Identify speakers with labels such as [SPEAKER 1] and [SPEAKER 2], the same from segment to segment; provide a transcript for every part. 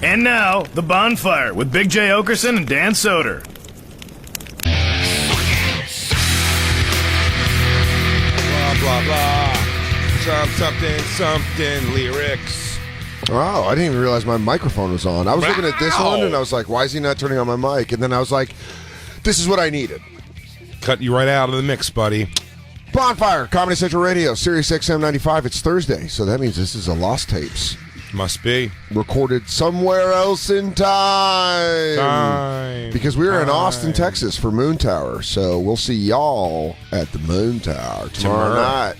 [SPEAKER 1] And now, The Bonfire with Big J. Oakerson and Dan Soder.
[SPEAKER 2] Blah, blah, blah. Something lyrics.
[SPEAKER 3] Oh, I didn't even realize my microphone was on. I was looking at this one, and I was like, why is he not turning on my mic? And then I was like, this is what I needed.
[SPEAKER 2] Cut you right out of the mix, buddy.
[SPEAKER 3] Bonfire, Comedy Central Radio, Sirius XM 95. It's Thursday, so that means this is a Lost Tapes.
[SPEAKER 2] Must be.
[SPEAKER 3] Recorded somewhere else in time. Because we were in Austin, Texas for Moon Tower. So we'll see y'all at the Moon Tower tomorrow night.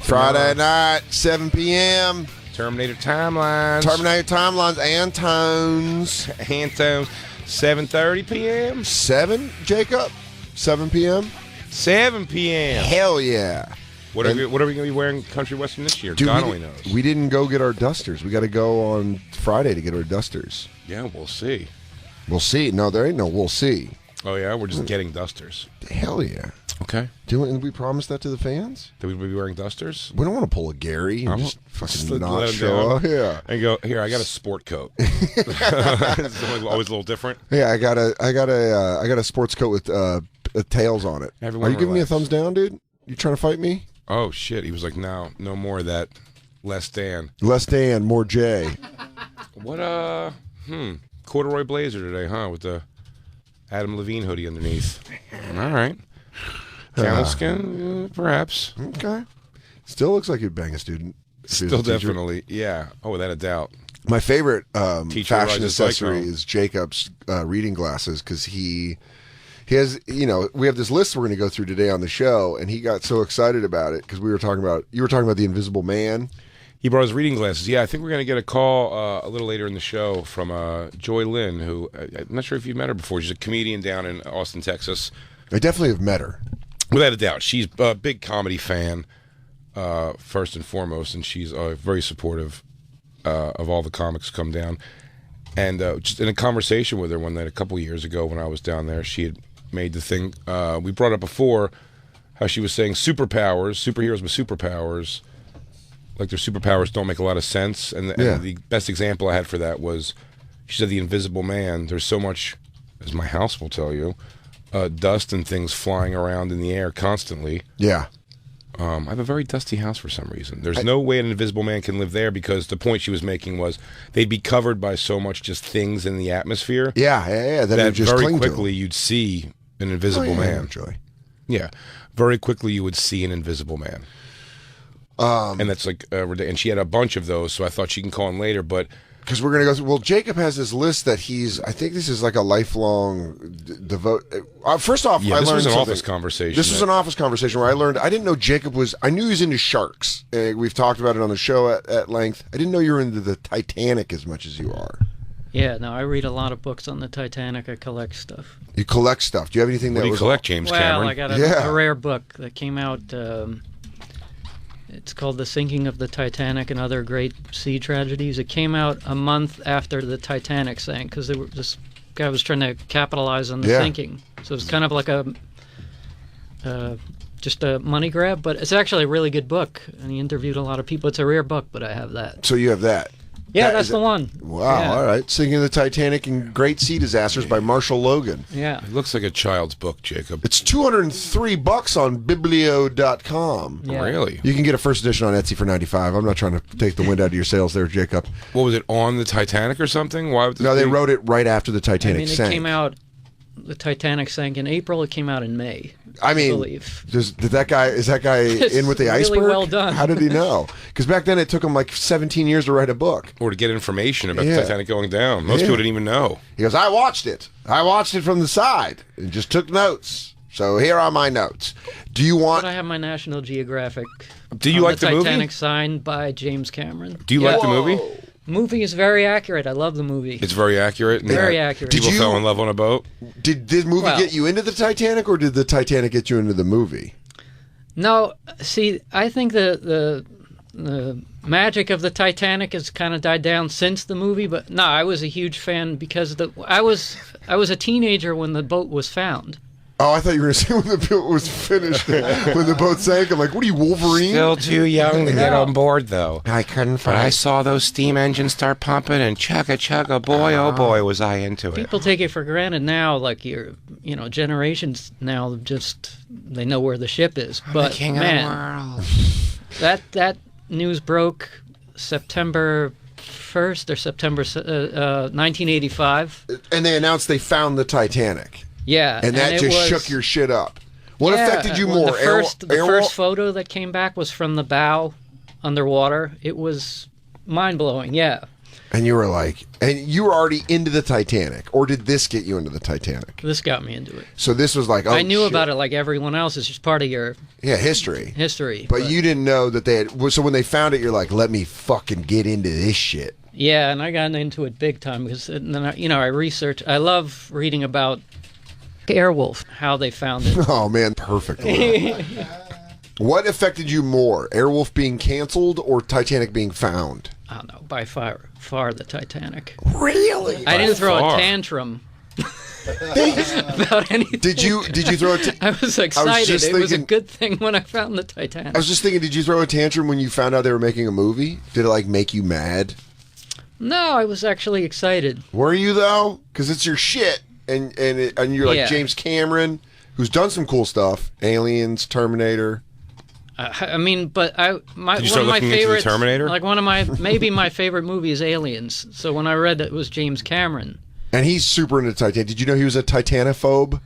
[SPEAKER 3] Friday night, 7 p.m.
[SPEAKER 2] Terminator Timelines.
[SPEAKER 3] Terminator Timelines and Tones.
[SPEAKER 2] And Tones. 7:30 p.m.
[SPEAKER 3] 7, Jacob? 7 p.m.?
[SPEAKER 2] 7 p.m.
[SPEAKER 3] Hell yeah.
[SPEAKER 2] What are we going to be wearing country western this year?
[SPEAKER 3] Dude,
[SPEAKER 2] God only knows.
[SPEAKER 3] We didn't go get our dusters. We got to go on Friday to get our dusters.
[SPEAKER 2] Yeah, we'll see.
[SPEAKER 3] We'll see. No, there ain't no we'll see.
[SPEAKER 2] Oh, yeah? We're just getting dusters.
[SPEAKER 3] Hell yeah.
[SPEAKER 2] Okay.
[SPEAKER 3] Did we promise that to the fans?
[SPEAKER 2] That we'd be wearing dusters?
[SPEAKER 3] We don't want to pull a Gary and just fucking not
[SPEAKER 2] let
[SPEAKER 3] show up. Yeah.
[SPEAKER 2] And go, here, I got a sport coat. It's always a little different.
[SPEAKER 3] Yeah, I got a sports coat with tails on it.
[SPEAKER 2] Everyone
[SPEAKER 3] Are you giving me a
[SPEAKER 2] relax.
[SPEAKER 3] thumbs down, dude? You trying to fight me?
[SPEAKER 2] Oh, shit. He was like, no more of that. Less Dan.
[SPEAKER 3] Less Dan, more Jay.
[SPEAKER 2] What, corduroy blazer today, huh? With the Adam Levine hoodie underneath. All right. Camel skin, perhaps.
[SPEAKER 3] Okay. Still looks like you'd bang a student.
[SPEAKER 2] Still definitely, yeah. Oh, without a doubt.
[SPEAKER 3] My favorite
[SPEAKER 2] Teacher
[SPEAKER 3] fashion
[SPEAKER 2] rides
[SPEAKER 3] accessory
[SPEAKER 2] cyclone.
[SPEAKER 3] is Jacob's reading glasses because he has, we have this list we're going to go through today on the show, and he got so excited about it because you were talking about the Invisible Man.
[SPEAKER 2] He brought his reading glasses. Yeah, I think we're going to get a call a little later in the show from Joy Lynn, who I'm not sure if you've met her before. She's a comedian down in Austin, Texas.
[SPEAKER 3] I definitely have met her.
[SPEAKER 2] Without a doubt. She's a big comedy fan, first and foremost, and she's very supportive of all the comics come down. And just in a conversation with her one night a couple years ago when I was down there, she had made the thing we brought up before, how she was saying superheroes with superpowers, like their superpowers don't make a lot of sense. And the best example I had for that was, she said the Invisible Man, there's so much, as my house will tell you, dust and things flying around in the air constantly.
[SPEAKER 3] Yeah.
[SPEAKER 2] I have a very dusty house for some reason. There's no way an Invisible Man can live there because the point she was making was they'd be covered by so much just things in the atmosphere.
[SPEAKER 3] Yeah.
[SPEAKER 2] That
[SPEAKER 3] just
[SPEAKER 2] very
[SPEAKER 3] cling to
[SPEAKER 2] quickly you'd see an Invisible Man.
[SPEAKER 3] Joy.
[SPEAKER 2] Yeah, very quickly you would see an Invisible Man. And that's like, and she had a bunch of those, so I thought she can call in later, but
[SPEAKER 3] because we're going to go through. Well, Jacob has this list that I think this is like a lifelong devote. First off, I learned
[SPEAKER 2] this was an
[SPEAKER 3] something.
[SPEAKER 2] office conversation.
[SPEAKER 3] This was an office conversation where I learned, I didn't know Jacob was, I knew he was into sharks. We've talked about it on the show at length. I didn't know you were into the Titanic as much as you are.
[SPEAKER 4] Yeah, no, I read a lot of books on the Titanic. I collect stuff.
[SPEAKER 3] You collect stuff. Do you have anything
[SPEAKER 2] What
[SPEAKER 3] that
[SPEAKER 2] do you
[SPEAKER 3] was
[SPEAKER 2] collect, James Cameron?
[SPEAKER 4] Well, I got a rare book that came out. It's called The Sinking of the Titanic and Other Great Sea Tragedies. It came out a month after the Titanic sank because this guy was trying to capitalize on the sinking. So it's kind of like just a money grab, but it's actually a really good book. And he interviewed a lot of people. It's a rare book, but I have that.
[SPEAKER 3] So you have that?
[SPEAKER 4] Yeah, that's the one.
[SPEAKER 3] Wow,
[SPEAKER 4] yeah.
[SPEAKER 3] All right. Sinking of the Titanic and Great Sea Disasters by Marshall Logan.
[SPEAKER 4] Yeah.
[SPEAKER 2] It looks like a child's book, Jacob.
[SPEAKER 3] It's $203 on biblio.com.
[SPEAKER 4] Yeah.
[SPEAKER 2] Really?
[SPEAKER 3] You can get a first edition on Etsy for $95. I'm not trying to take the wind out of your sails there, Jacob.
[SPEAKER 2] What was it, on the Titanic or something? Why would this
[SPEAKER 3] No, they
[SPEAKER 2] be?
[SPEAKER 3] wrote it right after the Titanic sank.
[SPEAKER 4] It came out, the Titanic sank in April. It came out in May.
[SPEAKER 3] I mean,
[SPEAKER 4] believe.
[SPEAKER 3] is that guy in with the
[SPEAKER 4] really
[SPEAKER 3] iceberg?
[SPEAKER 4] well done.
[SPEAKER 3] How did he know? Because back then it took him like 17 years to write a book.
[SPEAKER 2] Or to get information about the Titanic going down. Most people didn't even know.
[SPEAKER 3] He goes, I watched it from the side and just took notes. So here are my notes. Do you want...
[SPEAKER 4] But I have my National Geographic.
[SPEAKER 2] Do you like the movie?
[SPEAKER 4] Titanic signed by James Cameron.
[SPEAKER 2] Do you like the movie?
[SPEAKER 4] The movie is very accurate. I love the movie.
[SPEAKER 2] It's very accurate. And
[SPEAKER 4] Very accurate.
[SPEAKER 2] People fell in love on a boat.
[SPEAKER 3] Did the movie get you into the Titanic, or did the Titanic get you into the movie?
[SPEAKER 4] No, see, I think the magic of the Titanic has kind of died down since the movie. But no, I was a huge fan because I was a teenager when the boat was found.
[SPEAKER 3] Oh, I thought you were going to say when the boat was finished, when the boat sank. I'm like, what are you, Wolverine?
[SPEAKER 2] Still too young to get on board, though.
[SPEAKER 3] I couldn't
[SPEAKER 2] But I saw those steam engines start pumping, and chugga, boy, oh boy, was I into it.
[SPEAKER 4] People take it for granted now, like generations now just they know where the ship is. But
[SPEAKER 2] king
[SPEAKER 4] man,
[SPEAKER 2] of the world.
[SPEAKER 4] that news broke September 1st or September 1985.
[SPEAKER 3] And they announced they found the Titanic.
[SPEAKER 4] Yeah,
[SPEAKER 3] And that just shook your shit up. What affected you more?
[SPEAKER 4] The first photo that came back was from the bow underwater. It was mind-blowing, yeah.
[SPEAKER 3] And you were like, and you were already into the Titanic, or did this get you into the Titanic?
[SPEAKER 4] This got me into it.
[SPEAKER 3] So this was like, oh,
[SPEAKER 4] I knew
[SPEAKER 3] shit.
[SPEAKER 4] about it like everyone else. It's just part of your
[SPEAKER 3] history.
[SPEAKER 4] But
[SPEAKER 3] you didn't know that they had. So when they found it, you're like, let me fucking get into this shit.
[SPEAKER 4] Yeah, and I got into it big time because then I researched. I love reading about Airwolf, how they found it.
[SPEAKER 3] Oh man, perfect. What affected you more, Airwolf being canceled or Titanic being found?
[SPEAKER 4] I don't know, by far the Titanic.
[SPEAKER 3] Really?
[SPEAKER 4] I didn't throw a tantrum about anything.
[SPEAKER 3] Did you throw a
[SPEAKER 4] I was excited. It was a good thing when I found the Titanic.
[SPEAKER 3] I was just thinking, did you throw a tantrum when you found out they were making a movie? Did it like make you mad?
[SPEAKER 4] No, I was actually excited.
[SPEAKER 3] Were you though? Because it's your shit, and you're like James Cameron, who's done some cool stuff, Aliens, Terminator.
[SPEAKER 4] I mean, but
[SPEAKER 2] Did you
[SPEAKER 4] one
[SPEAKER 2] start
[SPEAKER 4] of my
[SPEAKER 2] looking into
[SPEAKER 4] favorites,
[SPEAKER 2] the Terminator?
[SPEAKER 4] like maybe my favorite movie is Aliens. So when I read that it was James Cameron,
[SPEAKER 3] and he's super into Titanic. Did you know he was a Titanophobe?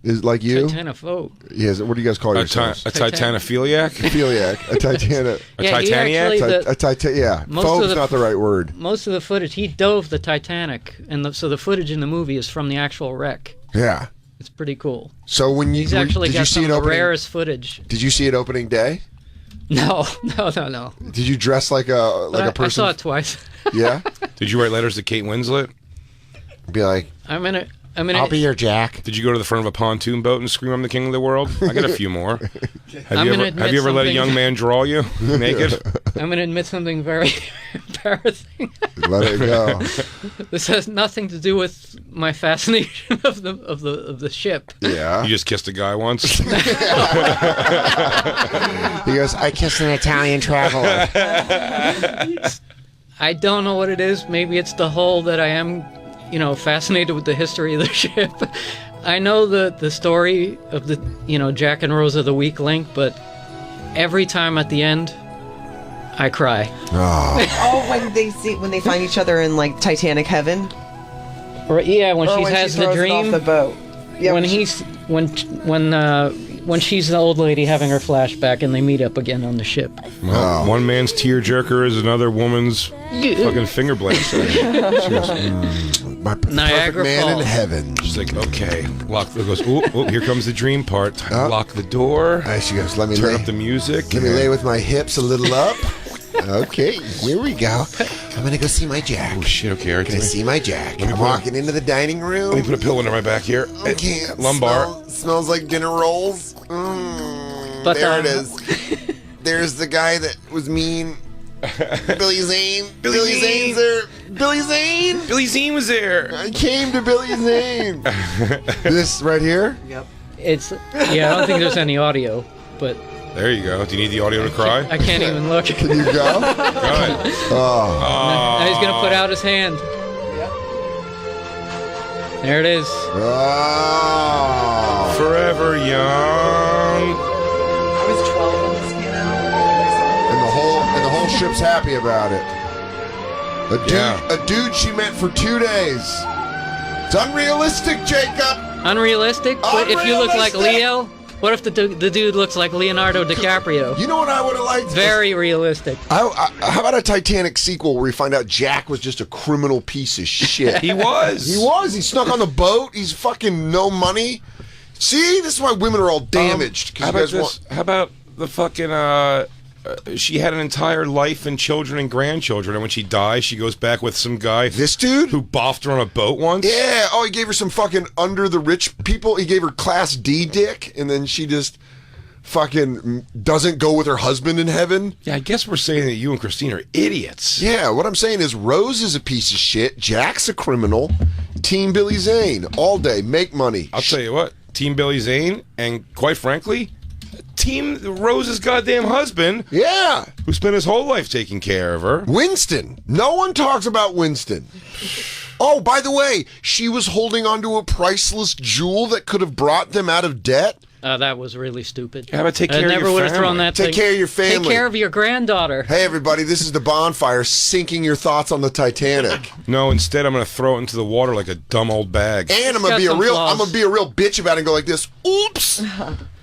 [SPEAKER 3] Is like you?
[SPEAKER 4] Titanophobe.
[SPEAKER 3] Yes. What do you guys call yourselves?
[SPEAKER 2] A titanophiliac?
[SPEAKER 3] Philiac. A Titana.
[SPEAKER 2] A
[SPEAKER 4] Yeah, he
[SPEAKER 2] Titaniac?
[SPEAKER 4] actually-
[SPEAKER 3] Yeah. Phobe's not the right word.
[SPEAKER 4] Most of the footage, he dove the Titanic, and so the footage in the movie is from the actual wreck.
[SPEAKER 3] Yeah.
[SPEAKER 4] It's pretty cool.
[SPEAKER 3] So when you
[SPEAKER 4] He's actually
[SPEAKER 3] did
[SPEAKER 4] got
[SPEAKER 3] you see
[SPEAKER 4] some
[SPEAKER 3] it
[SPEAKER 4] of the
[SPEAKER 3] opening?
[SPEAKER 4] rarest footage.
[SPEAKER 3] Did you see it opening day?
[SPEAKER 4] No.
[SPEAKER 3] Did you dress like a
[SPEAKER 4] But
[SPEAKER 3] person?
[SPEAKER 4] I saw it twice.
[SPEAKER 3] Yeah.
[SPEAKER 2] Did you write letters to Kate Winslet?
[SPEAKER 3] Be like,
[SPEAKER 4] I'll
[SPEAKER 3] be your Jack.
[SPEAKER 2] Did you go to the front of a pontoon boat and scream, I'm the king of the world? I got a few more. Have
[SPEAKER 4] I'm
[SPEAKER 2] you
[SPEAKER 4] gonna
[SPEAKER 2] ever let a
[SPEAKER 4] admit
[SPEAKER 2] young man draw you naked?
[SPEAKER 4] I'm going to admit something very embarrassing.
[SPEAKER 3] Let it go.
[SPEAKER 4] This has nothing to do with my fascination of the ship.
[SPEAKER 3] Yeah.
[SPEAKER 2] You just kissed a guy once?
[SPEAKER 3] He goes, I kissed an Italian traveler.
[SPEAKER 4] I don't know what it is. Maybe it's the whole that I am, fascinated with the history of the ship. I know the story of the, Jack and Rose are the weak link, but every time at the end, I cry.
[SPEAKER 3] Oh.
[SPEAKER 5] when they find each other in like Titanic heaven.
[SPEAKER 4] Or yeah, when
[SPEAKER 5] Or
[SPEAKER 4] she
[SPEAKER 5] when
[SPEAKER 4] has
[SPEAKER 5] she
[SPEAKER 4] the
[SPEAKER 5] throws it
[SPEAKER 4] dream.
[SPEAKER 5] off the boat. Yeah,
[SPEAKER 4] when she's the old lady having her flashback and they meet up again on the ship.
[SPEAKER 2] Well, one man's tearjerker is another woman's fucking finger blast.
[SPEAKER 3] My perfect
[SPEAKER 4] Niagara
[SPEAKER 3] man
[SPEAKER 4] Falls.
[SPEAKER 3] in heaven.
[SPEAKER 2] She's like, okay. Goes, oh, here comes the dream part. Time to lock the door.
[SPEAKER 3] She goes, let me
[SPEAKER 2] Turn
[SPEAKER 3] lay,
[SPEAKER 2] up the music.
[SPEAKER 3] let me lay with my hips a little up. Okay, here we go. I'm gonna go see my Jack.
[SPEAKER 2] Oh shit, okay. All right,
[SPEAKER 3] Gonna see my Jack.
[SPEAKER 2] me
[SPEAKER 3] I'm
[SPEAKER 2] put
[SPEAKER 3] walking into the dining room.
[SPEAKER 2] Let me put a pillow under my back here.
[SPEAKER 3] Okay,
[SPEAKER 2] Lumbar.
[SPEAKER 3] Smells like dinner rolls.
[SPEAKER 4] But,
[SPEAKER 3] There it is. There's the guy that was mean. Billy Zane.
[SPEAKER 2] Billy Zane.
[SPEAKER 3] Zane's there. Billy Zane.
[SPEAKER 2] Billy Zane was there.
[SPEAKER 3] I came to Billy Zane. This right here?
[SPEAKER 5] Yep.
[SPEAKER 4] I don't think there's any audio, but
[SPEAKER 2] There you go. Do you need the audio to cry?
[SPEAKER 4] I can't even look.
[SPEAKER 3] Can you go?
[SPEAKER 2] Go ahead.
[SPEAKER 3] Oh.
[SPEAKER 4] Now he's gonna put out his hand. There it is.
[SPEAKER 3] Oh.
[SPEAKER 2] Forever young.
[SPEAKER 5] I was 12 when this came out.
[SPEAKER 3] And the whole ship's happy about it. A dude she met for 2 days. It's unrealistic, Jacob.
[SPEAKER 4] Unrealistic? But if you look like
[SPEAKER 3] Unrealistic.
[SPEAKER 4] Leo, what if the dude looks like Leonardo DiCaprio?
[SPEAKER 3] You know what I would have liked?
[SPEAKER 4] Very realistic.
[SPEAKER 3] How about a Titanic sequel where we find out Jack was just a criminal piece of shit?
[SPEAKER 2] He was.
[SPEAKER 3] He was. He snuck on the boat. He's fucking no money. See, this is why women are all damaged. 'cause
[SPEAKER 2] How
[SPEAKER 3] you
[SPEAKER 2] about
[SPEAKER 3] guys
[SPEAKER 2] this? How about the fucking? She had an entire life and children and grandchildren, and when she dies, she goes back with some guy.
[SPEAKER 3] This dude
[SPEAKER 2] who boffed her on a boat once.
[SPEAKER 3] Yeah. Oh, he gave her some fucking under the rich people. He gave her class D dick, and then she just fucking doesn't go with her husband in heaven.
[SPEAKER 2] Yeah, I guess we're saying that you and Christine are idiots.
[SPEAKER 3] Yeah. What I'm saying is Rose is a piece of shit. Jack's a criminal. Team Billy Zane all day. Make money.
[SPEAKER 2] I'll tell you what. Team Billy Zane, and quite frankly, Team Rose's goddamn husband,
[SPEAKER 3] Yeah.
[SPEAKER 2] who spent his whole life taking care of her.
[SPEAKER 3] Winston. No one talks about Winston. Oh, by the way, she was holding onto a priceless jewel that could have brought them out of debt.
[SPEAKER 4] That was really stupid.
[SPEAKER 2] How about take care
[SPEAKER 4] I
[SPEAKER 2] of
[SPEAKER 4] never
[SPEAKER 2] your
[SPEAKER 4] would have thrown
[SPEAKER 2] family?
[SPEAKER 4] that
[SPEAKER 3] Take
[SPEAKER 4] thing.
[SPEAKER 3] care of your family.
[SPEAKER 4] Take care of your granddaughter.
[SPEAKER 3] Hey, everybody, this is the Bonfire, sinking your thoughts on the Titanic.
[SPEAKER 2] No, instead I'm going to throw it into the water like a dumb old bag.
[SPEAKER 3] And I'm
[SPEAKER 4] got
[SPEAKER 3] gonna be a
[SPEAKER 4] some
[SPEAKER 3] real
[SPEAKER 4] flaws.
[SPEAKER 3] I'm gonna be a real bitch about it and go like this. Oops.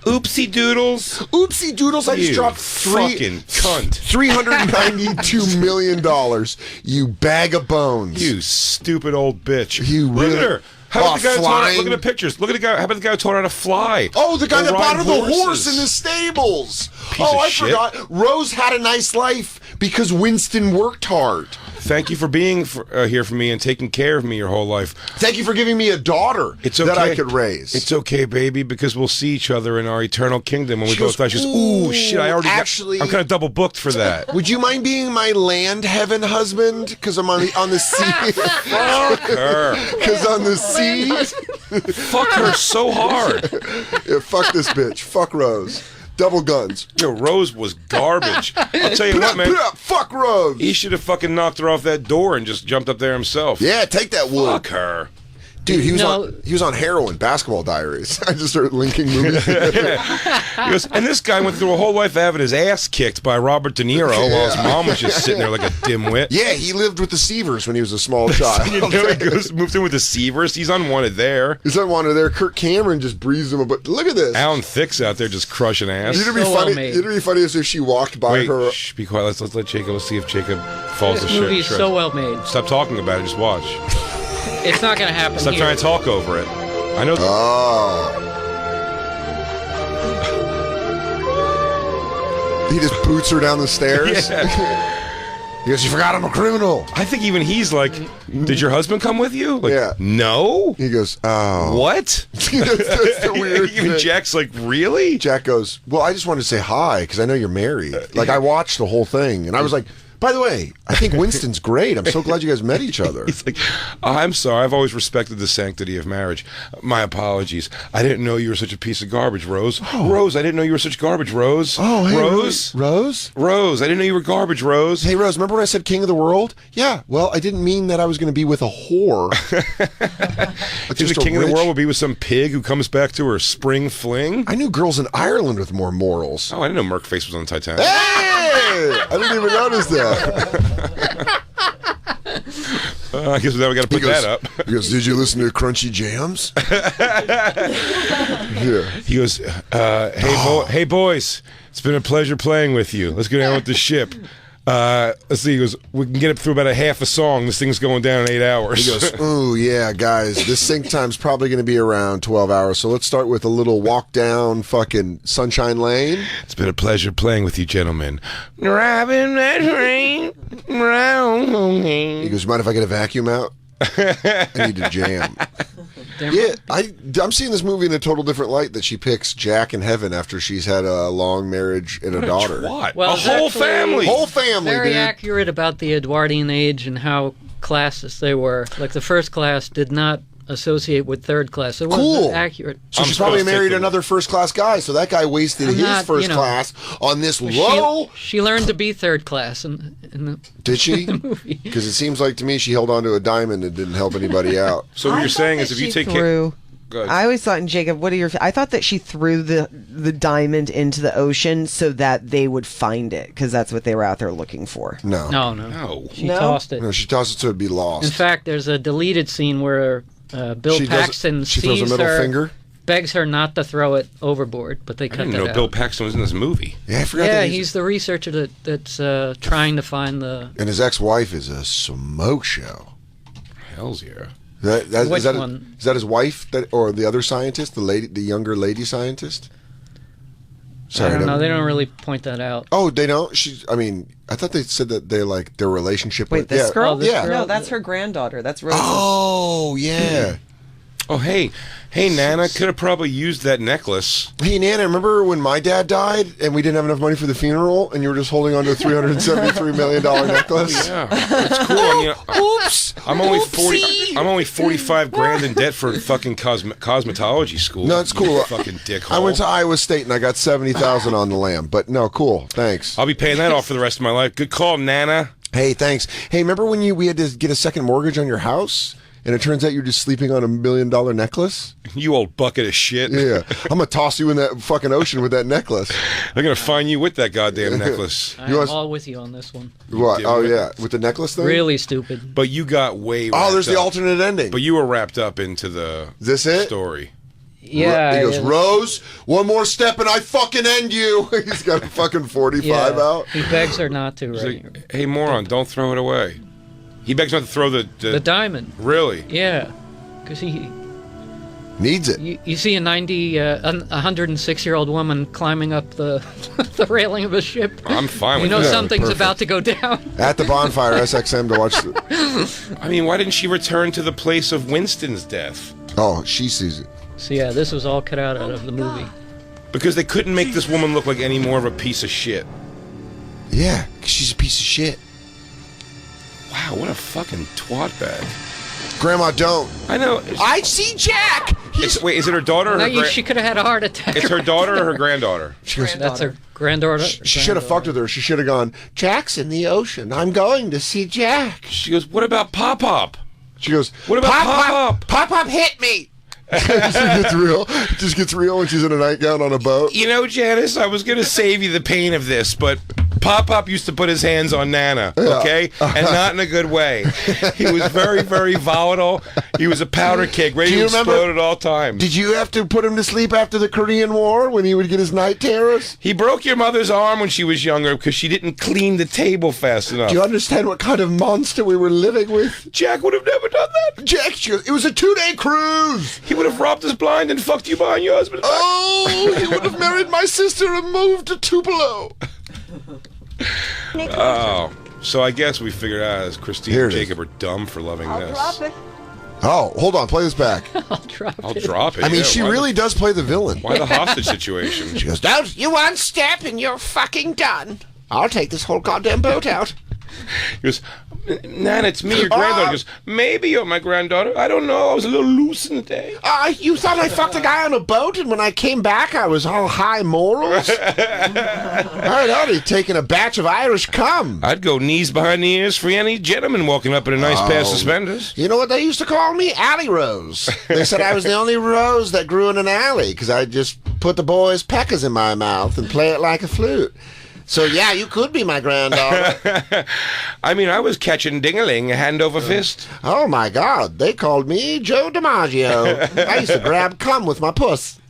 [SPEAKER 2] Oopsie doodles.
[SPEAKER 3] Oopsie doodles, I just
[SPEAKER 2] You
[SPEAKER 3] dropped
[SPEAKER 2] fucking cunt.
[SPEAKER 3] $392 million. You bag of bones.
[SPEAKER 2] You stupid old bitch.
[SPEAKER 3] You
[SPEAKER 2] Look
[SPEAKER 3] really-
[SPEAKER 2] at her. How about
[SPEAKER 3] Oh,
[SPEAKER 2] the guy who taught her,
[SPEAKER 3] flying.
[SPEAKER 2] look at the pictures. Look at the guy. How about the guy who taught her how to fly?
[SPEAKER 3] Oh, the guy
[SPEAKER 2] Or
[SPEAKER 3] that bought
[SPEAKER 2] ride
[SPEAKER 3] her the horse
[SPEAKER 2] horses.
[SPEAKER 3] in the stables.
[SPEAKER 2] Piece of
[SPEAKER 3] I
[SPEAKER 2] shit.
[SPEAKER 3] forgot. Rose had a nice life because Winston worked hard.
[SPEAKER 2] Thank you for being here for me and taking care of me your whole life.
[SPEAKER 3] Thank you for giving me a daughter
[SPEAKER 2] It's okay.
[SPEAKER 3] that I could raise.
[SPEAKER 2] It's okay, baby, because we'll see each other in our eternal kingdom when we
[SPEAKER 3] She
[SPEAKER 2] both
[SPEAKER 3] goes,
[SPEAKER 2] die. She goes, ooh, shit, I already
[SPEAKER 3] actually-
[SPEAKER 2] I'm kind of double booked for that.
[SPEAKER 3] Would you mind being my land heaven husband? Because I'm on the sea.
[SPEAKER 2] Fuck her.
[SPEAKER 3] Because on the sea.
[SPEAKER 2] Fuck her so hard.
[SPEAKER 3] Yeah, fuck this bitch. Fuck Rose. Double guns.
[SPEAKER 2] Yo, Rose was garbage. I'll tell you
[SPEAKER 3] Put
[SPEAKER 2] what,
[SPEAKER 3] up,
[SPEAKER 2] man.
[SPEAKER 3] put up. Fuck Rose.
[SPEAKER 2] He should have fucking knocked her off that door and just jumped up there himself.
[SPEAKER 3] Yeah, take that wood.
[SPEAKER 2] Fuck her.
[SPEAKER 3] Dude, he was
[SPEAKER 4] No.
[SPEAKER 3] on heroin, Basketball Diaries. I just started linking movies.
[SPEAKER 2] He goes, and this guy went through a whole life having his ass kicked by Robert De Niro while his mom was just sitting there like a dimwit.
[SPEAKER 3] Yeah, he lived with the Seavers when he was a small child.
[SPEAKER 2] You know, he goes, moved in with the Seavers. He's unwanted there.
[SPEAKER 3] He's unwanted there. Kirk Cameron just breezed him. But look at this.
[SPEAKER 2] Alan Thicke's out there just crushing ass.
[SPEAKER 3] It'd be
[SPEAKER 4] So
[SPEAKER 3] funny.
[SPEAKER 4] well made.
[SPEAKER 3] It'd be funny as if she walked by
[SPEAKER 2] Wait,
[SPEAKER 3] her.
[SPEAKER 2] shh, be quiet. Let's let Jacob. Let's see if Jacob falls
[SPEAKER 4] This
[SPEAKER 2] to
[SPEAKER 4] movie is
[SPEAKER 2] shit.
[SPEAKER 4] so well made.
[SPEAKER 2] Stop talking about it. Just watch.
[SPEAKER 4] It's not going to happen
[SPEAKER 2] Stop
[SPEAKER 4] here.
[SPEAKER 2] trying to talk over it. I know.
[SPEAKER 3] Oh. He just boots her down the stairs. He goes, "You forgot I'm a criminal."
[SPEAKER 2] I think even he's like, "Did your husband come with you?" Like,
[SPEAKER 3] Yeah.
[SPEAKER 2] No.
[SPEAKER 3] He goes, "Oh."
[SPEAKER 2] What?
[SPEAKER 3] that's the weird
[SPEAKER 2] Even
[SPEAKER 3] thing.
[SPEAKER 2] Jack's like, really?
[SPEAKER 3] Jack goes, "Well, I just wanted to say hi because I know you're married." Like, I watched the whole thing, and I was like, "By the way, I think Winston's great. I'm so glad you guys met each other."
[SPEAKER 2] He's like, I'm sorry. I've always respected the sanctity of marriage. My apologies. I didn't know you were such a piece of garbage, Rose. Rose, I didn't know you were such garbage, Rose.
[SPEAKER 3] Oh, hey,
[SPEAKER 2] Rose.
[SPEAKER 3] Rose?
[SPEAKER 2] Rose, I didn't know you were garbage, Rose.
[SPEAKER 3] Hey, Rose, remember when I said king of the world? Yeah, well, I didn't mean that I was going to be with a whore.
[SPEAKER 2] Think the king of the world will be with some pig who comes back to her spring fling?
[SPEAKER 3] I knew girls in Ireland with more morals.
[SPEAKER 2] Oh, I didn't know Merkface was on the Titanic.
[SPEAKER 3] Hey! I didn't even notice that.
[SPEAKER 2] I guess now we got to put that up.
[SPEAKER 3] He goes, "Did you listen to Crunchy Jams?" Yeah.
[SPEAKER 2] He goes, hey boys, it's been a pleasure playing with you. Let's go down with the ship. Let's see. He goes, we can get it through about a half a song. This thing's going down in 8 hours.
[SPEAKER 3] He goes, "Ooh, yeah, guys, this sync time's probably going to be around 12 hours, so let's start with a little walk down fucking Sunshine Lane."
[SPEAKER 2] It's been a pleasure playing with you, gentlemen. Driving that train round.
[SPEAKER 3] He goes, "Mind if I get a vacuum out? I need to jam." Yeah, I'm seeing this movie in a total different light, that she picks Jack in heaven after she's had a long marriage and a daughter.
[SPEAKER 2] What?
[SPEAKER 4] Well,
[SPEAKER 2] A
[SPEAKER 4] it's
[SPEAKER 2] whole
[SPEAKER 4] actually
[SPEAKER 2] family.
[SPEAKER 3] Whole family,
[SPEAKER 4] Very
[SPEAKER 3] dude.
[SPEAKER 4] accurate about the Edwardian age and how classist they were. Like the first class did not associate with third class. It wasn't
[SPEAKER 3] Cool.
[SPEAKER 4] accurate.
[SPEAKER 3] So
[SPEAKER 2] I'm
[SPEAKER 3] she probably
[SPEAKER 2] supposed to
[SPEAKER 3] married
[SPEAKER 2] take the-
[SPEAKER 3] another first class guy, so that guy wasted
[SPEAKER 4] I'm
[SPEAKER 3] his
[SPEAKER 4] not,
[SPEAKER 3] first
[SPEAKER 4] you know,
[SPEAKER 3] class on this low.
[SPEAKER 4] She learned to be third class in the
[SPEAKER 3] Did she?
[SPEAKER 4] movie.
[SPEAKER 3] Because it seems like to me she held on to a diamond and didn't help anybody out.
[SPEAKER 2] So what
[SPEAKER 5] I
[SPEAKER 2] you're
[SPEAKER 5] thought
[SPEAKER 2] saying
[SPEAKER 5] that
[SPEAKER 2] is if you
[SPEAKER 5] she
[SPEAKER 2] take care...
[SPEAKER 5] threw.
[SPEAKER 2] Go ahead.
[SPEAKER 5] I always thought, and Jacob, what are your? I thought that she threw the diamond into the ocean so that they would find it, because that's what they were out there looking for.
[SPEAKER 3] No.
[SPEAKER 4] No, no.
[SPEAKER 2] No.
[SPEAKER 4] She
[SPEAKER 5] No?
[SPEAKER 4] tossed it.
[SPEAKER 3] No, she tossed it so it'd be lost.
[SPEAKER 4] In fact, there's a deleted scene where Bill
[SPEAKER 3] She
[SPEAKER 4] Paxton
[SPEAKER 3] she throws a
[SPEAKER 4] sees
[SPEAKER 3] middle
[SPEAKER 4] her,
[SPEAKER 3] finger.
[SPEAKER 4] begs her not to throw it overboard, but they
[SPEAKER 2] I
[SPEAKER 4] cut
[SPEAKER 2] didn't
[SPEAKER 4] that
[SPEAKER 2] know
[SPEAKER 4] out.
[SPEAKER 2] Bill Paxton was in this movie.
[SPEAKER 3] Yeah, I forgot
[SPEAKER 4] Yeah,
[SPEAKER 3] that
[SPEAKER 4] he's the researcher that's trying to find the...
[SPEAKER 3] and his ex-wife is a smoke show.
[SPEAKER 2] Hells yeah.
[SPEAKER 4] Which
[SPEAKER 3] Is that
[SPEAKER 4] one?
[SPEAKER 3] is that his wife, or the other scientist, the younger lady scientist?
[SPEAKER 4] I don't know. They don't really point that out.
[SPEAKER 3] Oh, they don't. I thought they said that they like their relationship.
[SPEAKER 5] Wait,
[SPEAKER 3] with,
[SPEAKER 5] this
[SPEAKER 3] yeah.
[SPEAKER 5] girl?
[SPEAKER 4] Oh, this
[SPEAKER 3] yeah.
[SPEAKER 4] girl?
[SPEAKER 5] No, that's her granddaughter. That's Rose.
[SPEAKER 3] Oh, yeah.
[SPEAKER 2] Oh, hey, Nana, could have probably used that necklace.
[SPEAKER 3] Hey, Nana, remember when my dad died and we didn't have enough money for the funeral and you were just holding on to a $373 million necklace?
[SPEAKER 2] Yeah, it's cool. I mean,
[SPEAKER 5] Oops.
[SPEAKER 2] I'm only 45 grand in debt for fucking cosmetology school.
[SPEAKER 3] No, it's cool.
[SPEAKER 2] Fucking dickhole.
[SPEAKER 3] I went to Iowa State and I got $70,000 on the lamb. But no, cool. Thanks.
[SPEAKER 2] I'll be paying that off for the rest of my life. Good call, Nana.
[SPEAKER 3] Hey, thanks. Hey, remember when we had to get a second mortgage on your house? And it turns out you're just sleeping on $1 million necklace?
[SPEAKER 2] You old bucket of shit.
[SPEAKER 3] Yeah. I'm going to toss you in that fucking ocean with that necklace.
[SPEAKER 2] They're going to find you with that goddamn necklace.
[SPEAKER 4] I'm all with you on this one.
[SPEAKER 3] What? Oh, yeah. With the necklace thing?
[SPEAKER 4] Really stupid.
[SPEAKER 2] But you got way
[SPEAKER 3] Oh, there's the
[SPEAKER 2] up.
[SPEAKER 3] alternate ending.
[SPEAKER 2] But you were wrapped up into the
[SPEAKER 3] Is this it?
[SPEAKER 2] story.
[SPEAKER 4] Yeah.
[SPEAKER 3] He goes, Rose, one more step and I fucking end you. He's got a fucking 45 out.
[SPEAKER 4] He begs her not to,
[SPEAKER 2] He's
[SPEAKER 4] right?
[SPEAKER 2] like, hey, moron, don't throw it away. He begs not to throw
[SPEAKER 4] The diamond.
[SPEAKER 2] Really?
[SPEAKER 4] Yeah. Because he...
[SPEAKER 3] Needs it.
[SPEAKER 4] You see a 106-year-old woman climbing up the the railing of a ship.
[SPEAKER 2] I'm fine with
[SPEAKER 4] You know
[SPEAKER 2] that.
[SPEAKER 4] something's
[SPEAKER 3] perfect.
[SPEAKER 4] about to go down.
[SPEAKER 3] At the Bonfire SXM to watch
[SPEAKER 2] I mean, why didn't she return to the place of Winston's death?
[SPEAKER 3] Oh, she sees it.
[SPEAKER 4] So yeah, this was all cut out of the movie.
[SPEAKER 2] Because they couldn't make this woman look like any more of a piece of shit.
[SPEAKER 3] Yeah, 'cause she's a piece of shit.
[SPEAKER 2] Wow, what a fucking twat bag.
[SPEAKER 3] Grandma, don't.
[SPEAKER 2] I know.
[SPEAKER 3] I see Jack.
[SPEAKER 2] Wait, is it her daughter or her
[SPEAKER 4] She could have had a heart attack.
[SPEAKER 2] It's her daughter or her granddaughter?
[SPEAKER 3] She goes,
[SPEAKER 4] That's her granddaughter.
[SPEAKER 3] she should have fucked with her. She should have gone, Jack's in the ocean. I'm going to see Jack.
[SPEAKER 2] She goes, what about Pop-Pop?
[SPEAKER 3] She goes,
[SPEAKER 2] What about Pop-Pop?
[SPEAKER 3] Pop-Pop hit me. It gets real. It just gets real when she's in a nightgown on a boat.
[SPEAKER 2] You know, Janice, I was going to save you the pain of this, but Pop-Pop used to put his hands on Nana, okay? And not in a good way. He was very, very volatile. He was a powder keg, ready
[SPEAKER 3] Do
[SPEAKER 2] to
[SPEAKER 3] you
[SPEAKER 2] explode
[SPEAKER 3] remember-
[SPEAKER 2] at all times.
[SPEAKER 3] Did you have to put him to sleep after the Korean War when he would get his night terrors?
[SPEAKER 2] He broke your mother's arm when she was younger because she didn't clean the table fast enough.
[SPEAKER 3] Do you understand what kind of monster we were living with?
[SPEAKER 2] Jack would have never done that.
[SPEAKER 3] Jack, she goes, it was a 2-day cruise.
[SPEAKER 2] He would have robbed us blind and fucked you behind your husband's back.
[SPEAKER 3] Oh, he would have married my sister and moved to Tupelo.
[SPEAKER 2] Oh, so I guess we figured out as Christine
[SPEAKER 3] Here
[SPEAKER 2] and
[SPEAKER 3] it is.
[SPEAKER 2] Jacob are dumb for loving this.
[SPEAKER 6] Drop it.
[SPEAKER 3] Oh, hold on, play this back.
[SPEAKER 4] I'll drop
[SPEAKER 2] I'll
[SPEAKER 4] it.
[SPEAKER 2] drop it.
[SPEAKER 3] I mean,
[SPEAKER 2] yeah,
[SPEAKER 3] she
[SPEAKER 2] why
[SPEAKER 3] really does play the villain.
[SPEAKER 2] Why the hostage situation?
[SPEAKER 3] She goes, don't you one step and you're fucking done. I'll take this whole goddamn boat out.
[SPEAKER 2] He goes, Nana, it's me, your granddaughter. He goes, maybe you're my granddaughter. I don't know. I was a little loose in the day.
[SPEAKER 3] You thought I fucked a guy on a boat and when I came back I was all high morals? I'd already taken a batch of Irish cum.
[SPEAKER 2] I'd go knees behind the ears for any gentleman walking up in a nice pair of suspenders.
[SPEAKER 3] You know what they used to call me? Alley Rose. They said I was the only rose that grew in an alley because I just put the boys' peckers in my mouth and play it like a flute. So, yeah, you could be my granddaughter.
[SPEAKER 2] I mean, I was catching ding-a-ling hand over fist.
[SPEAKER 3] Oh, my God. They called me Joe DiMaggio. I used to grab cum with my puss.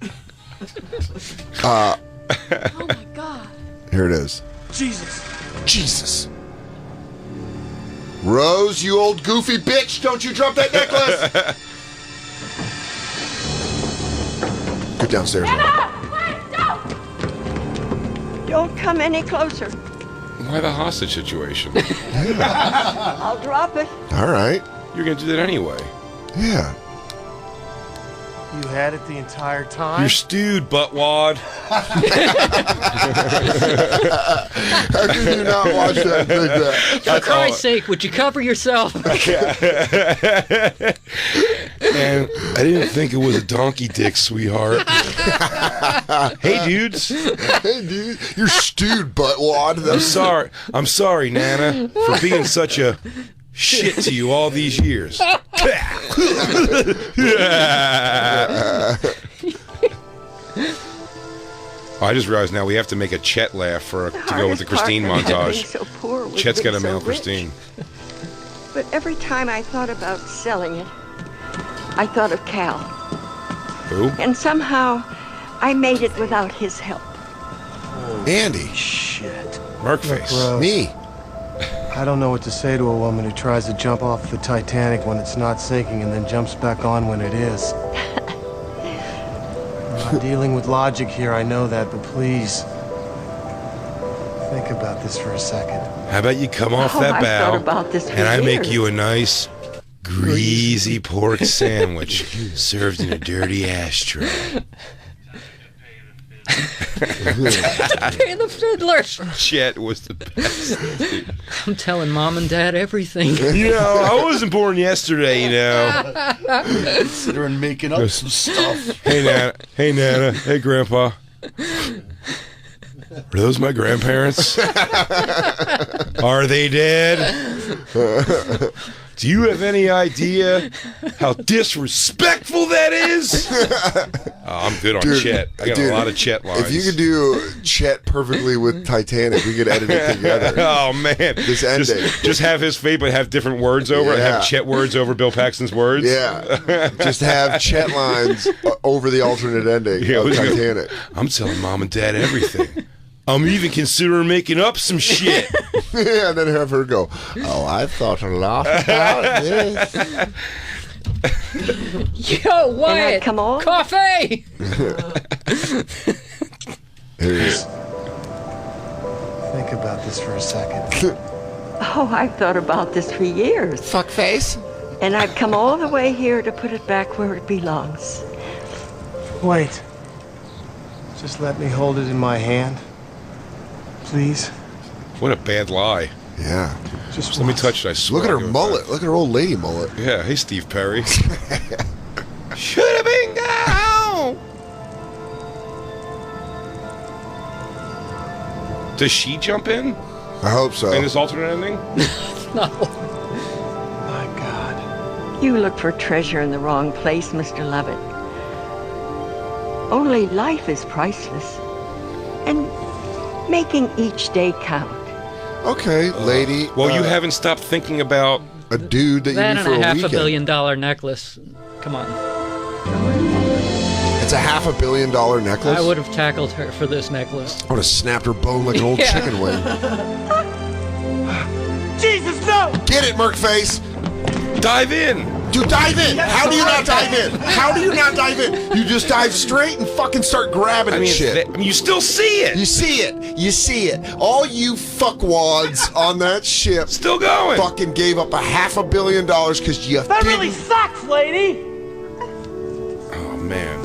[SPEAKER 6] Oh my God.
[SPEAKER 3] Here it is. Jesus. Rose, you old goofy bitch. Don't you drop that necklace. Get downstairs.
[SPEAKER 6] Don't come any closer.
[SPEAKER 2] Why the hostage situation?
[SPEAKER 6] I'll drop it.
[SPEAKER 3] All right.
[SPEAKER 2] You're going to do that anyway.
[SPEAKER 3] Yeah.
[SPEAKER 7] You had it the entire time?
[SPEAKER 2] You're stewed, buttwad.
[SPEAKER 3] How could you not watch that? Think that?
[SPEAKER 4] For Christ's sake, would you cover yourself?
[SPEAKER 2] And I didn't think it was a donkey dick, sweetheart. Hey, dudes.
[SPEAKER 3] Hey, dude, you're stewed, buttwad.
[SPEAKER 2] I'm sorry, Nana, for being such a shit to you all these years. I just realized now we have to make a Chet laugh to go with the Christine montage.
[SPEAKER 6] So poor was
[SPEAKER 2] Chet's got to
[SPEAKER 6] being
[SPEAKER 2] mail
[SPEAKER 6] so rich.
[SPEAKER 2] Christine.
[SPEAKER 6] But every time I thought about selling it, I thought of Cal.
[SPEAKER 2] Who?
[SPEAKER 6] And somehow I made it without his help.
[SPEAKER 3] Andy.
[SPEAKER 7] Shit.
[SPEAKER 2] Merkface.
[SPEAKER 7] Bro,
[SPEAKER 3] Me.
[SPEAKER 7] I don't know what to say to a woman who tries to jump off the Titanic when it's not sinking and then jumps back on when it is. I'm not dealing with logic here, I know that, but please, think about this for a second.
[SPEAKER 2] How about you come off that
[SPEAKER 6] I've
[SPEAKER 2] bow
[SPEAKER 6] thought about this for
[SPEAKER 2] and I make
[SPEAKER 6] years.
[SPEAKER 2] you a nice greasy pork sandwich served in a dirty ashtray.
[SPEAKER 4] Pay the fiddler.
[SPEAKER 2] Chet was the best.
[SPEAKER 4] I'm telling Mom and Dad everything.
[SPEAKER 2] You know, I wasn't born yesterday, you know.
[SPEAKER 8] Sit there and making up some stuff.
[SPEAKER 2] Hey, Nana. Hey, Grandpa. Are those my grandparents? Are they dead? Do you have any idea how disrespectful that is? I'm good on Chet. I got a lot of Chet lines.
[SPEAKER 3] If you could do Chet perfectly with Titanic, we could edit it together.
[SPEAKER 2] Oh, man.
[SPEAKER 3] This ending.
[SPEAKER 2] Just have his fate, but have different words over it.
[SPEAKER 3] Yeah.
[SPEAKER 2] Have Chet words over Bill Paxton's words.
[SPEAKER 3] Yeah. Just have Chet lines over the alternate ending of Titanic.
[SPEAKER 2] I'm telling Mom and Dad everything. I'm even considering making up some shit.
[SPEAKER 3] Yeah, and then have her go, oh, I've thought a lot about this.
[SPEAKER 4] Yo, Wyatt,
[SPEAKER 6] come on.
[SPEAKER 4] Coffee!
[SPEAKER 3] Here it is.
[SPEAKER 7] Think about this for a second.
[SPEAKER 6] Oh, I've thought about this for years.
[SPEAKER 3] Fuckface.
[SPEAKER 6] And I've come all the way here to put it back where it belongs.
[SPEAKER 7] Wait. Just let me hold it in my hand. Please.
[SPEAKER 2] What a bad lie.
[SPEAKER 3] Yeah.
[SPEAKER 7] Just
[SPEAKER 2] Let me
[SPEAKER 7] once.
[SPEAKER 2] touch it, I swear.
[SPEAKER 3] Look at her
[SPEAKER 2] I'll give it
[SPEAKER 3] mullet.
[SPEAKER 2] back.
[SPEAKER 3] Look at her old lady mullet.
[SPEAKER 2] Yeah, hey, Steve Perry. Should have been gone. Does she jump in
[SPEAKER 3] I hope so.
[SPEAKER 2] this alternate ending?
[SPEAKER 4] No.
[SPEAKER 7] My God.
[SPEAKER 6] You look for treasure in the wrong place, Mr. Lovett. Only life is priceless. And making each day count.
[SPEAKER 3] Okay, lady.
[SPEAKER 2] Well, you haven't stopped thinking about...
[SPEAKER 3] a dude that you
[SPEAKER 4] That
[SPEAKER 3] need
[SPEAKER 4] and
[SPEAKER 3] for
[SPEAKER 4] a
[SPEAKER 3] a
[SPEAKER 4] half
[SPEAKER 3] weekend.
[SPEAKER 4] $1 billion necklace. Come on.
[SPEAKER 3] It's a $500 million necklace.
[SPEAKER 4] I would have tackled her for this necklace.
[SPEAKER 3] I would have snapped her bone like an old
[SPEAKER 4] Yeah.
[SPEAKER 3] chicken wing.
[SPEAKER 8] Jesus, no!
[SPEAKER 3] Get it, Merkface.
[SPEAKER 2] Dive in!
[SPEAKER 3] Dude, dive in. How do you not dive in? How do you not dive in? You just dive straight and fucking start grabbing
[SPEAKER 2] I mean,
[SPEAKER 3] shit.
[SPEAKER 2] you still see it!
[SPEAKER 3] You see it. You see it. All you fuckwads on that ship
[SPEAKER 2] Still going!
[SPEAKER 3] fucking gave up $500 million because you
[SPEAKER 8] That
[SPEAKER 3] didn't.
[SPEAKER 8] really sucks, lady!
[SPEAKER 2] Oh, man.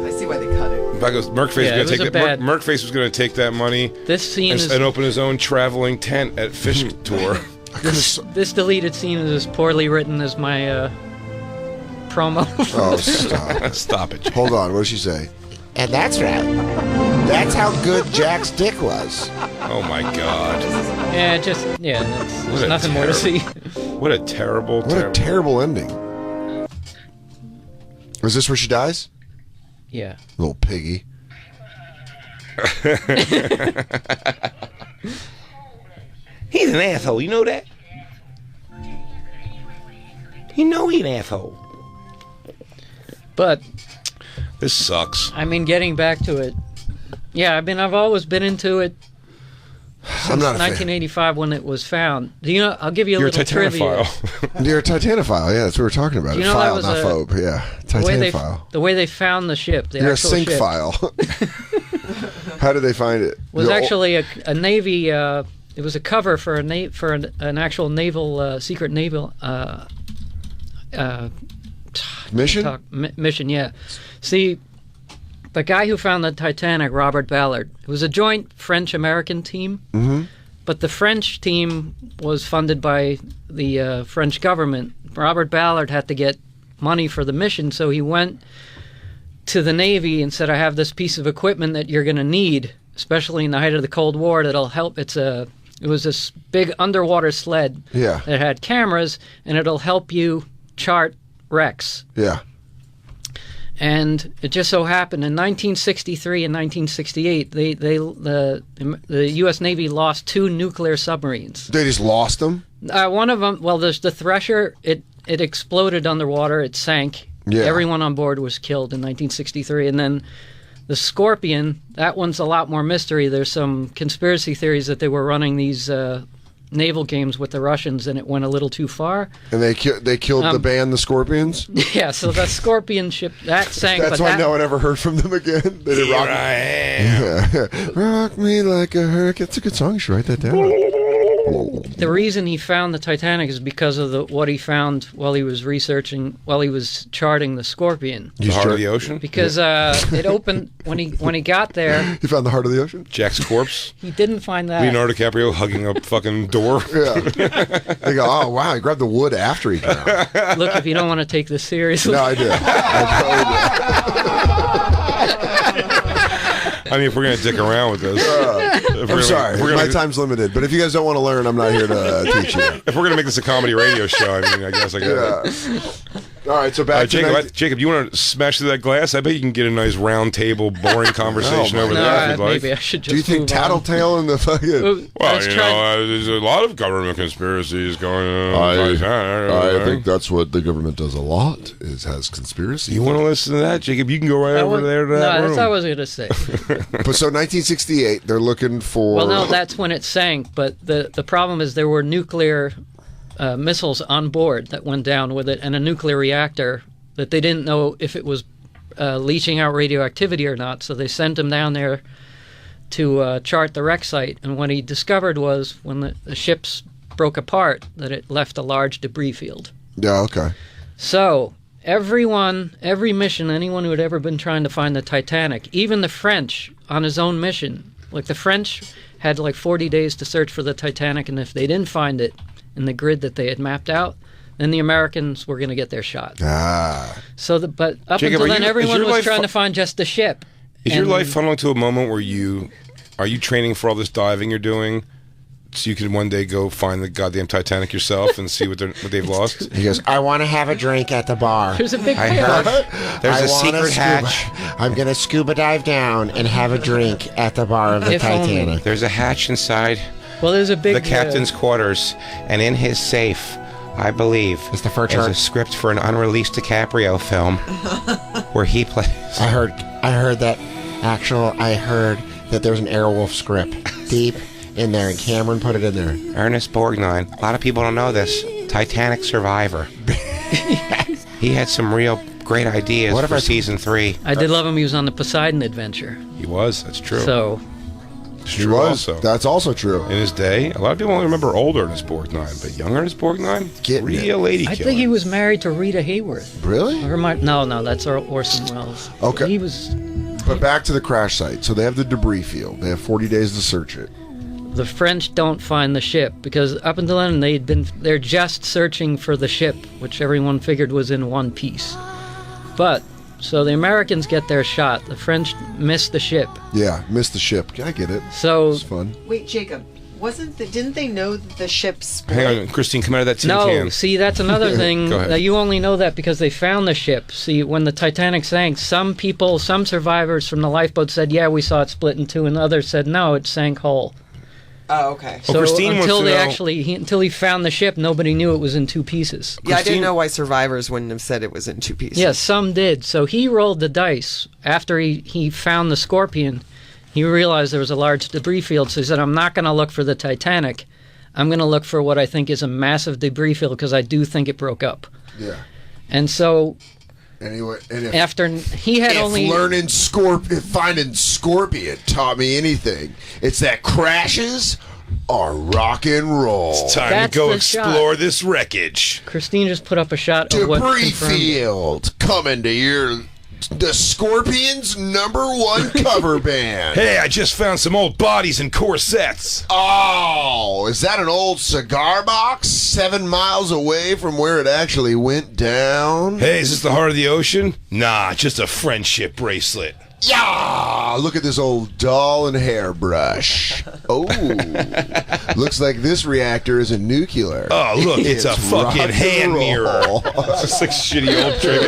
[SPEAKER 5] I see why they cut it.
[SPEAKER 2] Merkface
[SPEAKER 4] Yeah, it
[SPEAKER 2] was
[SPEAKER 4] was
[SPEAKER 2] going
[SPEAKER 4] a
[SPEAKER 2] to take
[SPEAKER 4] bad-
[SPEAKER 2] Merkface was going to take that money
[SPEAKER 4] This scene
[SPEAKER 2] and,
[SPEAKER 4] is
[SPEAKER 2] and open his own traveling tent at Fish Tour.
[SPEAKER 4] this deleted scene is as poorly written as my promo.
[SPEAKER 3] Oh, stop.
[SPEAKER 2] Stop it.
[SPEAKER 3] Hold on. What did she say? And that's right. That's how good Jack's dick was.
[SPEAKER 2] Oh, my God.
[SPEAKER 4] There's
[SPEAKER 2] a
[SPEAKER 4] nothing more to see.
[SPEAKER 2] What a terrible,
[SPEAKER 3] What a terrible ending. Is this where she dies?
[SPEAKER 4] Yeah.
[SPEAKER 3] Little piggy.
[SPEAKER 2] He's an asshole, you know that? You know he's an asshole.
[SPEAKER 4] But
[SPEAKER 2] This sucks.
[SPEAKER 4] I mean, getting back to it. Yeah, I mean, I've always been into it
[SPEAKER 3] I'm not a fan.
[SPEAKER 4] 1985 when it was found. Do you know? I'll give you a
[SPEAKER 2] You're a
[SPEAKER 4] little trivia.
[SPEAKER 2] Titanophile.
[SPEAKER 3] You're a Titanophile. Yeah, that's what we're talking about.
[SPEAKER 4] You know,
[SPEAKER 3] File,
[SPEAKER 4] that was
[SPEAKER 3] not
[SPEAKER 4] a-
[SPEAKER 3] phobe. Yeah, Titanophile.
[SPEAKER 4] The way they found the ship, the
[SPEAKER 3] You're a
[SPEAKER 4] actual
[SPEAKER 3] sync
[SPEAKER 4] ship,
[SPEAKER 3] file. How did they find it?
[SPEAKER 4] was
[SPEAKER 3] The-
[SPEAKER 4] actually a Navy. It was a cover for an actual naval secret naval
[SPEAKER 3] mission.
[SPEAKER 4] mission. Yeah. See, the guy who found the Titanic, Robert Ballard, it was a joint French-American team.
[SPEAKER 3] Mm-hmm.
[SPEAKER 4] But the French team was funded by the French government. Robert Ballard had to get money for the mission, so he went to the Navy and said, I have this piece of equipment that you're going to need, especially in the height of the Cold War, that'll help. It was this big underwater sled
[SPEAKER 3] Yeah.
[SPEAKER 4] that had cameras, and it'll help you chart wrecks.
[SPEAKER 3] Yeah.
[SPEAKER 4] And it just so happened in 1963 and 1968, the U.S. Navy lost 2 nuclear submarines.
[SPEAKER 3] They just lost them.
[SPEAKER 4] One of them, well, there's the Thresher. It exploded underwater. It sank.
[SPEAKER 3] Yeah.
[SPEAKER 4] Everyone on board was killed in 1963. And then the Scorpion, that one's a lot more mystery. There's some conspiracy theories that they were running these naval games with the Russians, and it went a little too far.
[SPEAKER 3] And they killed the band, the Scorpions.
[SPEAKER 4] Yeah, so the Scorpion ship, that sank.
[SPEAKER 3] That's
[SPEAKER 4] but
[SPEAKER 3] why
[SPEAKER 4] that,
[SPEAKER 3] no one ever heard from them again. They did rock.
[SPEAKER 2] I am.
[SPEAKER 3] Yeah. Rock me like a hurricane. It's a good song. You should write that down.
[SPEAKER 4] the reason he found the Titanic is because of what he found while he was charting the Scorpion.
[SPEAKER 2] The heart of the ocean?
[SPEAKER 4] Because it opened when he got there.
[SPEAKER 9] He found the heart of the ocean?
[SPEAKER 2] Jack's corpse?
[SPEAKER 4] He didn't find that.
[SPEAKER 2] Leonardo DiCaprio hugging a fucking door?
[SPEAKER 9] Yeah. They go, oh, wow, he grabbed the wood after he drowned.
[SPEAKER 4] Look, if you don't want to take this seriously.
[SPEAKER 9] No, I do. I totally do.
[SPEAKER 2] I mean, if we're going to dick around with this.
[SPEAKER 9] I'm sorry. My time's limited. But if you guys don't want to learn, I'm not here to teach you.
[SPEAKER 2] If we're going to make this a comedy radio show, I mean, I guess I got
[SPEAKER 9] it. All right, so back
[SPEAKER 2] to Jacob, you want to smash through that glass? I bet you can get a nice round table, boring conversation over there if you'd like.
[SPEAKER 4] Maybe I should just
[SPEAKER 9] Do you think Tattletale in the fucking...
[SPEAKER 2] Well, there's a lot of government conspiracies going on.
[SPEAKER 9] I think that's what the government does a lot, has conspiracy.
[SPEAKER 2] You want to listen to that, Jacob? You can go right over there to that room.
[SPEAKER 4] No, that's what I was going to say.
[SPEAKER 9] But so 1968, they're looking for...
[SPEAKER 4] Well, no, that's when it sank, but the problem is there were nuclear... missiles on board that went down with it, and a nuclear reactor that they didn't know if it was leaching out radioactivity or not, so they sent him down there to chart the wreck site, and what he discovered was when the ships broke apart that it left a large debris field.
[SPEAKER 9] Yeah, okay.
[SPEAKER 4] So every mission, anyone who had ever been trying to find the Titanic, even the French on his own mission, like the French had like 40 days to search for the Titanic, and if they didn't find it in the grid that they had mapped out, then the Americans were going to get their shot. So, but up
[SPEAKER 2] Jacob,
[SPEAKER 4] until then, everyone was trying to find just the ship.
[SPEAKER 2] Is your life funneling to a moment where are you training for all this diving you're doing, so you can one day go find the goddamn Titanic yourself and see what they've lost?
[SPEAKER 3] He goes, I want to have a drink at the bar.
[SPEAKER 4] There's a big
[SPEAKER 3] There's a secret hatch. I'm going to scuba dive down and have a drink at the bar of the Titanic.
[SPEAKER 10] Only. There's a hatch inside.
[SPEAKER 4] Well, there's a big...
[SPEAKER 10] The captain's quarters, and in his safe, I believe, is a script for an unreleased DiCaprio film where he plays...
[SPEAKER 3] I heard that there's an Airwolf script deep in there, and Cameron put it in there.
[SPEAKER 10] Ernest Borgnine. A lot of people don't know this. Titanic survivor. He had some real great ideas for season 3.
[SPEAKER 4] I did love him. He was on the Poseidon Adventure.
[SPEAKER 2] He was. That's true.
[SPEAKER 4] So...
[SPEAKER 9] He was. Also. That's also true.
[SPEAKER 2] In his day, a lot of people only remember older Ernest Borgnine, but younger Ernest Borgnine, real lady killer.
[SPEAKER 4] I think he was married to Rita Hayworth.
[SPEAKER 9] Really?
[SPEAKER 4] No, that's Orson Welles.
[SPEAKER 9] Okay.
[SPEAKER 4] He was.
[SPEAKER 9] But back to the crash site. So they have the debris field. They have 40 days to search it.
[SPEAKER 4] The French don't find the ship because up until then they're just searching for the ship, which everyone figured was in one piece. But. So the Americans get their shot. The French miss the ship.
[SPEAKER 9] Yeah, miss the ship. I get it.
[SPEAKER 4] So
[SPEAKER 9] it's fun.
[SPEAKER 5] Wait, Jacob, didn't they know that the ship split?
[SPEAKER 2] Hang on, Christine, come out of that tin can.
[SPEAKER 4] No, see, that's another thing. That you only know that because they found the ship. See, when the Titanic sank, some survivors from the lifeboat said, yeah, we saw it split in two, and others said, no, it sank whole.
[SPEAKER 5] Oh, okay.
[SPEAKER 4] So until he found the ship, nobody knew it was in two pieces.
[SPEAKER 5] Yeah, I didn't know why survivors wouldn't have said it was in two pieces.
[SPEAKER 4] Yeah, some did. So he rolled the dice. After he found the Scorpion, he realized there was a large debris field, so he said, I'm not going to look for the Titanic. I'm going to look for what I think is a massive debris field, because I do think it broke up.
[SPEAKER 9] Yeah.
[SPEAKER 4] And so...
[SPEAKER 9] Anyway,
[SPEAKER 4] finding
[SPEAKER 9] Scorpion taught me anything, it's that crashes are rock and roll.
[SPEAKER 2] It's time to go explore this wreckage.
[SPEAKER 4] Christine just put up a shot of what
[SPEAKER 9] debris field coming to the Scorpions' #1 cover band.
[SPEAKER 2] Hey, I just found some old bodies and corsets.
[SPEAKER 9] Oh, is that an old cigar box 7 miles away from where it actually went down?
[SPEAKER 2] Hey, is this the heart of the ocean? Nah, just a friendship bracelet.
[SPEAKER 9] Yeah, look at this old doll and hairbrush. Oh, looks like this reactor is a nuclear.
[SPEAKER 2] Oh, look, it's a fucking hand mirror. It's like shitty old trick.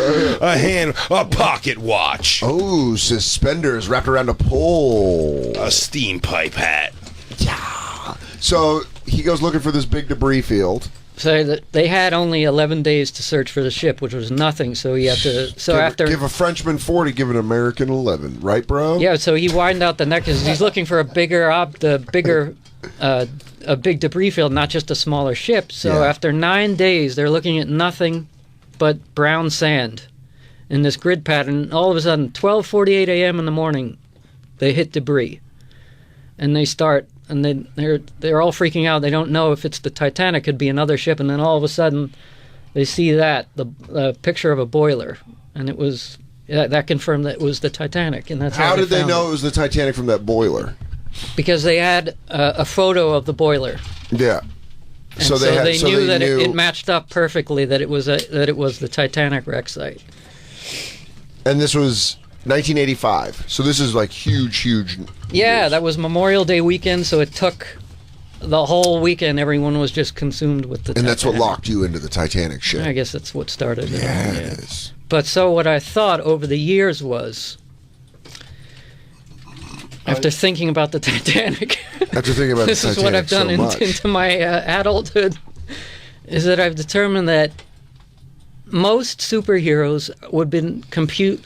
[SPEAKER 2] A pocket watch.
[SPEAKER 9] Oh, suspenders wrapped around a pole.
[SPEAKER 2] A steam pipe hat.
[SPEAKER 9] Yeah. So he goes looking for this big debris field.
[SPEAKER 4] So that they had only 11 days to search for the ship, which was nothing. So he had to.
[SPEAKER 9] Give a Frenchman 40, give an American 11, right, bro?
[SPEAKER 4] Yeah. So he widened out the neck because he's looking for a big debris field, not just a smaller ship. So after 9 days, they're looking at nothing but brown sand in this grid pattern. All of a sudden, 12:48 a.m. in the morning, they hit debris, and they start and they're all freaking out. They don't know if it's the Titanic, could be another ship, and then all of a sudden they see the picture of a boiler, and it was that confirmed that it was the Titanic. And that's
[SPEAKER 9] how did they know it was the Titanic from that boiler?
[SPEAKER 4] Because they had a photo of the boiler.
[SPEAKER 9] Yeah.
[SPEAKER 4] And so they knew that it matched up perfectly that it was the Titanic wreck site.
[SPEAKER 9] And this was 1985. So this is like huge.
[SPEAKER 4] Yeah,
[SPEAKER 9] news.
[SPEAKER 4] that was Memorial Day weekend, so it took the whole weekend. Everyone was just consumed with the Titanic.
[SPEAKER 9] And that's what locked you into the Titanic ship.
[SPEAKER 4] I guess that's what started it.
[SPEAKER 9] Yes.
[SPEAKER 4] Yeah. But so what I thought over the years was, after thinking about the Titanic, this is what I've done into my adulthood, is that I've determined that most superheroes would have been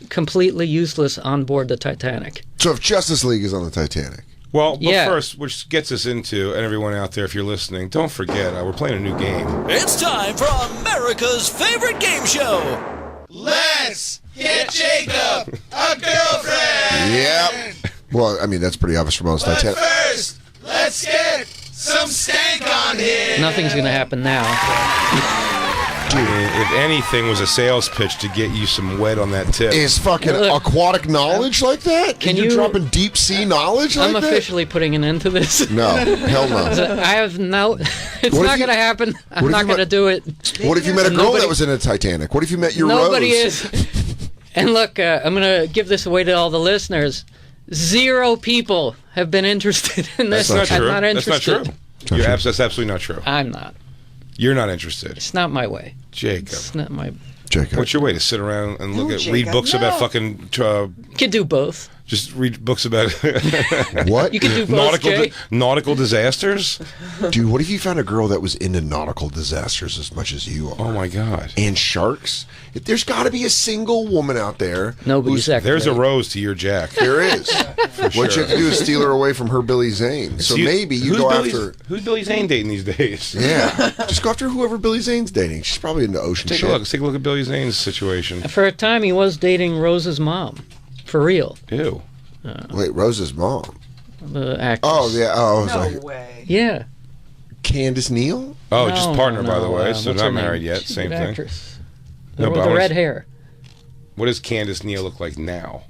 [SPEAKER 4] completely useless on board the Titanic.
[SPEAKER 9] So if Justice League is on the Titanic.
[SPEAKER 2] Well, but first, which gets us into, and everyone out there, if you're listening, don't forget, we're playing a new game.
[SPEAKER 11] It's time for America's favorite game show.
[SPEAKER 12] Let's get Jacob a girlfriend!
[SPEAKER 9] Yep. Well, I mean, that's pretty obvious for most Titanic.
[SPEAKER 12] But first, let's get some stank on here!
[SPEAKER 4] Nothing's going to happen now.
[SPEAKER 2] Dude, if anything was a sales pitch to get you some wet on that tip.
[SPEAKER 9] Is fucking aquatic knowledge like that? Can you dropping deep sea knowledge like that?
[SPEAKER 4] I'm officially putting an end to this.
[SPEAKER 9] No, hell no.
[SPEAKER 4] I have no... It's not going to happen. I'm not going to do it.
[SPEAKER 9] What if you met a girl that was in a Titanic? What if you met your
[SPEAKER 4] Nobody
[SPEAKER 9] Rose?
[SPEAKER 4] is. And look, I'm going to give this away to all the listeners. 0 people have been interested in this.
[SPEAKER 2] That's not true.
[SPEAKER 4] I'm not interested.
[SPEAKER 2] That's not true. That's absolutely not true.
[SPEAKER 4] I'm not.
[SPEAKER 2] You're not interested.
[SPEAKER 4] It's not my way.
[SPEAKER 2] Jacob.
[SPEAKER 4] It's not my...
[SPEAKER 9] Jacob.
[SPEAKER 2] What's your way to sit around and read books about fucking...
[SPEAKER 4] You could do both.
[SPEAKER 2] Just read books about...
[SPEAKER 9] What?
[SPEAKER 4] You can do both,
[SPEAKER 2] nautical disasters?
[SPEAKER 9] Dude, what if you found a girl that was into nautical disasters as much as you are?
[SPEAKER 2] Oh, my God.
[SPEAKER 9] And sharks? There's got to be a single woman out there.
[SPEAKER 2] There's a Rose to your Jack.
[SPEAKER 9] There is. What you have to do is steal her away from her Billy Zane. So maybe you go after...
[SPEAKER 2] Who's Billy Zane dating these days?
[SPEAKER 9] Yeah. Just go after whoever Billy Zane's dating. She's probably into ocean shit.
[SPEAKER 2] Take a look at Billy Zane's situation.
[SPEAKER 4] For a time, he was dating Rose's mom. For real.
[SPEAKER 2] Ew.
[SPEAKER 9] Wait, Rose's mom?
[SPEAKER 4] The actress.
[SPEAKER 9] Oh, yeah. Oh, I was
[SPEAKER 5] way.
[SPEAKER 4] Yeah.
[SPEAKER 9] Candace Neal?
[SPEAKER 2] Oh, just partner, by the way. So not married yet. Same thing.
[SPEAKER 4] Actress.
[SPEAKER 2] No,
[SPEAKER 4] with the red hair.
[SPEAKER 2] What does Candace Neal look like now?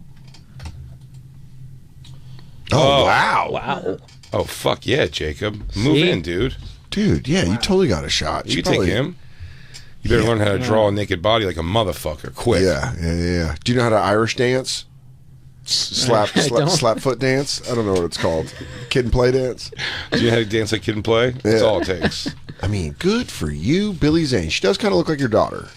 [SPEAKER 9] Oh, wow.
[SPEAKER 4] Wow.
[SPEAKER 2] Oh, fuck yeah, Jacob. Move in, dude.
[SPEAKER 9] Dude, yeah, you totally got a shot.
[SPEAKER 2] You take him. You better learn how to draw a naked body like a motherfucker. Quick.
[SPEAKER 9] Yeah. Do you know how to Irish dance? Slap foot dance? I don't know what it's called. Kid and play dance?
[SPEAKER 2] Do you know how to dance like kid and play? That's all it takes.
[SPEAKER 9] I mean, good for you, Billy Zane. She does kind of look like your daughter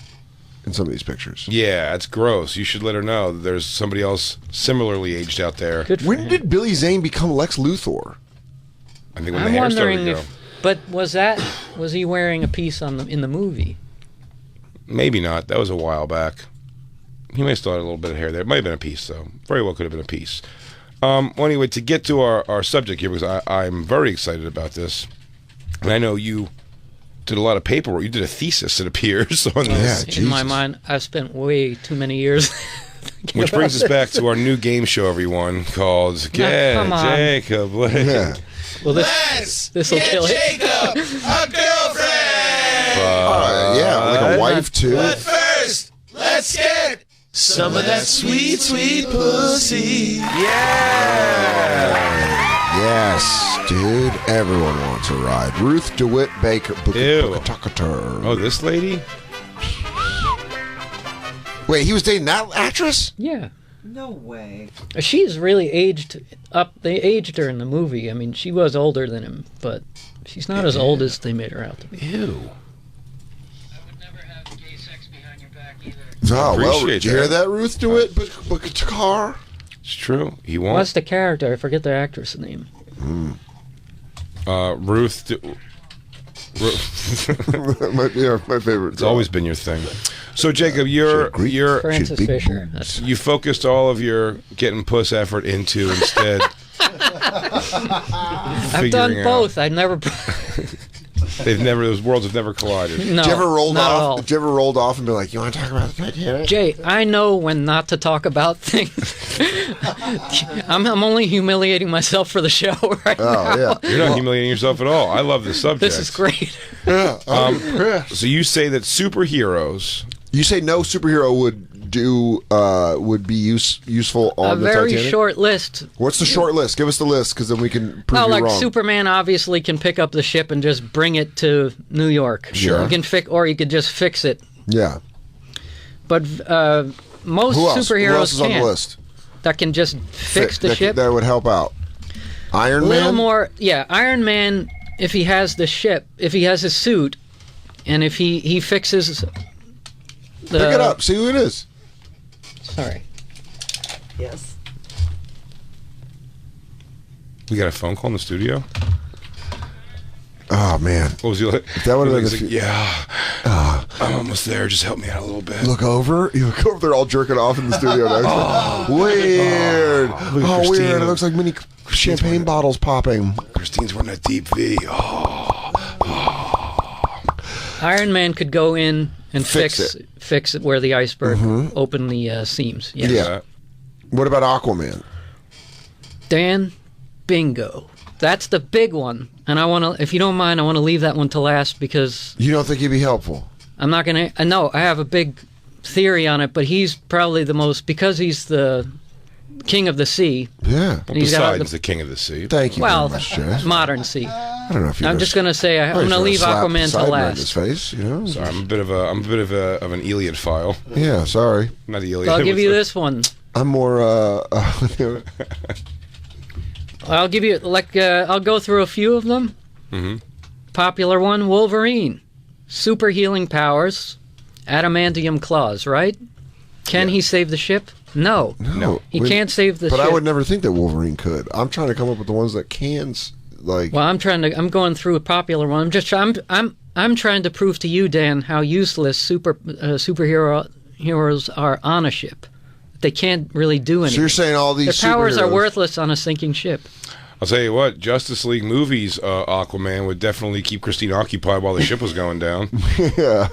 [SPEAKER 9] in some of these pictures.
[SPEAKER 2] Yeah, it's gross. You should let her know that there's somebody else similarly aged out there.
[SPEAKER 9] When did Billy Zane become Lex Luthor?
[SPEAKER 2] I think when the hair started to grow.
[SPEAKER 4] But was he wearing a piece in the movie?
[SPEAKER 2] Maybe not. That was a while back. He may have still had a little bit of hair there. It might have been a piece, though. Very well could have been a piece. Well, anyway, to get to our subject here, because I'm very excited about this, and I know you did a lot of paperwork. You did a thesis, it appears, on this.
[SPEAKER 4] In my mind, I've spent way too many years.
[SPEAKER 2] Which brings us back to our new game show, everyone, called Get Jacob.
[SPEAKER 9] Yeah.
[SPEAKER 4] Well, this will kill it.
[SPEAKER 12] Jacob a girlfriend!
[SPEAKER 9] Yeah, like a wife, too.
[SPEAKER 12] But first, let's get some of that sweet, sweet pussy.
[SPEAKER 9] Yes, dude. Everyone wants a ride. Ruth DeWitt Baker.
[SPEAKER 2] Oh, this lady?
[SPEAKER 9] Wait, he was dating that actress?
[SPEAKER 4] Yeah.
[SPEAKER 5] No way.
[SPEAKER 4] She's really aged up. They aged her in the movie. I mean, she was older than him, but she's not as old as they made her out to be.
[SPEAKER 2] Ew.
[SPEAKER 9] Oh, well, did you hear that, Ruth DeWitt Bakar?
[SPEAKER 2] It's true. He won't.
[SPEAKER 4] What's the character? I forget the actress name.
[SPEAKER 2] Ruth.
[SPEAKER 9] my favorite.
[SPEAKER 2] It's always been your thing. So, Jacob, you're
[SPEAKER 4] Francis Fisher.
[SPEAKER 2] You focused all of your getting puss effort into instead.
[SPEAKER 4] I've done both. I never.
[SPEAKER 2] Those worlds have never collided.
[SPEAKER 4] No,
[SPEAKER 9] Did you ever rolled
[SPEAKER 4] not at
[SPEAKER 9] off?
[SPEAKER 4] all.
[SPEAKER 9] Did you ever rolled off and be like, "You want to talk about the Titanic?"
[SPEAKER 4] Jay, I know when not to talk about things. I'm only humiliating myself for the show right now.
[SPEAKER 9] Yeah.
[SPEAKER 2] You're not humiliating yourself at all. I love this subject.
[SPEAKER 4] This is great.
[SPEAKER 9] Yeah.
[SPEAKER 2] So you say that superheroes...
[SPEAKER 9] You say no superhero would be useful on
[SPEAKER 4] A
[SPEAKER 9] the
[SPEAKER 4] very
[SPEAKER 9] Titanic?
[SPEAKER 4] short list.
[SPEAKER 9] What's the short list? Give us the list, because then we can prove
[SPEAKER 4] No,
[SPEAKER 9] you
[SPEAKER 4] like
[SPEAKER 9] wrong.
[SPEAKER 4] Superman obviously can pick up the ship and just bring it to New York.
[SPEAKER 9] Sure.
[SPEAKER 4] You can or you could just fix it.
[SPEAKER 9] Yeah.
[SPEAKER 4] But most
[SPEAKER 9] Who else?
[SPEAKER 4] superheroes
[SPEAKER 9] Who else is on the
[SPEAKER 4] can't.
[SPEAKER 9] list?
[SPEAKER 4] That can just fix the ship.
[SPEAKER 9] That would help out. Iron
[SPEAKER 4] A little
[SPEAKER 9] Man?
[SPEAKER 4] more, yeah. Iron Man, if he has the ship, if he has his suit, and if he fixes the...
[SPEAKER 9] Pick it up. See who it is.
[SPEAKER 4] Sorry.
[SPEAKER 5] Yes.
[SPEAKER 2] We got a phone call in the studio?
[SPEAKER 9] Oh, man.
[SPEAKER 2] What was he like?
[SPEAKER 9] That would have been
[SPEAKER 2] He's like, yeah, I'm almost there. Just help me out a little bit.
[SPEAKER 9] Look over. You look over. They're all jerking off in the studio next. Weird.
[SPEAKER 2] Look at
[SPEAKER 9] Oh,
[SPEAKER 2] Christine.
[SPEAKER 9] weird. It looks like mini champagne bottles popping.
[SPEAKER 2] Christine's wearing a deep V.
[SPEAKER 4] Iron Man could go in and
[SPEAKER 9] Fix
[SPEAKER 4] fix it where the iceberg opened the seams. Yes.
[SPEAKER 9] Yeah. What about Aquaman?
[SPEAKER 4] Dan, bingo. That's the big one. And I want to, if you don't mind, I want to leave that one to last because
[SPEAKER 9] You don't think he'd be helpful?
[SPEAKER 4] I'm not going to, no, I have a big theory on it, but he's probably the most, because he's the king of the sea.
[SPEAKER 9] Yeah.
[SPEAKER 4] And he's got
[SPEAKER 2] Besides the king of the sea.
[SPEAKER 9] Thank you
[SPEAKER 4] Well,
[SPEAKER 9] very much, Jay.
[SPEAKER 4] modern sea.
[SPEAKER 9] I don't know if you
[SPEAKER 4] I'm just going to say, I'm going to leave Aquaman to
[SPEAKER 9] in his
[SPEAKER 4] last.
[SPEAKER 9] face, you know?
[SPEAKER 2] Sorry, I'm a bit of an Iliad file.
[SPEAKER 9] Yeah, sorry.
[SPEAKER 2] Not Iliad.
[SPEAKER 4] So I'll give you this one.
[SPEAKER 9] I'm more,
[SPEAKER 4] I'll give you, I'll go through a few of them.
[SPEAKER 2] Mm-hmm.
[SPEAKER 4] Popular one, Wolverine. Super healing powers. Adamantium claws, right? Can he save the ship? No. He can't save the ship.
[SPEAKER 9] But I would never think that Wolverine could. I'm trying to come up with the ones that can, like...
[SPEAKER 4] Well, I'm going through a popular one. I'm trying to prove to you, Dan, how useless superheroes are on a ship. They can't really do anything.
[SPEAKER 9] So you're saying all these
[SPEAKER 4] Their powers are
[SPEAKER 9] superheroes-
[SPEAKER 4] worthless on a sinking ship.
[SPEAKER 2] I'll tell you what, Justice League movies, Aquaman would definitely keep Christine occupied while the ship was going down.
[SPEAKER 9] Yeah.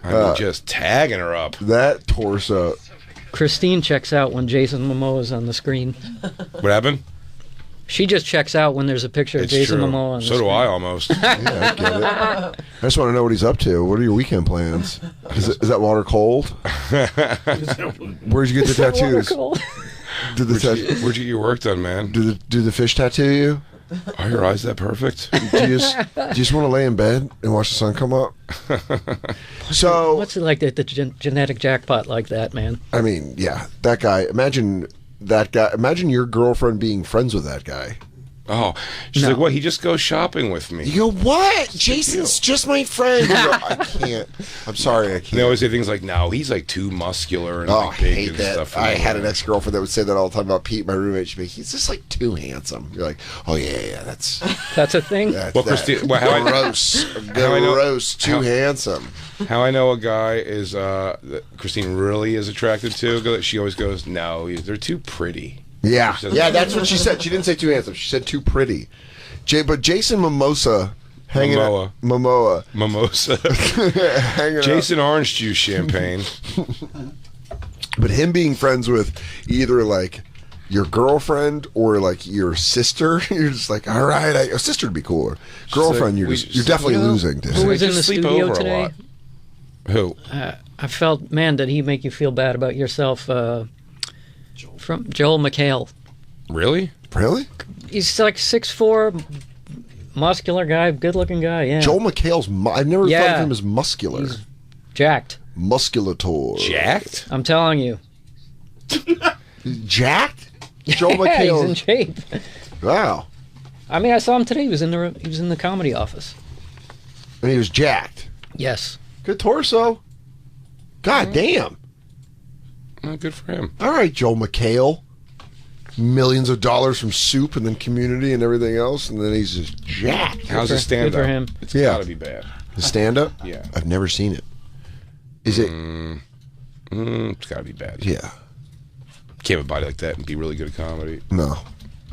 [SPEAKER 2] I mean, just tagging her up.
[SPEAKER 9] That torso.
[SPEAKER 4] Christine checks out when Jason Momoa is on the screen.
[SPEAKER 2] What happened?
[SPEAKER 4] She just checks out when there's a picture of
[SPEAKER 2] It's
[SPEAKER 4] Jason
[SPEAKER 2] true.
[SPEAKER 4] Momoa on the
[SPEAKER 2] So
[SPEAKER 4] screen.
[SPEAKER 2] do I almost.
[SPEAKER 9] Yeah, I get it. I just want to know what he's up to. What are your weekend plans? Is that water cold? Where'd you get the tattoos?
[SPEAKER 2] Where'd you get your work done, man?
[SPEAKER 9] Do the fish tattoo you?
[SPEAKER 2] Are your eyes that perfect?
[SPEAKER 9] Do you just want to lay in bed and watch the sun come up? So
[SPEAKER 4] What's it like, the genetic jackpot like that, man?
[SPEAKER 9] I mean, yeah, that guy. Imagine that guy. Imagine your girlfriend being friends with that guy.
[SPEAKER 2] Oh, she's like, what? He just goes shopping with me.
[SPEAKER 9] You go, what? Jason's just my friend. You go, I can't. I'm sorry, I can't.
[SPEAKER 2] They always say things like, "No, he's like too muscular and
[SPEAKER 9] Oh,
[SPEAKER 2] like
[SPEAKER 9] I
[SPEAKER 2] big
[SPEAKER 9] hate
[SPEAKER 2] and
[SPEAKER 9] that.
[SPEAKER 2] stuff."
[SPEAKER 9] I had an ex-girlfriend that would say that all the time about Pete, my roommate. She'd be like, he's just like too handsome. You're like, oh yeah, that's
[SPEAKER 4] a thing.
[SPEAKER 2] Well, Christine, well, how
[SPEAKER 9] gross,
[SPEAKER 2] how I know-
[SPEAKER 9] gross, too
[SPEAKER 2] how-
[SPEAKER 9] handsome.
[SPEAKER 2] How I know a guy is that Christine really is attracted to? She always goes, "No, they're too pretty."
[SPEAKER 9] Yeah,
[SPEAKER 2] She says-
[SPEAKER 9] yeah, that's what she said. She didn't say too handsome. She said too pretty. But Jason Mimosa hanging out,
[SPEAKER 2] Mimosa.
[SPEAKER 9] hanging
[SPEAKER 2] Jason Orange Juice Champagne.
[SPEAKER 9] But him being friends with either like your girlfriend or like your sister, you're just like, all right, a sister would be cooler. Girlfriend,
[SPEAKER 2] like,
[SPEAKER 9] you're definitely losing.
[SPEAKER 4] Who was in the
[SPEAKER 2] sleep
[SPEAKER 4] studio
[SPEAKER 2] over a
[SPEAKER 4] today?
[SPEAKER 2] lot. Who?
[SPEAKER 4] I felt, man, did he make you feel bad about yourself? From Joel McHale.
[SPEAKER 2] Really?
[SPEAKER 9] Really?
[SPEAKER 4] He's like 6'4", muscular guy, good-looking guy. Yeah.
[SPEAKER 9] Joel McHale's. I've never thought
[SPEAKER 4] Yeah.
[SPEAKER 9] of him as muscular.
[SPEAKER 4] He's jacked.
[SPEAKER 9] Musculator.
[SPEAKER 2] Jacked?
[SPEAKER 4] I'm telling you.
[SPEAKER 9] Jacked? Joel
[SPEAKER 4] Yeah,
[SPEAKER 9] McHale.
[SPEAKER 4] he's in shape.
[SPEAKER 9] Wow.
[SPEAKER 4] I mean, I saw him today. He was in the comedy office.
[SPEAKER 9] And he was jacked.
[SPEAKER 4] Yes.
[SPEAKER 9] Good torso. God damn.
[SPEAKER 2] Oh, good for him.
[SPEAKER 9] All right, Joel McHale. Millions of dollars from Soup and then Community and everything else, and then he's just jacked.
[SPEAKER 2] How's his stand-up?
[SPEAKER 4] Good for him.
[SPEAKER 2] It's
[SPEAKER 9] Yeah.
[SPEAKER 2] gotta be bad.
[SPEAKER 9] The stand-up?
[SPEAKER 2] Yeah.
[SPEAKER 9] I've never seen it. Is it?
[SPEAKER 2] It's gotta be bad.
[SPEAKER 9] Yeah.
[SPEAKER 2] Can't have a body like that and be really good at comedy.
[SPEAKER 9] No.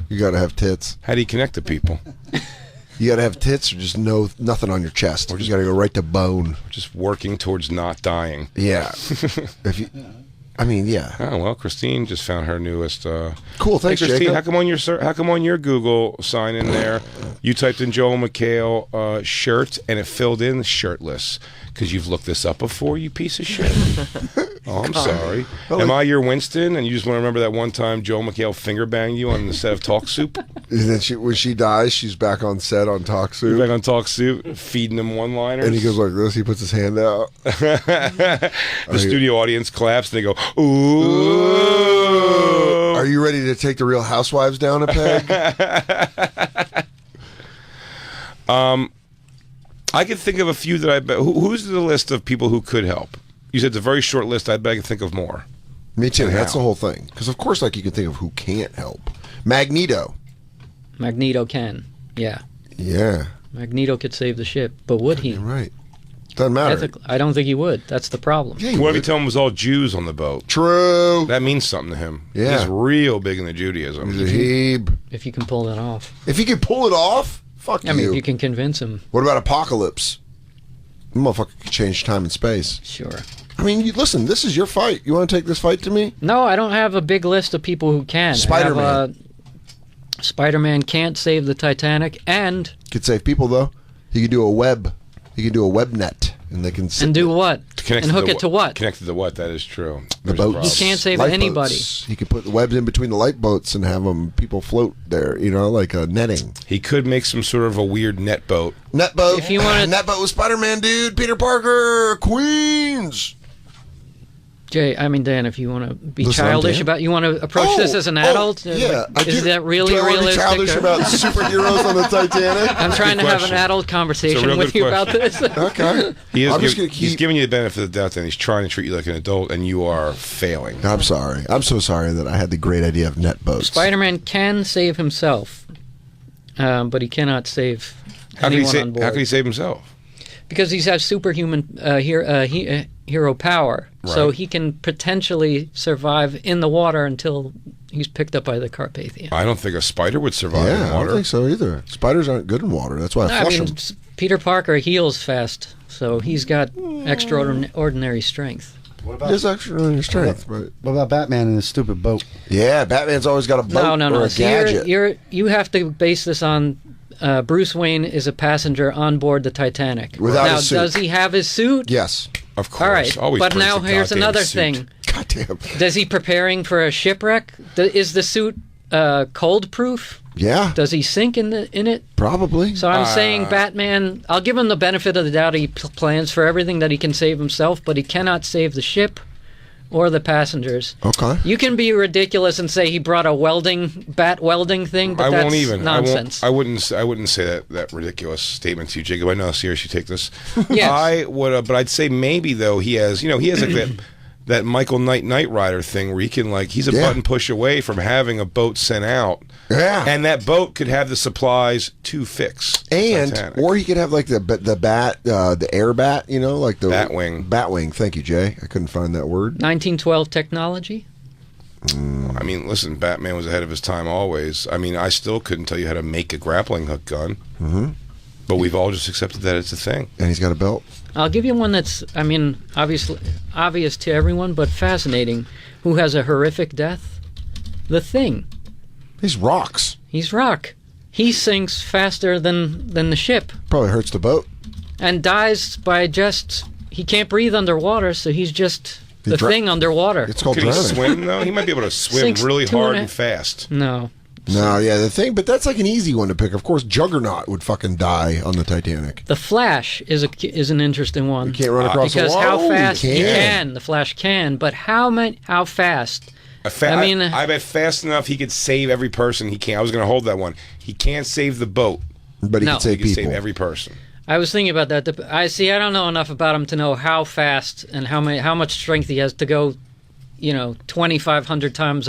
[SPEAKER 9] You got to have tits.
[SPEAKER 2] How do you connect to people?
[SPEAKER 9] You got to have tits or just nothing on your chest. Or you got to go right to bone.
[SPEAKER 2] Just working towards not dying.
[SPEAKER 9] Yeah. I mean, yeah.
[SPEAKER 2] Oh well, Christine just found her newest.
[SPEAKER 9] Cool, thanks,
[SPEAKER 2] hey, Christine.
[SPEAKER 9] Jacob.
[SPEAKER 2] How come on your Google sign in there, you typed in Joel McHale shirt and it filled in shirtless? Because you've looked this up before, you piece of shit. Oh, I'm sorry. Am I your Winston? And you just want to remember that one time Joel McHale finger banged you on the set of Talk Soup?
[SPEAKER 9] And then when she dies, she's back on set on Talk Soup.
[SPEAKER 2] Back on Talk Soup, feeding them one-liners.
[SPEAKER 9] And he goes like this. He puts his hand out.
[SPEAKER 2] The studio audience claps and they go, ooh.
[SPEAKER 9] Are you ready to take the Real Housewives down a peg?
[SPEAKER 2] I could think of a few that I bet. Who's the list of people who could help? You said it's a very short list. I bet I can think of more.
[SPEAKER 9] Me too. That's the whole thing. Because of course, like you can think of who can't help. Magneto.
[SPEAKER 4] Magneto can. Yeah.
[SPEAKER 9] Yeah.
[SPEAKER 4] Magneto could save the ship, but would he?
[SPEAKER 9] Right. Doesn't matter.
[SPEAKER 4] I don't think he would. That's the problem.
[SPEAKER 2] Yeah, what if you tell him it was all Jews on the boat?
[SPEAKER 9] True.
[SPEAKER 2] That means something to him.
[SPEAKER 9] Yeah.
[SPEAKER 2] He's real big into Judaism.
[SPEAKER 9] He's a Heb.
[SPEAKER 4] If you can pull it off.
[SPEAKER 9] If he can pull it off, fuck you.
[SPEAKER 4] I mean, if you can convince him.
[SPEAKER 9] What about Apocalypse? The motherfucker can change time and space.
[SPEAKER 4] Sure.
[SPEAKER 9] I mean, listen, this is your fight. You want to take this fight to me?
[SPEAKER 4] No, I don't have a big list of people who can.
[SPEAKER 9] Spider-Man.
[SPEAKER 4] Spider-Man can't save the Titanic, and...
[SPEAKER 9] Could save people, though. He could do a web. He could do a web net, and they can...
[SPEAKER 4] And do what? And hook it to what?
[SPEAKER 2] Connected to what? That is true.
[SPEAKER 9] The boats.
[SPEAKER 4] He can't save anybody.
[SPEAKER 9] He could put the webs in between the light boats and have people float there, like a netting.
[SPEAKER 2] He could make some sort of a weird net boat.
[SPEAKER 9] Net boat.
[SPEAKER 4] If you want
[SPEAKER 9] net boat with Spider-Man, dude. Peter Parker. Queens.
[SPEAKER 4] Dan, if you want to be childish about, you want to approach this as an adult?
[SPEAKER 9] Yeah.
[SPEAKER 4] Is that really realistic?
[SPEAKER 9] Childish about superheroes on the Titanic?
[SPEAKER 4] I'm trying to have an adult conversation with you about this.
[SPEAKER 9] Okay.
[SPEAKER 2] He's giving you the benefit of the doubt, and he's trying to treat you like an adult, and you are failing.
[SPEAKER 9] I'm sorry. I'm so sorry that I had the great idea of net boats.
[SPEAKER 4] Spider-Man can save himself, but he cannot save anyone on board.
[SPEAKER 2] How can he save himself?
[SPEAKER 4] Because he has superhuman hero power, right. So he can potentially survive in the water until he's picked up by the Carpathia.
[SPEAKER 2] I don't think a spider would survive in water.
[SPEAKER 9] I don't think so either. Spiders aren't good in water. That's why I flush them.
[SPEAKER 4] Peter Parker heals fast, so he's got extraordinary strength.
[SPEAKER 9] He has extraordinary strength. But
[SPEAKER 13] what about Batman in his stupid boat?
[SPEAKER 9] Yeah, Batman's always got a boat or a gadget.
[SPEAKER 4] You have to base this on... Bruce Wayne is a passenger on board the Titanic.
[SPEAKER 9] Without his suit.
[SPEAKER 4] Does he have his suit?
[SPEAKER 9] Yes.
[SPEAKER 2] Of course.
[SPEAKER 4] All right.
[SPEAKER 2] Always
[SPEAKER 4] but now here's another thing.
[SPEAKER 9] Goddamn.
[SPEAKER 4] Does he preparing for a shipwreck? Is the suit cold proof?
[SPEAKER 9] Yeah.
[SPEAKER 4] Does he sink in it?
[SPEAKER 9] Probably.
[SPEAKER 4] So I'm saying Batman, I'll give him the benefit of the doubt. He plans for everything that he can save himself, but he cannot save the ship or the passengers.
[SPEAKER 9] Okay.
[SPEAKER 4] You can be ridiculous and say he brought a bat welding thing, but that's nonsense.
[SPEAKER 2] I wouldn't say that ridiculous statement to you, Jacob. I know, seriously, take this.
[SPEAKER 4] Yes.
[SPEAKER 2] I would, but I'd say maybe though he has like that Michael Knight Rider thing where he can he's a button push away from having a boat sent out.
[SPEAKER 9] Yeah.
[SPEAKER 2] And that boat could have the supplies to fix Titanic.
[SPEAKER 9] Or he could have the air bat, the
[SPEAKER 2] Batwing.
[SPEAKER 9] Batwing. Thank you, Jay. I couldn't find that word.
[SPEAKER 4] 1912 technology.
[SPEAKER 2] I mean, listen, Batman was ahead of his time always. I mean, I still couldn't tell you how to make a grappling hook gun.
[SPEAKER 9] Mm-hmm.
[SPEAKER 2] But we've all just accepted that it's a thing.
[SPEAKER 9] And he's got a belt.
[SPEAKER 4] I'll give you one that's, obviously obvious to everyone, but fascinating. Who has a horrific death? The Thing.
[SPEAKER 9] He's rocks.
[SPEAKER 4] He's rock. He sinks faster than the ship.
[SPEAKER 9] Probably hurts the boat.
[SPEAKER 4] And dies by he can't breathe underwater, so he's just the Thing underwater.
[SPEAKER 9] It's called
[SPEAKER 2] drowning.
[SPEAKER 9] drowning.
[SPEAKER 2] Can he swim, though? He might be able to swim
[SPEAKER 4] Sinks
[SPEAKER 2] really hard and fast.
[SPEAKER 4] No.
[SPEAKER 9] No, yeah, the Thing, but that's like an easy one to pick. Of course, Juggernaut would fucking die on the Titanic.
[SPEAKER 4] The Flash is an interesting one.
[SPEAKER 9] You can't run across the wall.
[SPEAKER 4] Because how fast he can. The Flash can, but how fast?
[SPEAKER 2] I bet fast enough he could save every person he can. I was going to hold that one. He can't save the boat,
[SPEAKER 9] but he can save people.
[SPEAKER 2] Save every person.
[SPEAKER 4] I was thinking about that. I don't know enough about him to know how fast and how much strength he has to go, 2,500 times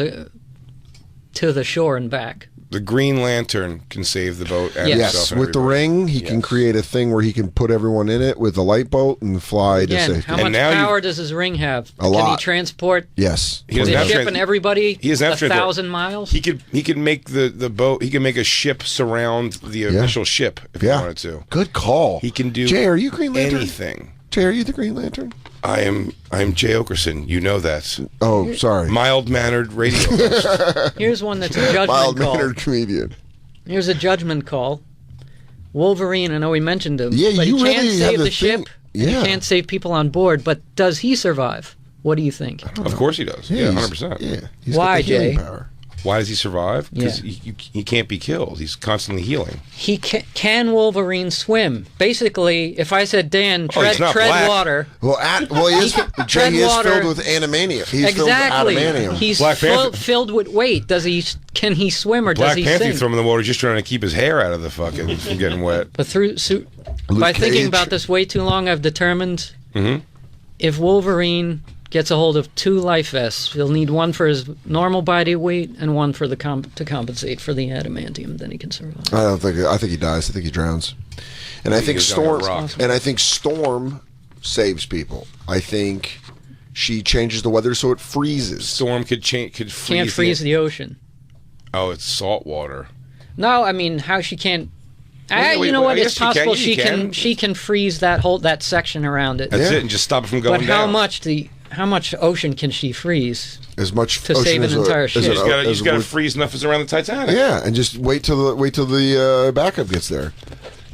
[SPEAKER 4] to the shore and back.
[SPEAKER 2] The Green Lantern can save the boat. And
[SPEAKER 9] Yes,
[SPEAKER 2] himself and
[SPEAKER 9] with the
[SPEAKER 2] everybody.
[SPEAKER 9] ring, he can create a thing where he can put everyone in it with a light bolt and fly
[SPEAKER 4] Again,
[SPEAKER 9] to safety.
[SPEAKER 4] how much power does his ring have?
[SPEAKER 9] A
[SPEAKER 4] Can he
[SPEAKER 9] lot.
[SPEAKER 4] transport
[SPEAKER 9] Yes.
[SPEAKER 2] He doesn't
[SPEAKER 4] the
[SPEAKER 2] have
[SPEAKER 4] ship
[SPEAKER 2] trans-
[SPEAKER 4] and everybody
[SPEAKER 2] He doesn't have transport.
[SPEAKER 4] 1,000 miles?
[SPEAKER 2] He could make the boat. He can make a ship surround the initial ship if he wanted to.
[SPEAKER 9] Good call.
[SPEAKER 2] He can do.
[SPEAKER 9] Jay, are you Green Lantern?
[SPEAKER 2] Anything.
[SPEAKER 9] Jay, are you the Green Lantern?
[SPEAKER 2] I am Jay Oakerson. You know that.
[SPEAKER 9] Oh, sorry.
[SPEAKER 2] Mild-mannered radio host.
[SPEAKER 4] Here's one that's a judgment call.
[SPEAKER 9] Mild-mannered comedian.
[SPEAKER 4] Here's a judgment call. Wolverine, I know we mentioned him,
[SPEAKER 9] Yeah,
[SPEAKER 4] but
[SPEAKER 9] you
[SPEAKER 4] he can't
[SPEAKER 9] really have
[SPEAKER 4] save
[SPEAKER 9] the
[SPEAKER 4] the
[SPEAKER 9] thing-
[SPEAKER 4] ship. And
[SPEAKER 9] Yeah.
[SPEAKER 4] he can't save people on board, but does he survive? What do you think?
[SPEAKER 2] Of course he does. Yeah, 100%.
[SPEAKER 9] Yeah.
[SPEAKER 4] Why, Jay?
[SPEAKER 2] Why does he survive? Because
[SPEAKER 4] Yeah.
[SPEAKER 2] he can't be killed. He's constantly healing.
[SPEAKER 4] He can Wolverine swim? Basically, if I said, Dan,
[SPEAKER 2] he's not
[SPEAKER 4] tread
[SPEAKER 2] black.
[SPEAKER 4] water.
[SPEAKER 9] Well, he is.
[SPEAKER 4] Tread
[SPEAKER 9] Jay is
[SPEAKER 4] water.
[SPEAKER 9] filled with animania. He's
[SPEAKER 4] Exactly.
[SPEAKER 9] filled with adamantium.
[SPEAKER 4] He's
[SPEAKER 2] Black Panther-
[SPEAKER 4] filled with weight. Can he swim or
[SPEAKER 2] Black
[SPEAKER 4] does he
[SPEAKER 2] Panther, you
[SPEAKER 4] sink?
[SPEAKER 2] throw him in the water just trying to keep his hair out of the fucking from getting wet.
[SPEAKER 4] But by thinking about this way too long, I've determined if Wolverine gets a hold of 2 life vests, he'll need one for his normal body weight and one for to compensate for the adamantium. Then he can survive.
[SPEAKER 9] I think he dies. I think he drowns. And I think
[SPEAKER 2] goes down a
[SPEAKER 9] Storm.
[SPEAKER 2] rock.
[SPEAKER 9] And I think Storm saves people. I think she changes the weather so it freezes.
[SPEAKER 2] Storm could freeze.
[SPEAKER 4] Can't freeze the ocean.
[SPEAKER 2] Oh, it's salt water.
[SPEAKER 4] No, I mean how she can't.
[SPEAKER 2] Well,
[SPEAKER 4] You know what?
[SPEAKER 2] I
[SPEAKER 4] It's
[SPEAKER 2] guess you can.
[SPEAKER 4] possible
[SPEAKER 2] You
[SPEAKER 4] she can freeze that section around it.
[SPEAKER 2] That's it, and just stop it from going
[SPEAKER 4] But
[SPEAKER 2] down.
[SPEAKER 4] how much ocean can she freeze?
[SPEAKER 9] As much
[SPEAKER 4] to
[SPEAKER 9] ocean
[SPEAKER 4] save an
[SPEAKER 9] as
[SPEAKER 4] entire ship.
[SPEAKER 2] You just
[SPEAKER 9] as
[SPEAKER 2] got to
[SPEAKER 9] would-
[SPEAKER 2] freeze enough as around the Titanic.
[SPEAKER 9] Yeah, and just wait till the backup gets there.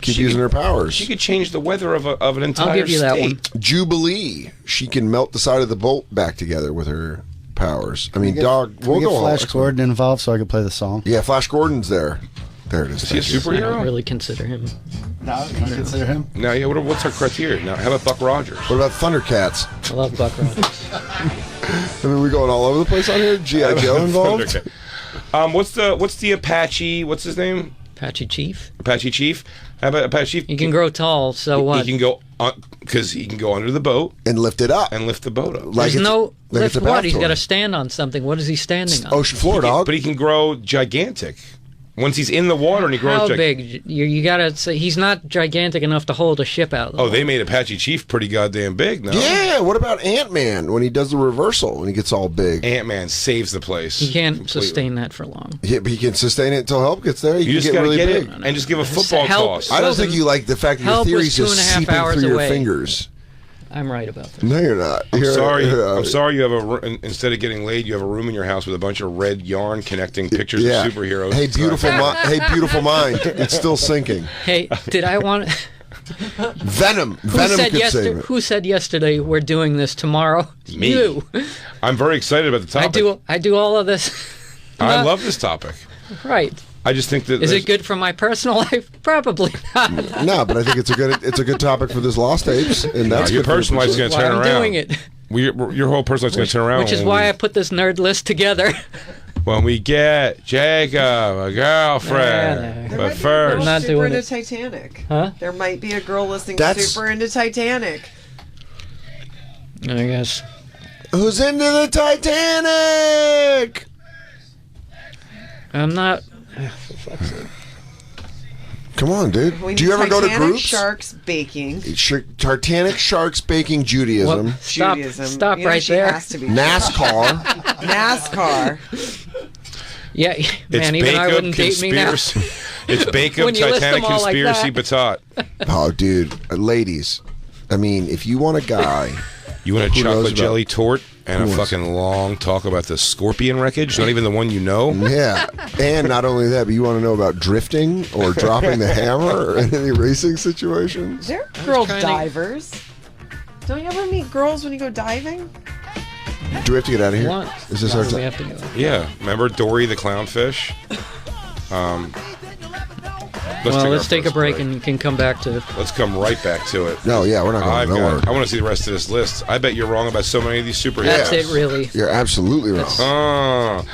[SPEAKER 9] Keep using her powers.
[SPEAKER 2] She could change the weather of an entire
[SPEAKER 4] I'll give you that
[SPEAKER 2] state.
[SPEAKER 4] one.
[SPEAKER 9] Jubilee. She can melt the side of the boat back together with her powers. I mean,
[SPEAKER 13] Can
[SPEAKER 9] we'll
[SPEAKER 13] we get
[SPEAKER 9] go
[SPEAKER 13] Flash
[SPEAKER 9] all-
[SPEAKER 13] Gordon involved so I can play the song?
[SPEAKER 9] Yeah, Flash Gordon's there. There it is.
[SPEAKER 2] Is he a
[SPEAKER 9] Thank you.
[SPEAKER 4] I don't
[SPEAKER 2] superhero?
[SPEAKER 4] really consider him.
[SPEAKER 13] No, can I consider him?
[SPEAKER 2] No, yeah. What's our criteria? Now, how about Buck Rogers?
[SPEAKER 9] What about Thundercats?
[SPEAKER 4] I love Buck Rogers.
[SPEAKER 9] I mean, we're going all over the place on here. G.I. Joe involved.
[SPEAKER 2] Thundercat. What's the Apache? What's his name?
[SPEAKER 4] Apache Chief.
[SPEAKER 2] Apache Chief. How about Apache Chief?
[SPEAKER 4] He can grow tall, so what?
[SPEAKER 2] He can go because he can go under the boat
[SPEAKER 9] and lift it up
[SPEAKER 2] and lift the boat up.
[SPEAKER 9] Like
[SPEAKER 4] There's no
[SPEAKER 9] like it's
[SPEAKER 4] lift
[SPEAKER 9] a
[SPEAKER 4] what? He's
[SPEAKER 9] bath
[SPEAKER 4] got to
[SPEAKER 9] toy.
[SPEAKER 4] stand on something. What is he standing on?
[SPEAKER 9] Ocean floor, dog.
[SPEAKER 2] But he can grow gigantic. Once he's in the water and he grows.
[SPEAKER 4] How big? You got to say he's not gigantic enough to hold a ship out.
[SPEAKER 2] Oh, they made Apache Chief pretty goddamn big. No.
[SPEAKER 9] Yeah. What about Ant-Man when he does the reversal when he gets all big?
[SPEAKER 2] Ant-Man saves the place.
[SPEAKER 4] He can't
[SPEAKER 2] completely.
[SPEAKER 4] sustain that for long.
[SPEAKER 9] Yeah, but he can sustain it until help gets there. He
[SPEAKER 2] You
[SPEAKER 9] can
[SPEAKER 2] just
[SPEAKER 9] get
[SPEAKER 2] gotta
[SPEAKER 9] really
[SPEAKER 2] get
[SPEAKER 9] big.
[SPEAKER 2] it and just give a football
[SPEAKER 4] Help.
[SPEAKER 2] toss.
[SPEAKER 9] I don't think you like the fact that your
[SPEAKER 4] Help was
[SPEAKER 9] theory's just
[SPEAKER 4] 2.5
[SPEAKER 9] seeping
[SPEAKER 4] hours
[SPEAKER 9] through your
[SPEAKER 4] away.
[SPEAKER 9] fingers.
[SPEAKER 4] I'm right about that.
[SPEAKER 9] No, you're not.
[SPEAKER 2] I'm sorry.
[SPEAKER 9] You're-
[SPEAKER 2] I'm sorry. You have instead of getting laid, you have a room in your house with a bunch of red yarn connecting pictures
[SPEAKER 9] Yeah.
[SPEAKER 2] of superheroes.
[SPEAKER 9] Hey, beautiful, hey, beautiful mind. It's still sinking.
[SPEAKER 4] Hey, did I want?
[SPEAKER 9] Venom. Venom could save it.
[SPEAKER 4] Who said yesterday we're doing this tomorrow?
[SPEAKER 2] Me.
[SPEAKER 4] You.
[SPEAKER 2] I'm very excited about the topic.
[SPEAKER 4] I do all of this.
[SPEAKER 2] I love this topic.
[SPEAKER 4] Right.
[SPEAKER 2] I just think that
[SPEAKER 4] Is it good for my personal life? Probably not.
[SPEAKER 9] No, but I think it's a good topic for this Lost Tapes, and that's
[SPEAKER 2] your
[SPEAKER 9] good for
[SPEAKER 2] personal life's going to
[SPEAKER 4] Why
[SPEAKER 2] turn
[SPEAKER 4] I'm
[SPEAKER 2] around.
[SPEAKER 4] doing it.
[SPEAKER 2] Your whole personal life's going to turn around.
[SPEAKER 4] Which is why I put this nerd list together.
[SPEAKER 2] When we get Jacob a girlfriend,
[SPEAKER 4] Nah,
[SPEAKER 2] but
[SPEAKER 5] I'm
[SPEAKER 2] first,
[SPEAKER 4] not
[SPEAKER 5] super
[SPEAKER 4] doing
[SPEAKER 5] into
[SPEAKER 4] it.
[SPEAKER 5] Titanic.
[SPEAKER 4] Huh?
[SPEAKER 5] There might be a girl listening
[SPEAKER 9] That's-
[SPEAKER 5] super into Titanic.
[SPEAKER 4] I guess.
[SPEAKER 9] Who's into the Titanic?
[SPEAKER 4] I'm not.
[SPEAKER 9] Come on, dude.
[SPEAKER 5] We
[SPEAKER 9] Do
[SPEAKER 5] need
[SPEAKER 9] you ever go to
[SPEAKER 5] Titanic
[SPEAKER 9] groups?
[SPEAKER 5] Sharks baking.
[SPEAKER 9] Titanic sharks baking Judaism.
[SPEAKER 4] What? Stop
[SPEAKER 5] You know,
[SPEAKER 4] right
[SPEAKER 5] she
[SPEAKER 4] there.
[SPEAKER 5] Has to be
[SPEAKER 9] NASCAR.
[SPEAKER 5] NASCAR.
[SPEAKER 4] Yeah, man, even I wouldn't date me now.
[SPEAKER 2] It's Bacon
[SPEAKER 4] When you list
[SPEAKER 2] Titanic
[SPEAKER 4] them all like
[SPEAKER 2] conspiracy
[SPEAKER 4] that.
[SPEAKER 2] batat.
[SPEAKER 9] Oh, dude, ladies. I mean, if you want a guy,
[SPEAKER 2] You want a
[SPEAKER 9] Who knows
[SPEAKER 2] chocolate
[SPEAKER 9] about-
[SPEAKER 2] jelly tort and a
[SPEAKER 9] Who wants-
[SPEAKER 2] fucking long talk about the scorpion wreckage? Not even the one you know.
[SPEAKER 9] yeah, and not only that, but you want to know about drifting or dropping the hammer or in any racing situations.
[SPEAKER 5] They're girl
[SPEAKER 4] trying to-
[SPEAKER 5] divers. Don't you ever meet girls when you go diving?
[SPEAKER 9] Do we have to get out of here?
[SPEAKER 4] Once.
[SPEAKER 9] Is this our
[SPEAKER 4] We
[SPEAKER 9] time?
[SPEAKER 4] have to go.
[SPEAKER 2] Yeah, remember Dory the clownfish?
[SPEAKER 4] Let's take a
[SPEAKER 2] first
[SPEAKER 4] break and you can come back to.
[SPEAKER 2] Let's come right back to it.
[SPEAKER 9] No, yeah, we're not going nowhere.
[SPEAKER 2] I want to see the rest of this list. I bet you're wrong about so many of these superheroes.
[SPEAKER 4] That's it, really.
[SPEAKER 9] You're absolutely wrong.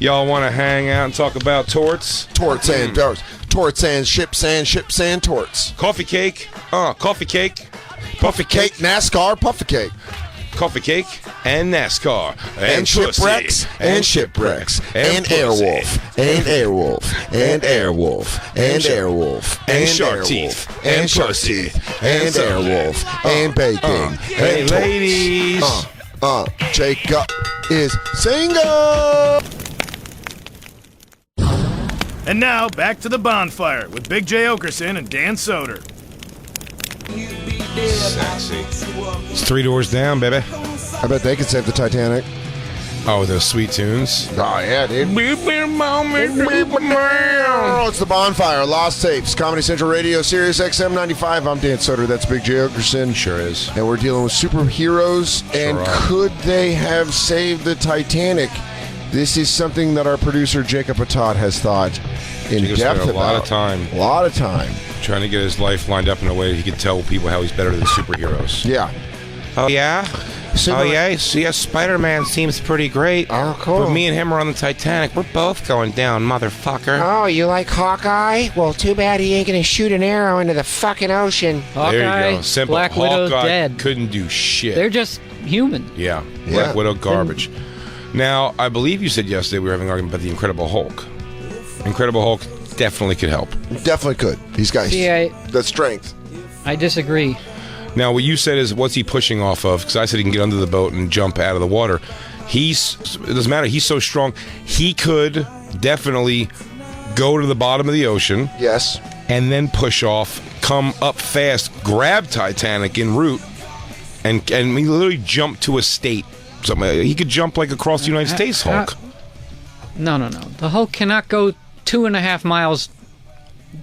[SPEAKER 2] Y'all want to hang out and talk about torts?
[SPEAKER 9] Torts and torts and ships and torts.
[SPEAKER 2] Coffee cake. Coffee cake.
[SPEAKER 9] Puffy cake, NASCAR, puffy cake.
[SPEAKER 2] coffee cake, and NASCAR,
[SPEAKER 9] and shipwrecks, and shipwrecks, and Airwolf, and Airwolf, and Airwolf, and Airwolf,
[SPEAKER 2] and shark teeth,
[SPEAKER 9] and shark teeth, and Airwolf, and baking.
[SPEAKER 2] Hey, ladies.
[SPEAKER 9] Jacob is single.
[SPEAKER 1] And now, back to the bonfire with Big J. Oakerson and Dan Soder.
[SPEAKER 2] Sexy. It's 3 doors down, baby.
[SPEAKER 9] I bet they could save the Titanic.
[SPEAKER 2] Oh, those sweet tunes.
[SPEAKER 9] Oh, yeah, dude. Oh, it's the Bonfire, Lost Tapes, Comedy Central Radio, Sirius XM 95. I'm Dan Soder. That's Big J. Oakerson.
[SPEAKER 2] Sure is.
[SPEAKER 9] And we're dealing with superheroes. And could they have saved the Titanic? This is something that our producer, Jacob Patat, has thought in depth about.
[SPEAKER 2] A lot of time.
[SPEAKER 9] A lot of time.
[SPEAKER 2] Trying to get his life lined up in a way that he could tell people how he's better than superheroes.
[SPEAKER 9] Yeah.
[SPEAKER 10] Oh, yeah? Oh, yeah? So, yeah, Spider-Man seems pretty great.
[SPEAKER 9] Oh, cool.
[SPEAKER 10] But me and him are on the Titanic. We're both going down, motherfucker.
[SPEAKER 14] Oh, you like Hawkeye? Well, too bad he ain't gonna shoot an arrow into the fucking ocean.
[SPEAKER 4] Hawkeye,
[SPEAKER 2] there you go. Simple.
[SPEAKER 4] Black Widow's
[SPEAKER 2] Hawkeye
[SPEAKER 4] dead.
[SPEAKER 2] Couldn't do shit.
[SPEAKER 4] They're just human.
[SPEAKER 2] Yeah. Black Widow garbage. Now, I believe you said yesterday we were having an argument about the Incredible Hulk. Incredible Hulk definitely could help.
[SPEAKER 9] Definitely could. He's got that strength.
[SPEAKER 4] I disagree.
[SPEAKER 2] Now, what you said is, what's he pushing off of? Because I said he can get under the boat and jump out of the water. It doesn't matter. He's so strong. He could definitely go to the bottom of the ocean.
[SPEAKER 9] Yes.
[SPEAKER 2] And then push off, come up fast, grab Titanic en route, and he literally jump to a state. He could jump like across the United States, Hulk.
[SPEAKER 4] No. The Hulk cannot go 2.5 miles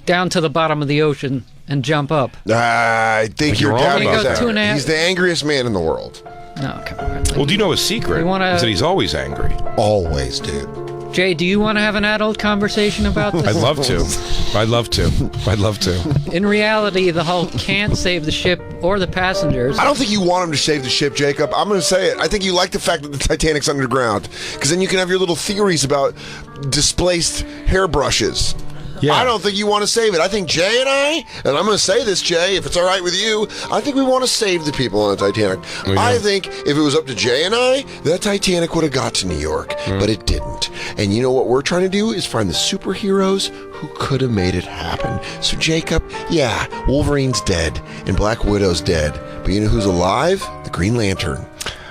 [SPEAKER 4] down to the bottom of the ocean and jump up.
[SPEAKER 9] I think you're down about that.
[SPEAKER 4] 2.5.
[SPEAKER 9] He's the angriest man in the world.
[SPEAKER 4] No, come on.
[SPEAKER 2] Well, do you know his secret? Is that he's always angry.
[SPEAKER 9] Always, dude.
[SPEAKER 4] Jay, do you want to have an adult conversation about this?
[SPEAKER 2] I'd love to.
[SPEAKER 4] In reality, the Hulk can't save the ship or the passengers.
[SPEAKER 9] I don't think you want him to save the ship, Jacob. I'm going to say it. I think you like the fact that the Titanic's underground, because then you can have your little theories about displaced hairbrushes. Yeah. I don't think you want to save it. I think Jay and I'm going to say this, Jay, if it's all right with you, I think we want to save the people on the Titanic. Oh, yeah. I think if it was up to Jay and I, that Titanic would have got to New York, but it didn't. And you know what we're trying to do is find the superheroes who could have made it happen. So, Jacob, yeah, Wolverine's dead and Black Widow's dead, but you know who's alive? The Green Lantern.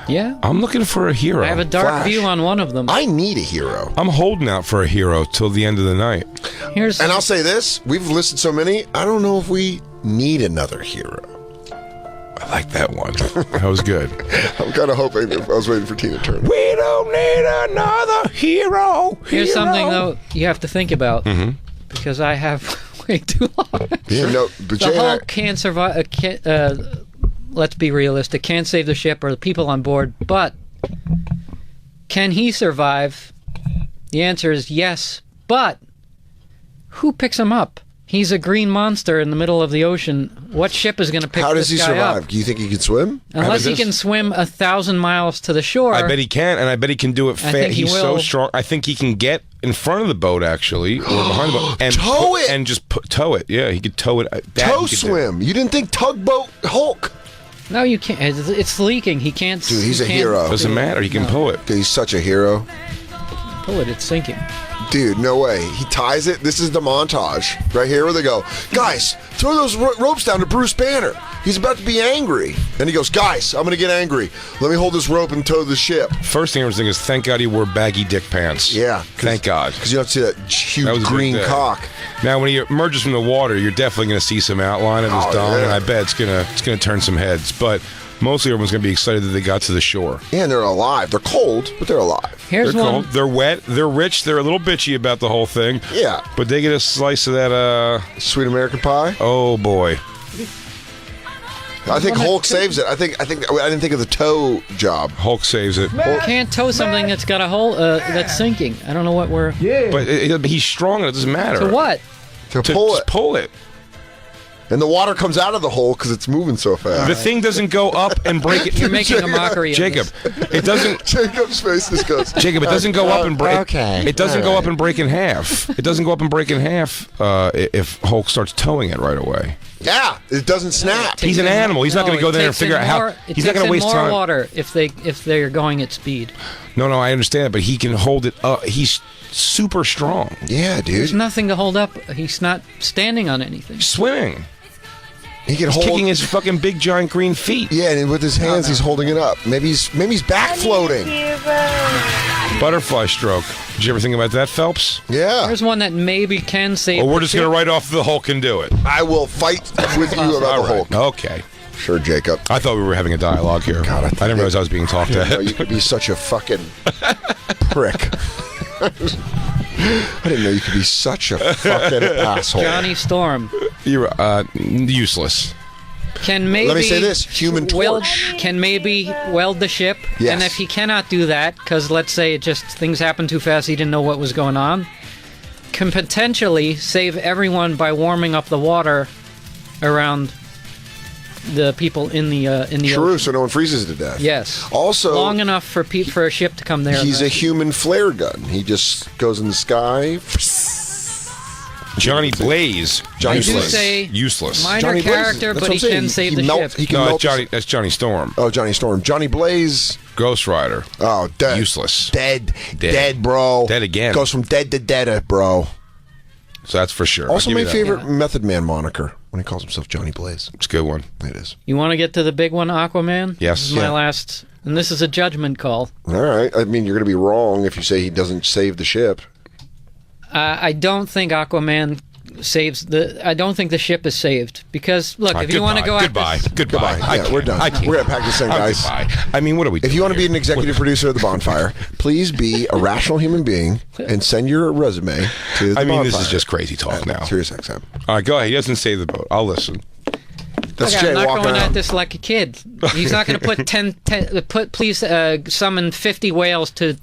[SPEAKER 4] Yeah.
[SPEAKER 2] I'm looking for a hero.
[SPEAKER 4] I have a dark view on one of them.
[SPEAKER 9] I need a hero.
[SPEAKER 2] I'm holding out for a hero till the end of the night.
[SPEAKER 9] And I'll say this, we've listed so many, I don't know if we need another hero.
[SPEAKER 2] I like that one. That was good.
[SPEAKER 9] I'm kind of hoping, I was waiting for Tina Turner.
[SPEAKER 10] We don't need another hero.
[SPEAKER 4] Here's something, though, you have to think about, because I have way too long.
[SPEAKER 9] Yeah, no, but
[SPEAKER 4] the Hulk can't survive, let's be realistic, can't save the ship or the people on board, but can he survive? The answer is yes, but who picks him up? He's a green monster in the middle of the ocean. What ship is going to pick this guy up?
[SPEAKER 9] How does he survive? Do you think he can swim?
[SPEAKER 4] Unless he can swim 1,000 miles to the shore.
[SPEAKER 2] I bet he can, and I bet he can do it fast. He's so strong. I think he can get in front of the boat, actually, or behind the boat, and
[SPEAKER 9] tow it,
[SPEAKER 2] and just tow it. Yeah, he could tow it.
[SPEAKER 9] Tow swim. You didn't think tugboat Hulk?
[SPEAKER 4] No, you can't. It's leaking. He can't.
[SPEAKER 9] Dude, he's a hero.
[SPEAKER 2] Doesn't matter. He can pull it.
[SPEAKER 9] Dude, he's such a hero.
[SPEAKER 4] Pull it. It's sinking.
[SPEAKER 9] Dude, no way. He ties it. This is the montage right here where they go, guys, throw those ropes down to Bruce Banner. He's about to be angry. And he goes, guys, I'm going to get angry. Let me hold this rope and tow the ship.
[SPEAKER 2] First thing I was thinking is, thank God he wore baggy dick pants.
[SPEAKER 9] Yeah.
[SPEAKER 2] Thank God.
[SPEAKER 9] Because you don't see that huge green cock.
[SPEAKER 2] Now, when he emerges from the water, you're definitely going to see some outline of his dong, and I bet it's going to turn some heads. But mostly everyone's going to be excited that they got to the shore.
[SPEAKER 9] Yeah, and they're alive. They're cold, but they're alive.
[SPEAKER 2] They're cold. They're wet. They're rich. They're a little bitchy about the whole thing.
[SPEAKER 9] Yeah.
[SPEAKER 2] But they get a slice of that
[SPEAKER 9] sweet American pie.
[SPEAKER 2] Oh boy.
[SPEAKER 9] I think Hulk saves it. I didn't think of the tow job.
[SPEAKER 2] Hulk saves it.
[SPEAKER 4] You can't tow something that's got a hole that's sinking. I don't know what we're.
[SPEAKER 2] Yeah. But he's strong and it doesn't matter.
[SPEAKER 4] To what?
[SPEAKER 9] To pull it.
[SPEAKER 2] Pull it.
[SPEAKER 9] And the water comes out of the hole because it's moving so fast.
[SPEAKER 2] The thing doesn't go up and break it.
[SPEAKER 4] You're making a mockery of
[SPEAKER 2] Jacob, it doesn't.
[SPEAKER 9] Jacob's face just goes.
[SPEAKER 2] Jacob, it doesn't go up and break.
[SPEAKER 9] Okay.
[SPEAKER 2] It doesn't go up and break in half. It doesn't go up and break in half if Hulk starts towing it right away.
[SPEAKER 9] Yeah, it doesn't snap.
[SPEAKER 2] He's an animal. He's not going to go there and figure out how. He's not going to waste
[SPEAKER 4] more
[SPEAKER 2] time.
[SPEAKER 4] water if they're going at speed.
[SPEAKER 2] No, I understand, but he can hold it up. He's super strong.
[SPEAKER 9] Yeah, dude.
[SPEAKER 4] There's nothing to hold up. He's not standing on anything.
[SPEAKER 2] He's swimming.
[SPEAKER 9] He's
[SPEAKER 2] kicking his fucking big giant green feet.
[SPEAKER 9] Yeah, and with his hands, he's holding it up. Maybe he's back floating.
[SPEAKER 2] Butterfly stroke. Did you ever think about that, Phelps?
[SPEAKER 9] Yeah.
[SPEAKER 4] There's one that maybe can save.
[SPEAKER 2] Well, we're just going to write off the Hulk and do it.
[SPEAKER 9] I will fight with you about the Hulk.
[SPEAKER 2] Okay.
[SPEAKER 9] Sure, Jacob.
[SPEAKER 2] I thought we were having a dialogue here. God, I didn't realize I was being talked at.
[SPEAKER 9] You could be such a fucking prick. I didn't know you could be such a fucking asshole.
[SPEAKER 4] Johnny Storm.
[SPEAKER 2] You're useless.
[SPEAKER 4] Can maybe
[SPEAKER 9] let me say this: Human Torch
[SPEAKER 4] can maybe weld the ship,
[SPEAKER 9] yes.
[SPEAKER 4] And if he cannot do that, because let's say things happened too fast, he didn't know what was going on, can potentially save everyone by warming up the water around the people in the
[SPEAKER 9] True,
[SPEAKER 4] ocean.
[SPEAKER 9] so no one freezes to death.
[SPEAKER 4] Yes.
[SPEAKER 9] Also,
[SPEAKER 4] long enough for a ship to come there.
[SPEAKER 9] He's a human flare gun. He just goes in the sky.
[SPEAKER 2] Johnny Blaze.
[SPEAKER 9] Johnny
[SPEAKER 2] useless.
[SPEAKER 4] Say
[SPEAKER 2] useless.
[SPEAKER 4] Minor
[SPEAKER 9] Johnny
[SPEAKER 4] character,
[SPEAKER 9] Blaze,
[SPEAKER 4] but he can save the ship.
[SPEAKER 9] He can melt
[SPEAKER 2] that's Johnny Storm.
[SPEAKER 9] Oh, Johnny Storm. Johnny Blaze.
[SPEAKER 2] Ghost Rider.
[SPEAKER 9] Oh, dead.
[SPEAKER 2] Useless.
[SPEAKER 9] Dead, bro.
[SPEAKER 2] Dead again.
[SPEAKER 9] Goes from dead to dead, bro.
[SPEAKER 2] So that's for sure.
[SPEAKER 9] Also, my favorite Method Man moniker when he calls himself Johnny Blaze.
[SPEAKER 2] It's a good one.
[SPEAKER 9] It is.
[SPEAKER 4] You want to get to the big one, Aquaman?
[SPEAKER 2] Yes.
[SPEAKER 4] This is my last, and this is a judgment call.
[SPEAKER 9] All right. I mean, you're going to be wrong if you say he doesn't save the ship.
[SPEAKER 4] I don't think Aquaman saves I don't think the ship is saved because look, if you want to go
[SPEAKER 2] goodbye.
[SPEAKER 9] Yeah, we're done. We're at Pakistan, guys.
[SPEAKER 2] I mean, what are we doing?
[SPEAKER 9] If you want to be an executive producer of the Bonfire, please be a rational human being and send your resume to the
[SPEAKER 2] I mean,
[SPEAKER 9] Bonfire.
[SPEAKER 2] this is just crazy talk now.
[SPEAKER 9] Sirius XM.
[SPEAKER 2] All right, go ahead. He doesn't save the boat. I'll listen.
[SPEAKER 9] That's
[SPEAKER 4] I'm not going
[SPEAKER 9] around.
[SPEAKER 4] at this like a kid. He's not going to please summon 50 whales to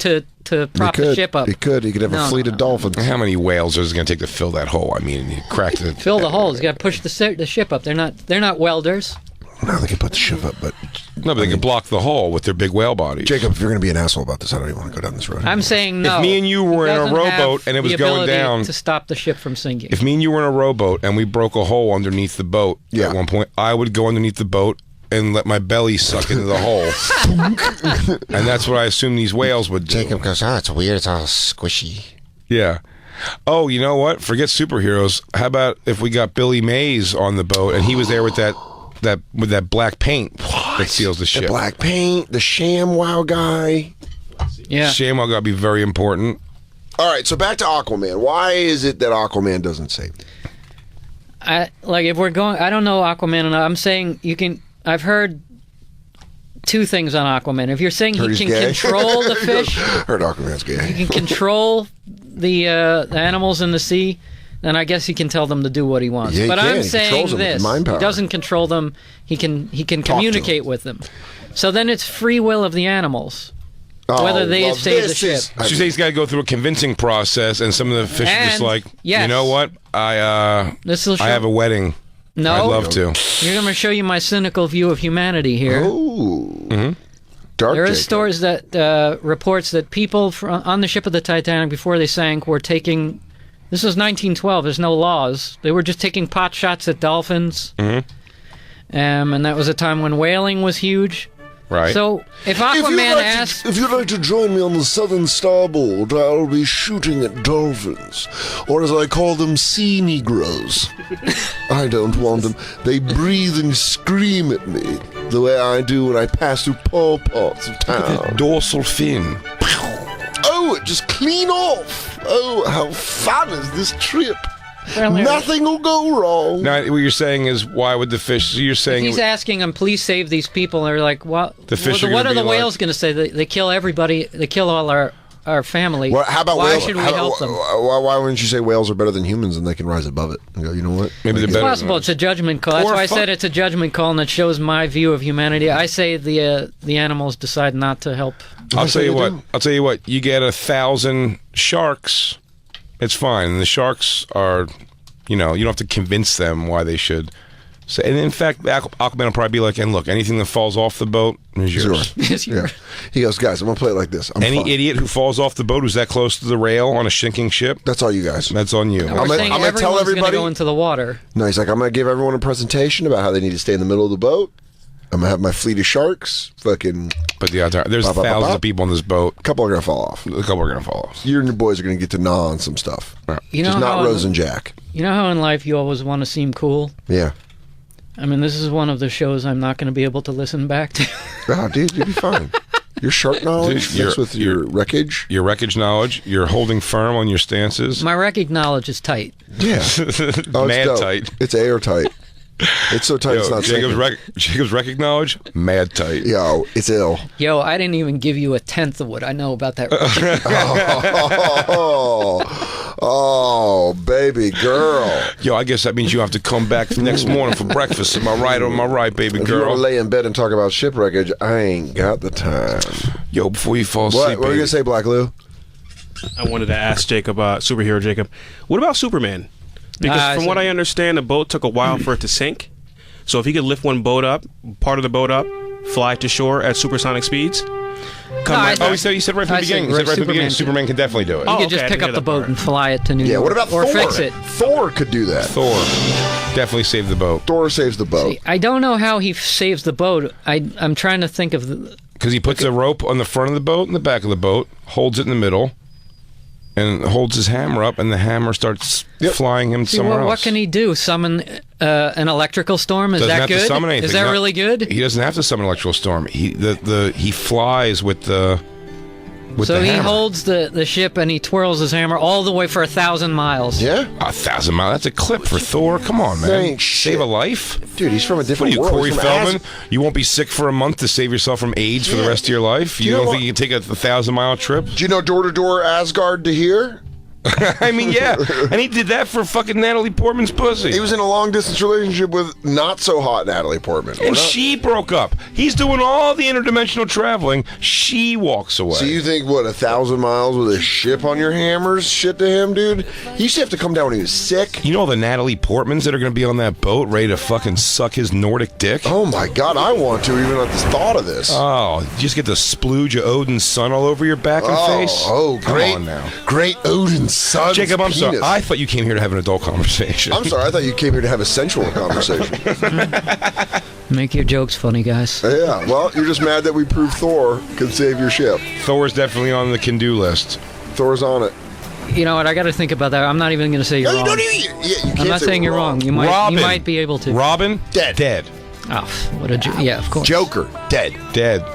[SPEAKER 4] prop the ship up.
[SPEAKER 9] He could have a fleet of dolphins.
[SPEAKER 2] How many whales is it going to take to fill that hole? I mean, you cracked it.
[SPEAKER 4] Fill the hole. He's got to push the ship up. They're not welders.
[SPEAKER 9] No, they can put the ship up, but
[SPEAKER 2] they can block the hole with their big whale bodies.
[SPEAKER 9] Jacob, if you're going to be an asshole about this, I don't even want to go down this road.
[SPEAKER 4] I'm saying no.
[SPEAKER 2] If me and you were in a rowboat and it was going down
[SPEAKER 4] to stop the ship from sinking.
[SPEAKER 2] If me and you were in a rowboat and we broke a hole underneath the boat at one point, I would go underneath the boat and let my belly suck into the hole. And that's what I assume these whales would do.
[SPEAKER 14] Jacob goes, oh, it's weird. It's all squishy.
[SPEAKER 2] Yeah. Oh, you know what? Forget superheroes. How about if we got Billy Mays on the boat and he was there with that black paint that seals the ship?
[SPEAKER 9] The black paint, the ShamWow guy.
[SPEAKER 4] Yeah.
[SPEAKER 2] ShamWow got to be very important.
[SPEAKER 9] All right, so back to Aquaman. Why is it that Aquaman doesn't save?
[SPEAKER 4] If we're going, I don't know Aquaman enough. I'm saying you can. I've heard two things on Aquaman. If you're saying he can control the fish,
[SPEAKER 9] heard Aquaman's gay.
[SPEAKER 4] He can control the animals in the sea. Then I guess he can tell them to do what he wants.
[SPEAKER 9] Yeah,
[SPEAKER 4] but I'm
[SPEAKER 9] he
[SPEAKER 4] saying this:
[SPEAKER 9] mind power.
[SPEAKER 4] He doesn't control them. He can communicate with them. So then it's free will of the animals. Whether they save the ship.
[SPEAKER 2] She says he's got to go through a convincing process, and some of the fish are just like, you know what? I have a wedding.
[SPEAKER 4] No,
[SPEAKER 2] I'd love to.
[SPEAKER 4] You're going to show you my cynical view of humanity here.
[SPEAKER 9] Ooh. Dark
[SPEAKER 4] there are
[SPEAKER 9] Jacob.
[SPEAKER 4] stories that reports that people on the ship of the Titanic before they sank were taking. This was 1912. There's no laws. They were just taking pot shots at dolphins. And that was a time when whaling was huge.
[SPEAKER 2] Right.
[SPEAKER 4] So if Aquaman asks...
[SPEAKER 9] If you'd like to join me on the southern starboard, I'll be shooting at dolphins. Or as I call them, sea Negroes. I don't want them. They breathe and scream at me the way I do when I pass through poor parts of town.
[SPEAKER 2] Dorsal fin.
[SPEAKER 9] Oh, it just clean off. Oh, how fun is this trip? Nothing will go wrong.
[SPEAKER 2] Now, what you're saying is, why would the fish? So you're saying
[SPEAKER 4] he's asking them, please save these people. And they're like, what?
[SPEAKER 2] The fish
[SPEAKER 4] what are the whales going to say? They kill everybody. They kill all our family.
[SPEAKER 9] Well, how about
[SPEAKER 4] why
[SPEAKER 9] whales?
[SPEAKER 4] should we help them?
[SPEAKER 9] Why wouldn't you say whales are better than humans and they can rise above it? And go, you know what?
[SPEAKER 2] Maybe they're
[SPEAKER 4] It's
[SPEAKER 2] better.
[SPEAKER 4] possible. It's a judgment call. That's why I said it's a judgment call, and it shows my view of humanity. I say the animals decide not to help.
[SPEAKER 2] I'll tell you what. You get 1,000 sharks, it's fine. And the sharks are, you don't have to convince them why they should So, and in fact, Aquaman will probably be like, and look, anything that falls off the boat is yours.
[SPEAKER 9] Yeah. He goes, guys, I'm going to play it like this.
[SPEAKER 2] Any idiot who falls off the boat who's that close to the rail on a sinking ship,
[SPEAKER 9] that's all you guys.
[SPEAKER 2] That's on you.
[SPEAKER 4] I'm going to tell everybody. Go into the water.
[SPEAKER 9] No, he's like, I'm going to give everyone a presentation about how they need to stay in the middle of the boat. I'm going to have my fleet of sharks. Fucking.
[SPEAKER 2] But there's thousands of people on this boat.
[SPEAKER 9] A couple are going to fall off. You and your boys are going to get to gnaw on some stuff.
[SPEAKER 4] You know,
[SPEAKER 9] just not Rose and Jack.
[SPEAKER 4] You know how in life you always want to seem cool?
[SPEAKER 9] Yeah.
[SPEAKER 4] I mean, this is one of the shows I'm not going to be able to listen back to.
[SPEAKER 9] Oh, dude, you'll be fine. Your shark knowledge mixed with your wreckage.
[SPEAKER 2] Your wreckage knowledge. You're holding firm on your stances.
[SPEAKER 4] My wreckage knowledge is tight.
[SPEAKER 9] Yeah.
[SPEAKER 2] Mad tight.
[SPEAKER 9] It's airtight. It's so tight it's not
[SPEAKER 2] Jacob's wreckage knowledge, mad tight.
[SPEAKER 9] Yo, it's ill.
[SPEAKER 4] Yo, I didn't even give you a tenth of what I know about that.
[SPEAKER 9] Oh, baby girl.
[SPEAKER 2] Yo, I guess that means you have to come back the next morning for breakfast. Am I right or am I right, baby girl?
[SPEAKER 9] If you want to lay in bed and talk about ship wreckage, I ain't got the time.
[SPEAKER 2] Yo, before you fall asleep,
[SPEAKER 9] what are you going to say, Black Lou?
[SPEAKER 15] I wanted to ask Jacob, superhero Jacob, what about Superman? Because from what I understand, the boat took a while for it to sink. So if he could lift one boat up, part of the boat up, fly to shore at supersonic speeds,
[SPEAKER 2] he said right from the beginning. He said right from the beginning, Superman can definitely do it.
[SPEAKER 4] He could just pick up the boat and fly it to New York.
[SPEAKER 9] Yeah, what about
[SPEAKER 4] or
[SPEAKER 9] Thor?
[SPEAKER 4] Fix it.
[SPEAKER 9] Thor could do that.
[SPEAKER 2] Thor definitely saved the boat.
[SPEAKER 9] Thor saves the boat.
[SPEAKER 4] See, I don't know how he saves the boat. I'm trying to think of...
[SPEAKER 2] Because he puts a rope on the front of the boat and the back of the boat, holds it in the middle, and holds his hammer up, and the hammer starts flying him somewhere else.
[SPEAKER 4] What can he do? Summon an electrical storm? Is that good? Is that really good?
[SPEAKER 2] He doesn't have to summon an electrical storm. He flies with the
[SPEAKER 4] So he holds the ship and he twirls his hammer all the way for 1,000 miles.
[SPEAKER 9] Yeah?
[SPEAKER 2] 1,000 miles? That's a clip for Thor. Come on, man. Save a life?
[SPEAKER 9] Dude, he's from a different
[SPEAKER 2] world.
[SPEAKER 9] Corey
[SPEAKER 2] Feldman? You won't be sick for a month to save yourself from AIDS for the rest of your life? You don't think you can take a 1,000-mile trip?
[SPEAKER 9] Do you know door-to-door Asgard to here?
[SPEAKER 2] I mean, yeah. And he did that for fucking Natalie Portman's pussy.
[SPEAKER 9] He was in a long-distance relationship with not-so-hot Natalie Portman.
[SPEAKER 2] And she broke up. He's doing all the interdimensional traveling. She walks away.
[SPEAKER 9] So you think, 1,000 miles with a ship on your hammers shit to him, dude? He used to have to come down when he was sick.
[SPEAKER 2] You know all the Natalie Portmans that are going to be on that boat ready to fucking suck his Nordic dick?
[SPEAKER 9] Oh, my God. I want to, even at the thought of this.
[SPEAKER 2] Oh, you just get the splooge of Odin's son all over your back and face?
[SPEAKER 9] Oh, great.
[SPEAKER 2] Come on now.
[SPEAKER 9] Great Odin's son.
[SPEAKER 2] Jacob, I'm sorry. I thought you came here to have an adult conversation.
[SPEAKER 9] I'm sorry. I thought you came here to have a sensual conversation.
[SPEAKER 4] Make your jokes funny, guys.
[SPEAKER 9] Yeah. Well, you're just mad that we proved Thor can save your ship.
[SPEAKER 2] Thor's definitely on the can-do list.
[SPEAKER 9] Thor's on it.
[SPEAKER 4] You know what? I got to think about that. I'm not even going to say you're wrong. I'm not saying you're wrong. You might be able to.
[SPEAKER 2] Robin?
[SPEAKER 9] Dead.
[SPEAKER 4] Oh, what a yeah, of course.
[SPEAKER 9] Joker? Dead.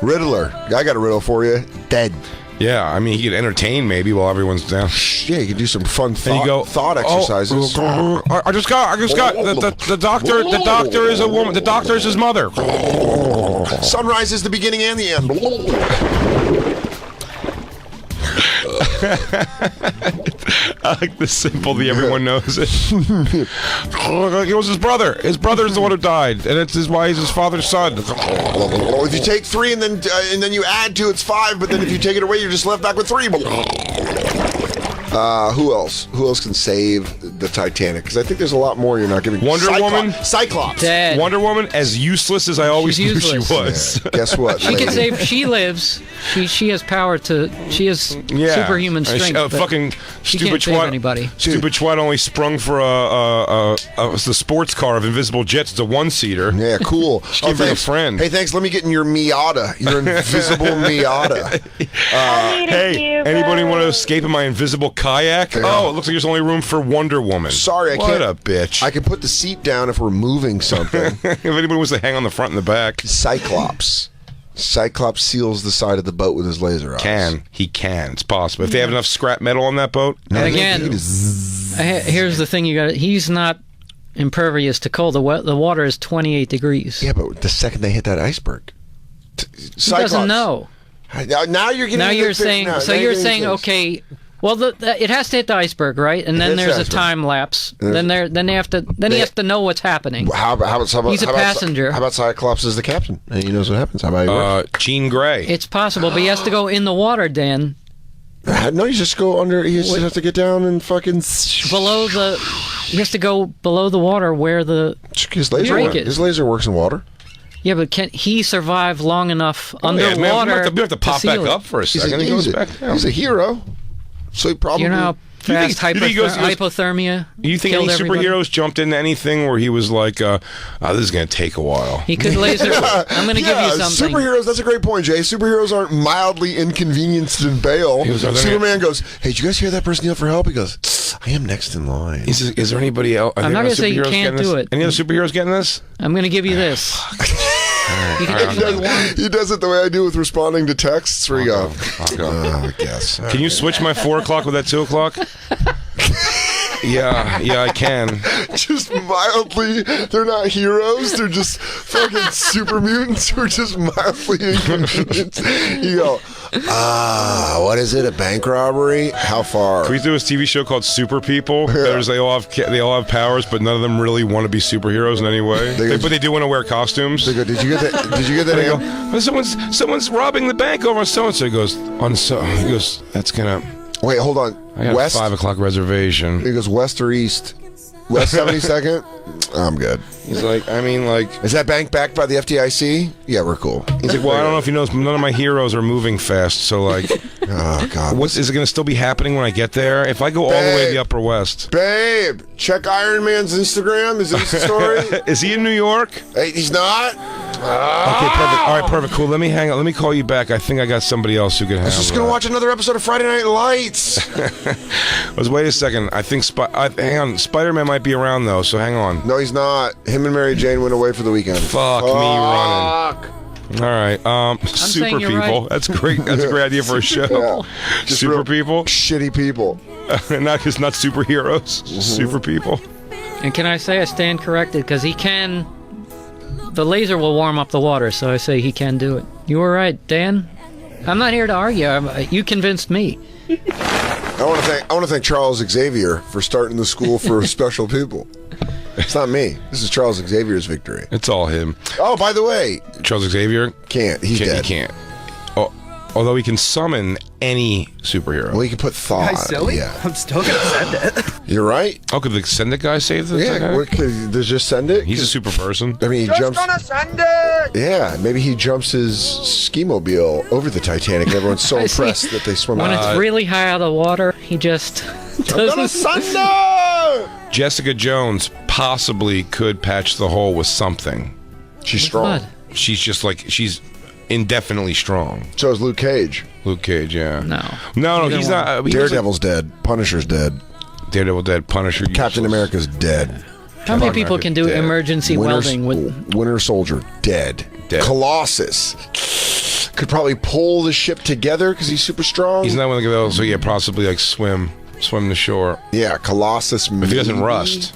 [SPEAKER 9] Riddler? I got a riddle for you. Dead.
[SPEAKER 2] Yeah, I mean, he could entertain maybe while everyone's down.
[SPEAKER 9] Yeah, you could do some fun thought exercises.
[SPEAKER 2] I just got the doctor. The doctor is a woman. The doctor is his mother.
[SPEAKER 9] Sunrise is the beginning and the end.
[SPEAKER 2] I like the sympathy. Everyone knows it. It was his brother. His brother's the one who died, and it's why he's his father's son.
[SPEAKER 9] If you take 3 and then you add 2, it's 5. But then if you take it away, you're just left back with 3. Who else? Who else can save the Titanic? Because I think there's a lot more you're not giving.
[SPEAKER 2] Woman?
[SPEAKER 9] Cyclops.
[SPEAKER 4] Dead.
[SPEAKER 2] Wonder Woman, as useless as I always knew she was.
[SPEAKER 9] Yeah. Guess what?
[SPEAKER 4] She can save. She lives. She has power to. She has superhuman strength.
[SPEAKER 2] Fucking
[SPEAKER 4] she
[SPEAKER 2] stupid
[SPEAKER 4] can't save
[SPEAKER 2] twat.
[SPEAKER 4] Anybody.
[SPEAKER 2] Stupid twat only sprung for the sports car of Invisible Jets. It's a 1-seater.
[SPEAKER 9] Yeah, cool.
[SPEAKER 2] She came for a friend.
[SPEAKER 9] Hey, thanks. Let me get in your Miata. Your invisible Miata.
[SPEAKER 2] Hey, anybody want to escape in my invisible kayak? Yeah. Oh, it looks like there's only room for Wonder Woman.
[SPEAKER 9] Sorry, I
[SPEAKER 2] can't.
[SPEAKER 9] What
[SPEAKER 2] a bitch.
[SPEAKER 9] I can put the seat down if we're moving something.
[SPEAKER 2] If anybody wants to hang on the front and the back.
[SPEAKER 9] Cyclops seals the side of the boat with his laser eyes.
[SPEAKER 2] He can. It's possible. If they have enough scrap metal on that boat.
[SPEAKER 4] And again, here's the thing you got. He's not impervious to cold. The water is 28 degrees.
[SPEAKER 9] Yeah, but the second they hit that iceberg.
[SPEAKER 4] He doesn't know.
[SPEAKER 9] Now you're getting.
[SPEAKER 4] Now you're saying. So you're saying, okay. Well, it has to hit the iceberg, right? And then there's a time lapse. Then he has to know what's happening. He's a passenger.
[SPEAKER 9] How about Cyclops as the captain? And he knows what happens. How about
[SPEAKER 2] Jean Grey?
[SPEAKER 4] It's possible, but he has to go in the water, Dan.
[SPEAKER 9] No, you just go under. You just have to get down and fucking
[SPEAKER 4] below the. He has to go below the water where the
[SPEAKER 9] his
[SPEAKER 4] break is.
[SPEAKER 9] His laser works in water.
[SPEAKER 4] Yeah, but can he survive long enough underwater?
[SPEAKER 2] Man, we have to pop back up for a second. He goes back down.
[SPEAKER 9] He's a hero. So he probably...
[SPEAKER 4] You know how fast hypothermia
[SPEAKER 2] You think
[SPEAKER 4] killed
[SPEAKER 2] any
[SPEAKER 4] everybody?
[SPEAKER 2] superheroes jumped into anything where he was like, this is going to take a while?
[SPEAKER 4] He could laser. I'm going to give you something.
[SPEAKER 9] Superheroes, that's a great point, Jay. Superheroes aren't mildly inconvenienced in bail. Superman goes, hey, did you guys hear that person yell for help? He goes, I am next in line.
[SPEAKER 2] Is there anybody else?
[SPEAKER 4] I'm not going to say you can't do it.
[SPEAKER 2] Any other superheroes getting this?
[SPEAKER 4] I'm going to give you this.
[SPEAKER 9] He does it the way I do with responding to texts where you go, I guess.
[SPEAKER 2] Can you switch my 4 o'clock with that 2 o'clock? Yeah, I can.
[SPEAKER 9] Just mildly, they're not heroes. They're just fucking super mutants who are just mildly inconvenienced. You go, what is it? A bank robbery? How far?
[SPEAKER 2] Can we do a TV show called Super People? Yeah. They all have powers, but none of them really want to be superheroes in any way. But they do want to wear costumes.
[SPEAKER 9] They go, did you get that? Did you get that?
[SPEAKER 2] They go, someone's robbing the bank over on so and so. He goes, that's gonna.
[SPEAKER 9] Wait, hold on.
[SPEAKER 2] I got
[SPEAKER 9] West?
[SPEAKER 2] a 5 o'clock reservation.
[SPEAKER 9] He goes, west or east? West 72nd? I'm good.
[SPEAKER 2] He's like,
[SPEAKER 9] is that bank backed by the FDIC? Yeah, we're cool.
[SPEAKER 2] He's like, well, I don't know if you know, none of my heroes are moving fast, so like,
[SPEAKER 9] oh god,
[SPEAKER 2] is it going to still be happening when I get there? If I go all the way to the Upper West,
[SPEAKER 9] babe, check Iron Man's Instagram. His Insta story.
[SPEAKER 2] Is he in New York?
[SPEAKER 9] Hey, he's not.
[SPEAKER 2] Okay, perfect. All right, perfect. Cool. Let me hang out. Let me call you back. I think I got somebody else who can handle.
[SPEAKER 9] I was just gonna watch another episode of Friday Night Lights.
[SPEAKER 2] Wait a second. I think hang on. Spider-Man might be around though, so hang on.
[SPEAKER 9] No, he's not. Him and Mary Jane went away for the weekend.
[SPEAKER 2] Fuck me running. All right. Super people. Right. That's great. That's a great idea for a show.
[SPEAKER 9] Yeah. Just
[SPEAKER 2] super people.
[SPEAKER 9] Shitty people.
[SPEAKER 2] not superheroes.
[SPEAKER 9] Mm-hmm.
[SPEAKER 2] Super people.
[SPEAKER 4] And can I say I stand corrected because he can. The laser will warm up the water, so I say he can do it. You were right, Dan. I'm not here to argue. You convinced me.
[SPEAKER 9] I want to thank Charles Xavier for starting the school for special people. It's not me. This is Charles Xavier's victory.
[SPEAKER 2] It's all him.
[SPEAKER 9] Oh, by the way,
[SPEAKER 2] Charles Xavier
[SPEAKER 9] can't. He's dead.
[SPEAKER 2] He can't. Although he can summon any superhero.
[SPEAKER 9] Well, he can put Thor.
[SPEAKER 16] Guys, silly?
[SPEAKER 9] Yeah.
[SPEAKER 16] I'm still gonna send it.
[SPEAKER 9] You're right.
[SPEAKER 2] Oh, could the Send It guy save this?
[SPEAKER 9] Yeah, does just Send It?
[SPEAKER 2] He's a super person.
[SPEAKER 9] I mean, he jumps.
[SPEAKER 16] Gonna send it.
[SPEAKER 9] Yeah, maybe he jumps his ski-mobile over the Titanic. And everyone's so impressed that they swim
[SPEAKER 4] when
[SPEAKER 9] out.
[SPEAKER 4] It's really high out of the water, he just doesn't.
[SPEAKER 9] Thunder!
[SPEAKER 2] Jessica Jones possibly could patch the hole with something.
[SPEAKER 9] She's strong.
[SPEAKER 4] What?
[SPEAKER 2] She's just like she's indefinitely strong.
[SPEAKER 9] So is Luke Cage.
[SPEAKER 2] Luke Cage, yeah.
[SPEAKER 4] No,
[SPEAKER 2] he's not.
[SPEAKER 9] Daredevil's dead. Punisher's dead.
[SPEAKER 2] Daredevil dead. Punisher.
[SPEAKER 9] Captain America's dead.
[SPEAKER 4] How many people can do emergency welding with
[SPEAKER 9] Winter Soldier dead. Colossus could probably pull the ship together because he's super strong.
[SPEAKER 2] He's not one of those, so yeah, possibly like swim the shore.
[SPEAKER 9] Yeah, Colossus.
[SPEAKER 2] If he doesn't rust.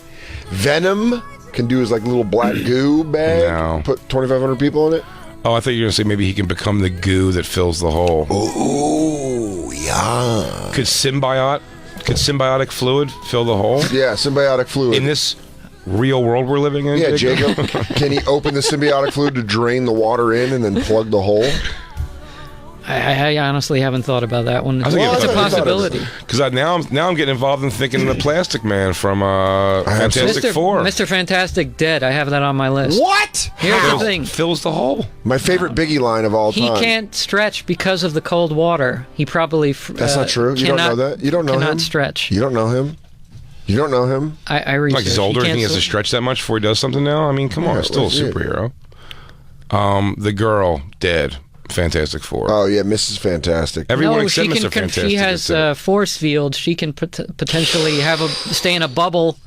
[SPEAKER 9] Venom can do his like little black goo bag.
[SPEAKER 2] No.
[SPEAKER 9] Put 2,500 people in it.
[SPEAKER 2] Oh, I thought you were gonna say maybe he can become the goo that fills the hole.
[SPEAKER 9] Ooh, yeah.
[SPEAKER 2] Could symbiotic fluid fill the hole?
[SPEAKER 9] Yeah, symbiotic fluid.
[SPEAKER 2] In this real world we're living in?
[SPEAKER 9] Yeah, Jacob. Can he open the symbiotic fluid to drain the water in and then plug the hole?
[SPEAKER 4] I honestly haven't thought about that one. It's a possibility.
[SPEAKER 2] Because now I'm getting involved in thinking the Plastic Man from Fantastic Four.
[SPEAKER 4] Mr. Fantastic dead. I have that on my list.
[SPEAKER 9] What?
[SPEAKER 4] Here's the thing.
[SPEAKER 2] Fills the hole.
[SPEAKER 9] My favorite Biggie line of all time.
[SPEAKER 4] He can't stretch because of the cold water. He probably
[SPEAKER 9] That's not true. You don't know that. You don't know him.
[SPEAKER 4] Cannot stretch.
[SPEAKER 9] You don't know him. You don't know him.
[SPEAKER 4] I researched.
[SPEAKER 2] Like he's older and he has to stretch that much before he does something now? I mean, come on. He's still a superhero. The girl, dead. Fantastic Four.
[SPEAKER 9] Oh yeah, Mrs. Fantastic.
[SPEAKER 2] Everyone except Mr. Fantastic.
[SPEAKER 4] She has force field. She can potentially stay in a bubble.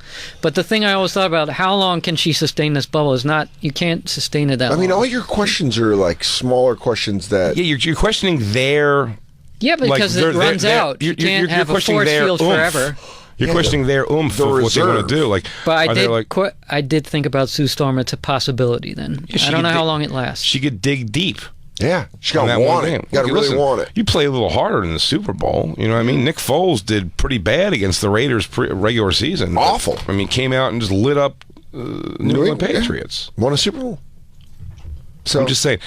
[SPEAKER 4] But the thing I always thought about, how long can she sustain this bubble? Is not you can't sustain it that long.
[SPEAKER 9] I mean, all your questions are like smaller questions that.
[SPEAKER 2] Yeah, you're questioning their.
[SPEAKER 4] Yeah, because it runs out. You can't have a force field forever.
[SPEAKER 2] You're questioning their oomph of what they want to do. Like,
[SPEAKER 4] but I did think about Sue Storm. It's a possibility. Then I don't know how long it lasts.
[SPEAKER 2] She could dig deep.
[SPEAKER 9] Yeah, she got to want it. You got to really want it.
[SPEAKER 2] You play a little harder in the Super Bowl. You know what I mean? Nick Foles did pretty bad against the Raiders regular season.
[SPEAKER 9] Awful.
[SPEAKER 2] I mean, came out and just lit up New England Patriots.
[SPEAKER 9] Yeah. Won a Super Bowl. So
[SPEAKER 2] I'm just saying,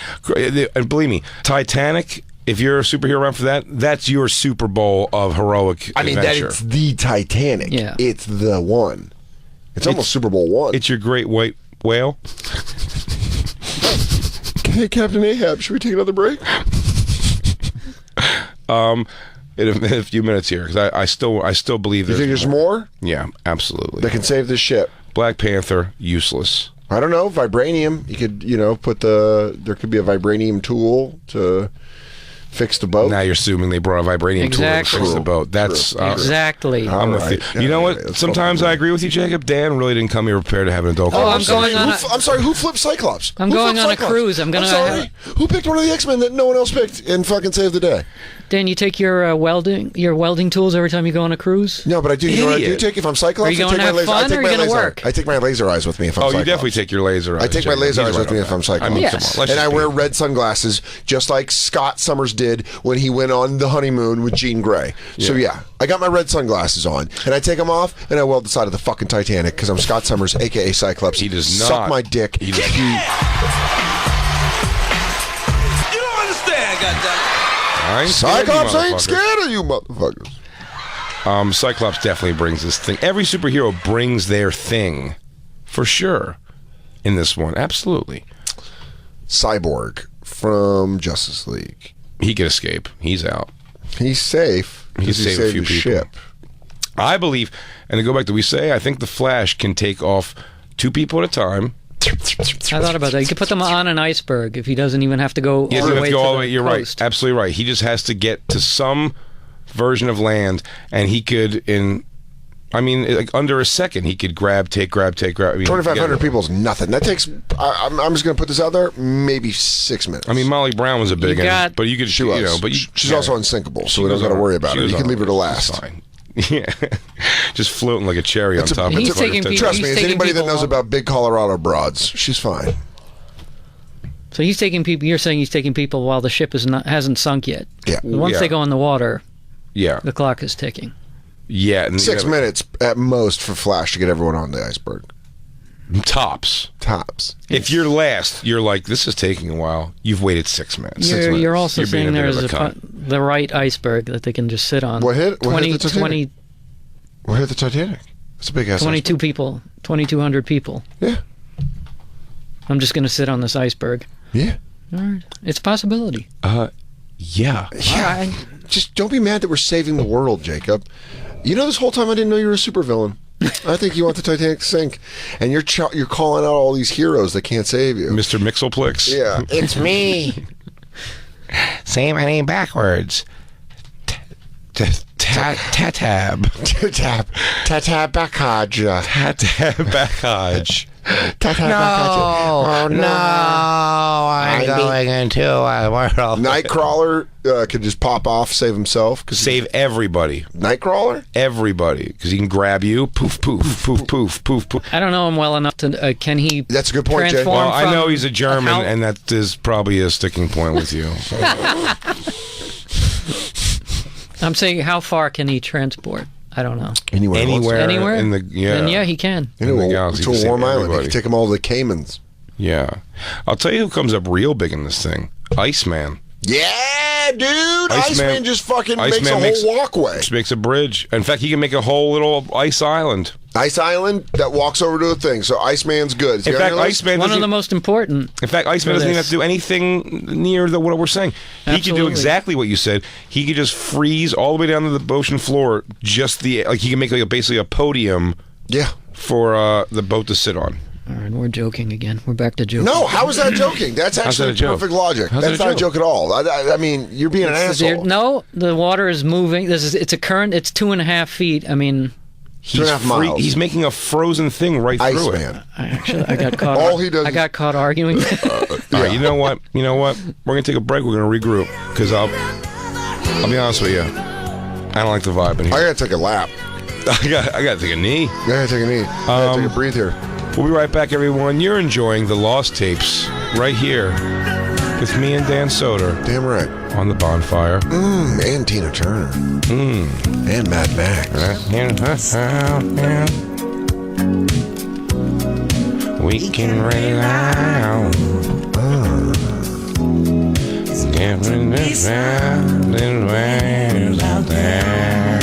[SPEAKER 2] and believe me, Titanic. If you're a superhero around for that, that's your Super Bowl of heroic adventure.
[SPEAKER 9] It's the Titanic.
[SPEAKER 4] Yeah.
[SPEAKER 9] It's the one. It's almost Super Bowl I.
[SPEAKER 2] It's your great white whale.
[SPEAKER 9] Hey, Captain Ahab, should we take another break?
[SPEAKER 2] In a few minutes here, because I still believe
[SPEAKER 9] You think there's more?
[SPEAKER 2] Yeah, absolutely.
[SPEAKER 9] That can save this ship.
[SPEAKER 2] Black Panther, useless.
[SPEAKER 9] I don't know, vibranium. You could, there could be a vibranium tool to fix the boat.
[SPEAKER 2] Now you're assuming they brought a vibranium tool to fix the boat. That's
[SPEAKER 4] exactly.
[SPEAKER 2] I'm with you. You know what? Sometimes I agree with you, Jacob. Dan really didn't come here prepared to have an adult conversation.
[SPEAKER 9] I'm sorry, who flipped Cyclops?
[SPEAKER 4] I'm going on a cruise. I'm sorry.
[SPEAKER 9] Who picked one of the X-Men that no one else picked and fucking saved the day?
[SPEAKER 4] Dan, you take your welding tools every time you go on a cruise?
[SPEAKER 9] No, but I do. You know what I do take if I'm Cyclops?
[SPEAKER 4] Are you going to have fun or are you going to work?
[SPEAKER 9] I take my laser eyes with me if I'm Cyclops.
[SPEAKER 2] You definitely take your laser eyes.
[SPEAKER 9] I take my laser eyes with me if I'm Cyclops.
[SPEAKER 2] I mean, come on.
[SPEAKER 9] And I wear red sunglasses, just like Scott Summers did when he went on the honeymoon with Jean Grey. So yeah, I got my red sunglasses on, and I take them off, and I weld the side of the fucking Titanic because I'm Scott Summers, a.k.a. Cyclops.
[SPEAKER 2] He does not.
[SPEAKER 9] Suck my dick.
[SPEAKER 11] You don't understand, goddammit.
[SPEAKER 9] Cyclops ain't scared of you motherfuckers.
[SPEAKER 2] Cyclops definitely brings this thing. Every superhero brings their thing, for sure, in this one. Absolutely.
[SPEAKER 9] Cyborg from Justice League.
[SPEAKER 2] He can escape. He's out.
[SPEAKER 9] He's safe.
[SPEAKER 2] He's saved a few
[SPEAKER 9] the
[SPEAKER 2] people.
[SPEAKER 9] ship.
[SPEAKER 2] I believe, and to go back to what we say, I think the Flash can take off 2 people at a time.
[SPEAKER 4] I thought about that. You could put them on an iceberg if he doesn't even have to go all the way to the
[SPEAKER 2] You're
[SPEAKER 4] coast.
[SPEAKER 2] right. Absolutely right. He just has to get to some version of land, and he could, under a second, he could take grab.
[SPEAKER 9] 2,500 people is nothing. That takes, I'm just going to put this out there, maybe 6 minutes.
[SPEAKER 2] I mean, Molly Brown was a big one, but you could,
[SPEAKER 9] she's also unsinkable, so we don't got to worry about it. You can leave her to last.
[SPEAKER 2] Fine. Yeah, just floating like a cherry on top of the
[SPEAKER 9] Trust me, as anybody that knows about big Colorado broads, she's fine.
[SPEAKER 4] So he's taking people. You're saying he's taking people while the ship hasn't sunk yet.
[SPEAKER 9] Yeah.
[SPEAKER 4] Once they go in the water,
[SPEAKER 2] yeah,
[SPEAKER 4] the clock is ticking.
[SPEAKER 2] Yeah, and
[SPEAKER 9] 6 minutes at most for Flash to get everyone on the iceberg.
[SPEAKER 2] Tops. If you're last, you're like, this is taking a while. You've waited 6 minutes.
[SPEAKER 4] You're also saying there's the right iceberg that they can just sit on.
[SPEAKER 9] What hit the Titanic? What hit the Titanic? It's a big ass
[SPEAKER 4] 22
[SPEAKER 9] iceberg.
[SPEAKER 4] people. 2,200 people.
[SPEAKER 9] Yeah.
[SPEAKER 4] I'm just going to sit on this iceberg.
[SPEAKER 9] Yeah.
[SPEAKER 4] All right. It's a possibility.
[SPEAKER 2] Yeah.
[SPEAKER 9] Yeah. Just don't be mad that we're saving the world, Jacob. You know, this whole time I didn't know you were a supervillain. I think you want the Titanic to sink, and you're calling out all these heroes that can't save you.
[SPEAKER 2] Mr. Mixelplix.
[SPEAKER 9] Yeah.
[SPEAKER 14] It's me. Say my name backwards.
[SPEAKER 2] Tatab.
[SPEAKER 9] Tatab Backage.
[SPEAKER 2] Tatab Backage.
[SPEAKER 14] Oh no! I'm going into a world.
[SPEAKER 9] Nightcrawler could just pop off, save himself.
[SPEAKER 2] Save everybody.
[SPEAKER 9] Nightcrawler?
[SPEAKER 2] Everybody, because he can grab you. Poof, poof, poof, poof, poof, poof.
[SPEAKER 4] I don't know him well enough to. Can he?
[SPEAKER 9] That's a good point, Jay.
[SPEAKER 2] Well, I know he's a German, and that is probably a sticking point with you.
[SPEAKER 4] I'm saying, how far can he transport? I don't know.
[SPEAKER 9] Anywhere.
[SPEAKER 2] In the
[SPEAKER 4] Then yeah, he can.
[SPEAKER 2] In the galaxy,
[SPEAKER 9] to a warm island. He can take them all to the Caymans.
[SPEAKER 2] Yeah. I'll tell you who comes up real big in this thing. Iceman.
[SPEAKER 9] Yeah, dude. Iceman just fucking makes a whole walkway.
[SPEAKER 2] Just makes a bridge. In fact, he can make a whole little ice island.
[SPEAKER 9] Ice island that walks over to a thing. So Iceman's good.
[SPEAKER 2] In fact, Iceman
[SPEAKER 4] one of the most important.
[SPEAKER 2] In fact, Iceman doesn't even have to do anything near what we're saying. He can do exactly what you said. He could just freeze all the way down to the ocean floor. He can make basically a podium.
[SPEAKER 9] Yeah.
[SPEAKER 2] For the boat to sit on.
[SPEAKER 4] All right, we're joking again. We're back to joking.
[SPEAKER 9] No, how is that joking? That's actually perfect logic. That's not a joke at all. I mean, you're being an asshole.
[SPEAKER 4] No, the water is moving. It's a current. It's 2.5 feet. I mean,
[SPEAKER 2] he's
[SPEAKER 9] 2.5 miles.
[SPEAKER 2] He's making a frozen thing right through
[SPEAKER 9] Iceman.
[SPEAKER 4] I got caught. I got caught arguing.
[SPEAKER 2] All right, you know what? We're gonna take a break. We're gonna regroup because I'll be honest with you. I don't like the vibe in here.
[SPEAKER 9] I gotta take a lap.
[SPEAKER 2] I gotta take a knee.
[SPEAKER 9] I gotta take a knee. I gotta take a breathe here.
[SPEAKER 2] We'll be right back, everyone. You're enjoying the Lost Tapes right here with me and Dan Soder.
[SPEAKER 9] Damn right.
[SPEAKER 2] On the Bonfire.
[SPEAKER 9] And Tina Turner. And Mad Max.
[SPEAKER 14] We can rely on giving the sound and waves out there.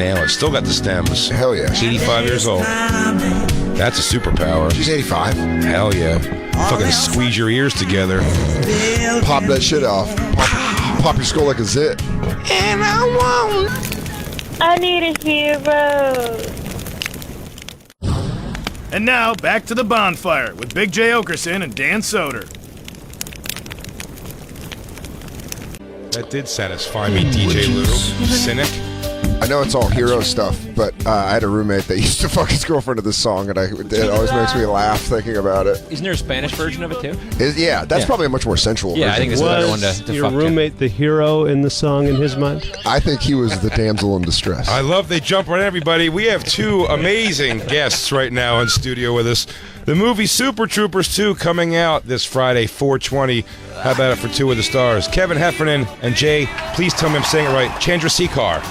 [SPEAKER 2] nail it. Still got the stems.
[SPEAKER 9] Hell yeah.
[SPEAKER 2] 85 years old. That's a superpower.
[SPEAKER 9] She's 85.
[SPEAKER 2] Hell yeah. Fucking squeeze your ears together.
[SPEAKER 9] Pop that shit off. Pop your skull like a zit.
[SPEAKER 17] And I need a hero.
[SPEAKER 1] And now, back to the bonfire with Big J. Oakerson and Dan Soder.
[SPEAKER 2] That did satisfy me, DJ Lou. Cynic.
[SPEAKER 9] I know it's all hero stuff, but I had a roommate that used to fuck his girlfriend to this song, and it always makes me laugh thinking about it.
[SPEAKER 18] Isn't there a Spanish version of it too?
[SPEAKER 9] That's probably a much more sensual version.
[SPEAKER 18] I think this is a better one to
[SPEAKER 19] your
[SPEAKER 18] fuck
[SPEAKER 19] roommate the hero in the song in his mind?
[SPEAKER 9] I think he was the damsel in distress.
[SPEAKER 2] I love they jump on everybody. We have two amazing guests right now in studio with us. The movie Super Troopers 2 coming out this Friday, 4/20. How about it for two of the stars? Kevin Heffernan and Jay, please tell me I'm saying it right. Chandrasekhar.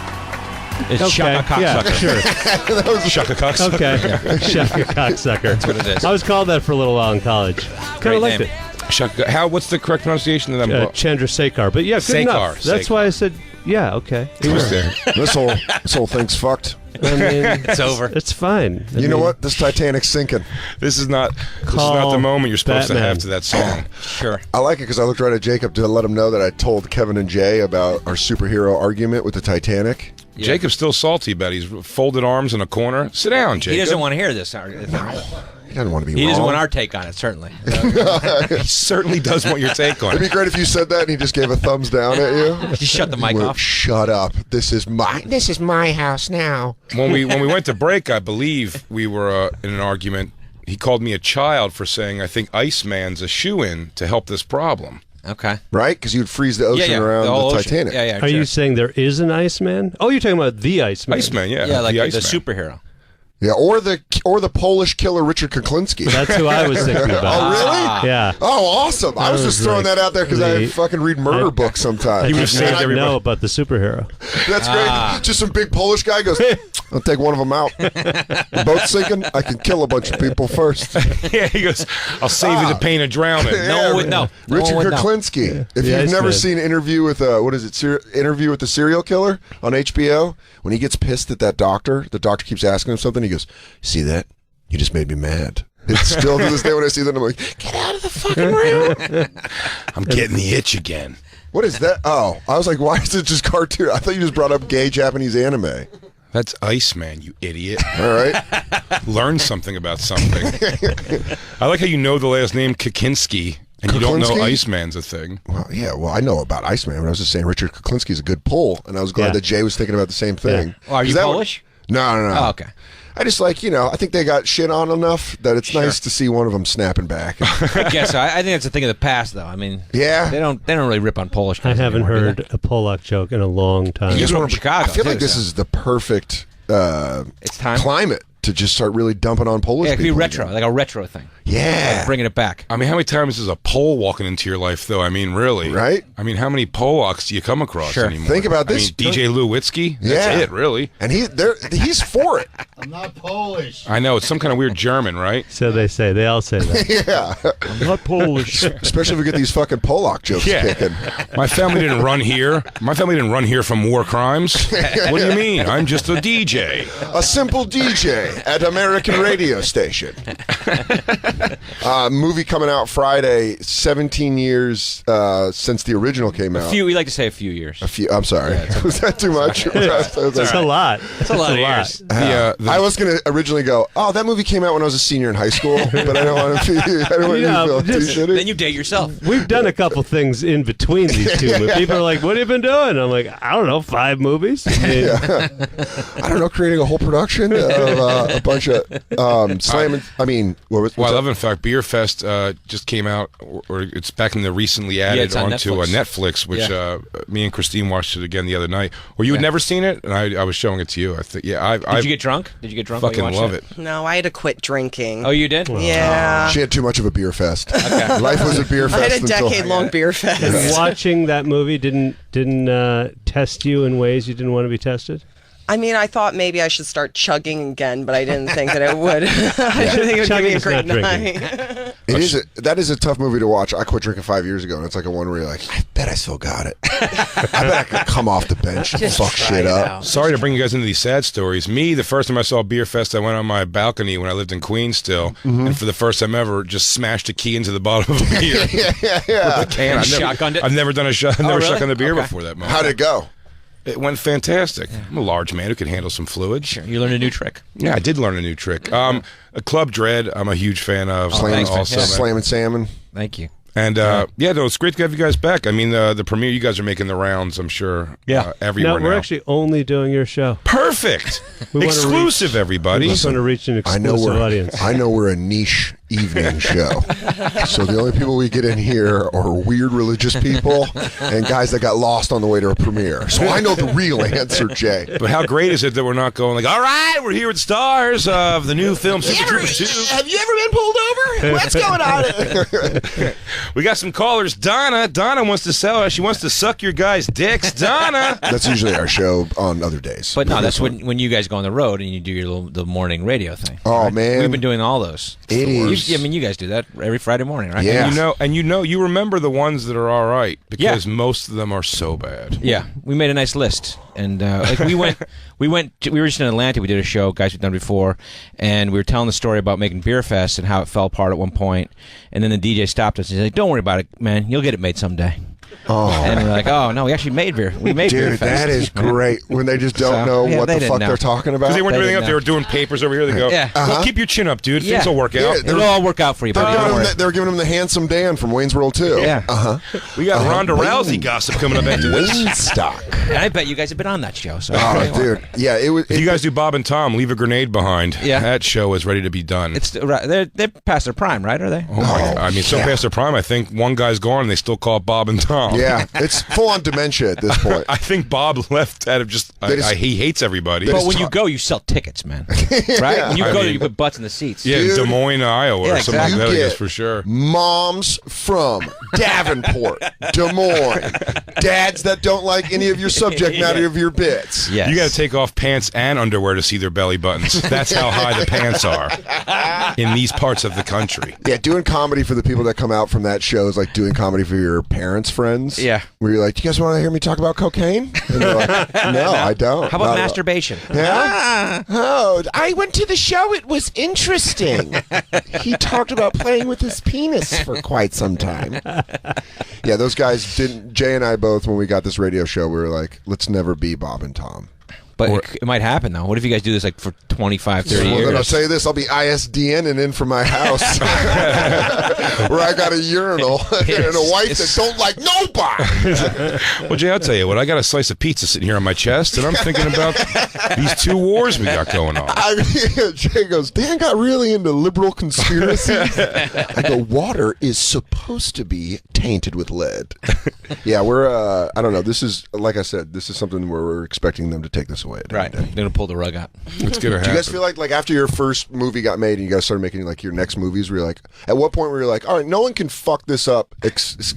[SPEAKER 18] It's Shaka Cocksucker.
[SPEAKER 19] Yeah, sure.
[SPEAKER 2] That was Shaka Cocksucker.
[SPEAKER 19] Okay. Shaka Cocksucker.
[SPEAKER 18] That's what it is.
[SPEAKER 19] I was called that for a little while in college. Kind of liked
[SPEAKER 18] name.
[SPEAKER 19] it.
[SPEAKER 2] Shaka, what's the correct pronunciation of that?
[SPEAKER 19] Chandrasekhar. But yeah, good enough. That's why I said, yeah, okay.
[SPEAKER 2] He was there.
[SPEAKER 9] This whole thing's fucked.
[SPEAKER 19] I mean,
[SPEAKER 18] it's over.
[SPEAKER 19] It's fine.
[SPEAKER 9] You know what? This Titanic's sinking.
[SPEAKER 2] This is not the moment you're supposed to have to that song.
[SPEAKER 18] Sure.
[SPEAKER 9] I like it because I looked right at Jacob to let him know that I told Kevin and Jay about our superhero argument with the Titanic.
[SPEAKER 2] Yeah. Jacob's still salty about it. He's folded arms in a corner. Sit down, Jacob.
[SPEAKER 18] He doesn't want to hear this.
[SPEAKER 9] He doesn't want to be wrong.
[SPEAKER 18] He doesn't want our take on it, certainly.
[SPEAKER 2] He certainly does want your take on it.
[SPEAKER 9] It'd be great if you said that and he just gave a thumbs down at you.
[SPEAKER 18] Just shut the mic off.
[SPEAKER 9] Shut up. This is my house now.
[SPEAKER 2] When we went to break, I believe we were in an argument. He called me a child for saying, I think Iceman's a shoe-in to help this problem.
[SPEAKER 18] Okay.
[SPEAKER 9] Right? Because you'd freeze the ocean around the Titanic.
[SPEAKER 18] Yeah,
[SPEAKER 19] Are you saying there is an Iceman? Oh, you're talking about the Iceman.
[SPEAKER 2] Iceman, yeah.
[SPEAKER 18] Yeah, like the
[SPEAKER 2] Iceman.
[SPEAKER 18] superhero.
[SPEAKER 9] Yeah, or the Polish killer Richard Kuklinski.
[SPEAKER 19] That's who I was thinking about.
[SPEAKER 9] Oh, really?
[SPEAKER 19] Yeah.
[SPEAKER 9] Oh, awesome. I was just throwing that out there because I fucking read murder books sometimes.
[SPEAKER 19] You would have know about the superhero.
[SPEAKER 9] That's great. Just some big Polish guy goes, I'll take one of them out. The boat's sinking. I can kill a bunch of people first.
[SPEAKER 2] Yeah, he goes, I'll save you the pain of drowning.
[SPEAKER 18] No one would know.
[SPEAKER 9] Richard Kuklinski.
[SPEAKER 19] Yeah.
[SPEAKER 9] If you've never seen Interview with Interview with the Serial Killer on HBO, when he gets pissed at that doctor, the doctor keeps asking him something. He goes, "See that? You just made me mad." It's still to this day when I see that, I'm like, "Get out of the fucking room!"
[SPEAKER 2] I'm getting the itch again.
[SPEAKER 9] What is that? Oh, I was like, why is it just cartoon? I thought you just brought up gay Japanese anime.
[SPEAKER 2] That's Iceman, you idiot.
[SPEAKER 9] All right.
[SPEAKER 2] Learn something about something. I like how you know the last name Kuklinski, and you don't know Iceman's a thing.
[SPEAKER 9] Well, yeah, I know about Iceman, but I was just saying Richard Kuklinski is a good pull, and I was glad that Jay was thinking about the same thing.
[SPEAKER 18] Yeah. Well, are you Polish?
[SPEAKER 9] No.
[SPEAKER 18] Oh, okay.
[SPEAKER 9] I just I think they got shit on enough that it's nice to see one of them snapping back.
[SPEAKER 18] I guess so. I think it's a thing of the past, though. I mean,
[SPEAKER 9] yeah,
[SPEAKER 18] they don't really rip on Polish guys.
[SPEAKER 19] I haven't
[SPEAKER 18] anymore,
[SPEAKER 19] heard a Polak joke in a long time.
[SPEAKER 18] You grew up in Chicago.
[SPEAKER 9] I feel like this is the perfect
[SPEAKER 18] it's time.
[SPEAKER 9] Climate to just start really dumping on Polish
[SPEAKER 18] people. It could be retro,
[SPEAKER 9] again.
[SPEAKER 18] like a retro thing.
[SPEAKER 9] Yeah.
[SPEAKER 18] Like bringing it back.
[SPEAKER 2] I mean, how many times is a Pole walking into your life, though? I mean, really?
[SPEAKER 9] Right?
[SPEAKER 2] I mean, how many Polacks do you come across anymore?
[SPEAKER 9] Think about this.
[SPEAKER 2] I mean, DJ Lewicki? That's it, really.
[SPEAKER 9] And he's for it.
[SPEAKER 13] I'm not Polish.
[SPEAKER 2] I know. It's some kind of weird German, right?
[SPEAKER 19] So they say. They all say that.
[SPEAKER 9] Yeah.
[SPEAKER 19] I'm not Polish.
[SPEAKER 9] Especially if we get these fucking Polak jokes kicking.
[SPEAKER 2] My family didn't run here. My family didn't run here from war crimes. What do you mean? I'm just a DJ.
[SPEAKER 9] A simple DJ at American radio station. Movie coming out Friday, 17 years since the original came out.
[SPEAKER 18] We like to say a few years.
[SPEAKER 9] I'm sorry.
[SPEAKER 18] Yeah,
[SPEAKER 9] was that too much?
[SPEAKER 19] It's a lot.
[SPEAKER 18] It's a lot of years.
[SPEAKER 9] I was going to originally go, that movie came out when I was a senior in high school, but I don't want to feel
[SPEAKER 18] then you date yourself.
[SPEAKER 19] We've done a couple things in between these two movies. People are like, what have you been doing? I'm like, I don't know, 5 movies.
[SPEAKER 9] I don't know, creating a whole production of a bunch of slamming. I mean,
[SPEAKER 2] I love, in fact, Beer Fest just came out, or it's back in the recently added onto Netflix, which me and Christine watched it again the other night. Or you had never seen it, and I was showing it to you. I think, Did
[SPEAKER 18] you get drunk? Did you get drunk?
[SPEAKER 2] Fucking love it.
[SPEAKER 5] No, I had to quit drinking.
[SPEAKER 18] Oh, you did?
[SPEAKER 5] Yeah.
[SPEAKER 9] She had too much of a beer fest. Okay. Life was a beer fest.
[SPEAKER 5] I had a decade-long beer fest.
[SPEAKER 19] And watching that movie didn't test you in ways you didn't want to be tested?
[SPEAKER 5] I mean, I thought maybe I should start chugging again, but I didn't think that it would. I didn't think it would give me a great night.
[SPEAKER 9] That is a tough movie to watch. I quit drinking 5 years ago, and it's like a one where you're like, I bet I still got it. I bet I could come off the bench and fuck shit up.
[SPEAKER 2] Sorry to bring you guys into these sad stories. Me, the first time I saw Beer Fest, I went on my balcony when I lived in Queens still, and for the first time ever, just smashed a key into the bottom of a beer.
[SPEAKER 9] yeah.
[SPEAKER 2] With a can. I've never done a shot. I've never shotgunned the beer before that moment.
[SPEAKER 9] How'd it go?
[SPEAKER 2] It went fantastic. I'm a large man who can handle some fluid.
[SPEAKER 18] Sure. You learned a new trick.
[SPEAKER 2] Yeah, I did learn a new trick. A Club Dread, I'm a huge fan of.
[SPEAKER 9] Slamming Salmon.
[SPEAKER 18] Thank you.
[SPEAKER 2] And no, it's great to have you guys back. I mean, the premiere, you guys are making the rounds, I'm sure. Everywhere
[SPEAKER 19] no, we're actually only doing your show.
[SPEAKER 2] Perfect. Exclusive, everybody.
[SPEAKER 19] We just want to reach an exclusive audience.
[SPEAKER 9] I know we're a niche evening show. So the only people we get in here are weird religious people and guys that got lost on the way to a premiere. So I know the real answer, Jay.
[SPEAKER 2] But how great is it that we're not going like, all right, we're here with stars of the new film Super Troopers 2.
[SPEAKER 3] Have you ever been pulled over? What's going on?
[SPEAKER 2] We got some callers. Donna wants to sell us. She wants to suck your guys' dicks. Donna.
[SPEAKER 9] That's usually our show on other days.
[SPEAKER 18] But no, that's when you guys go on the road and you do your the morning radio thing.
[SPEAKER 9] Oh,
[SPEAKER 18] right?
[SPEAKER 9] man.
[SPEAKER 18] We've been doing all those.
[SPEAKER 9] It is.
[SPEAKER 18] You guys do that every Friday morning, right?
[SPEAKER 9] Yeah.
[SPEAKER 2] And you remember the ones that are all right because most of them are so bad.
[SPEAKER 18] Yeah, we made a nice list, and we were just in Atlanta. We did a show, guys we've done before, and we were telling the story about making Beer Fest and how it fell apart at one point, and then the DJ stopped us and he's like, "Don't worry about it, man. You'll get it made someday."
[SPEAKER 9] Oh.
[SPEAKER 18] And we're like, "Oh no, we actually made beer. We made Beer Fest."
[SPEAKER 9] Dude, that is great when they just don't know what the fuck they're talking about.
[SPEAKER 2] Because they weren't doing anything up. They were doing papers over here. They go, well, keep your chin up, dude. Things will work out.
[SPEAKER 18] It'll all work out for you.
[SPEAKER 9] They're giving him the handsome Dan from Wayne's World 2.
[SPEAKER 18] Yeah.
[SPEAKER 2] We got Ronda Rousey gossip coming up after this.
[SPEAKER 9] Waynestock.
[SPEAKER 18] And I bet you guys have been on that show. So
[SPEAKER 9] dude. Yeah,
[SPEAKER 2] if you guys do Bob and Tom, leave a grenade behind.
[SPEAKER 18] Yeah.
[SPEAKER 2] That show is ready to be done.
[SPEAKER 18] They're past their prime, right? Are they?
[SPEAKER 2] Oh my God. I mean, so past their prime, I think one guy's gone and they still call it Bob and Tom.
[SPEAKER 9] Yeah, it's full-on dementia at this point.
[SPEAKER 2] I think Bob left out of just he hates everybody.
[SPEAKER 18] But when you go, you sell tickets, man. Right? When you go there, you put butts in the seats.
[SPEAKER 2] Yeah,
[SPEAKER 9] Dude.
[SPEAKER 2] Des Moines, Iowa, or something like that, I guess, for sure.
[SPEAKER 9] Moms from Davenport, Des Moines, dads that don't like any of your subject matter of your bits.
[SPEAKER 2] Yes. You got to take off pants and underwear to see their belly buttons. That's how high the pants are in these parts of the country.
[SPEAKER 9] Yeah, doing comedy for the people that come out from that show is like doing comedy for your parents' friends.
[SPEAKER 18] Yeah.
[SPEAKER 9] Where you're like, do you guys want to hear me talk about cocaine? And they're like, no, I don't.
[SPEAKER 18] How about masturbation?
[SPEAKER 9] Yeah?
[SPEAKER 14] Oh, I went to the show. It was interesting.
[SPEAKER 9] He talked about playing with his penis for quite some time. Yeah, those guys didn't. Jay and I both, when we got this radio show, we were like, let's never be Bob and Tom.
[SPEAKER 18] But it might happen, though. What if you guys do this like for 25, 30 years?
[SPEAKER 9] Well, then I'll tell you this. I'll be ISDN and in from my house where I got a urinal and a wife that don't like nobody.
[SPEAKER 2] Well, Jay, I'll tell you what. I got a slice of pizza sitting here on my chest, and I'm thinking about these two wars we got going on.
[SPEAKER 9] Jay goes, Dan got really into liberal conspiracies. I go, water is supposed to be tainted with lead. Yeah, we're, I don't know. This is, like I said, this is something where we're expecting them to take this away.
[SPEAKER 18] Right. They're going to pull the rug out.
[SPEAKER 2] It's going to happen.
[SPEAKER 9] Do you guys feel like after your first movie got made and you guys started making like your next movies, where you're like, at what point were you like, all right, no one can fuck this up,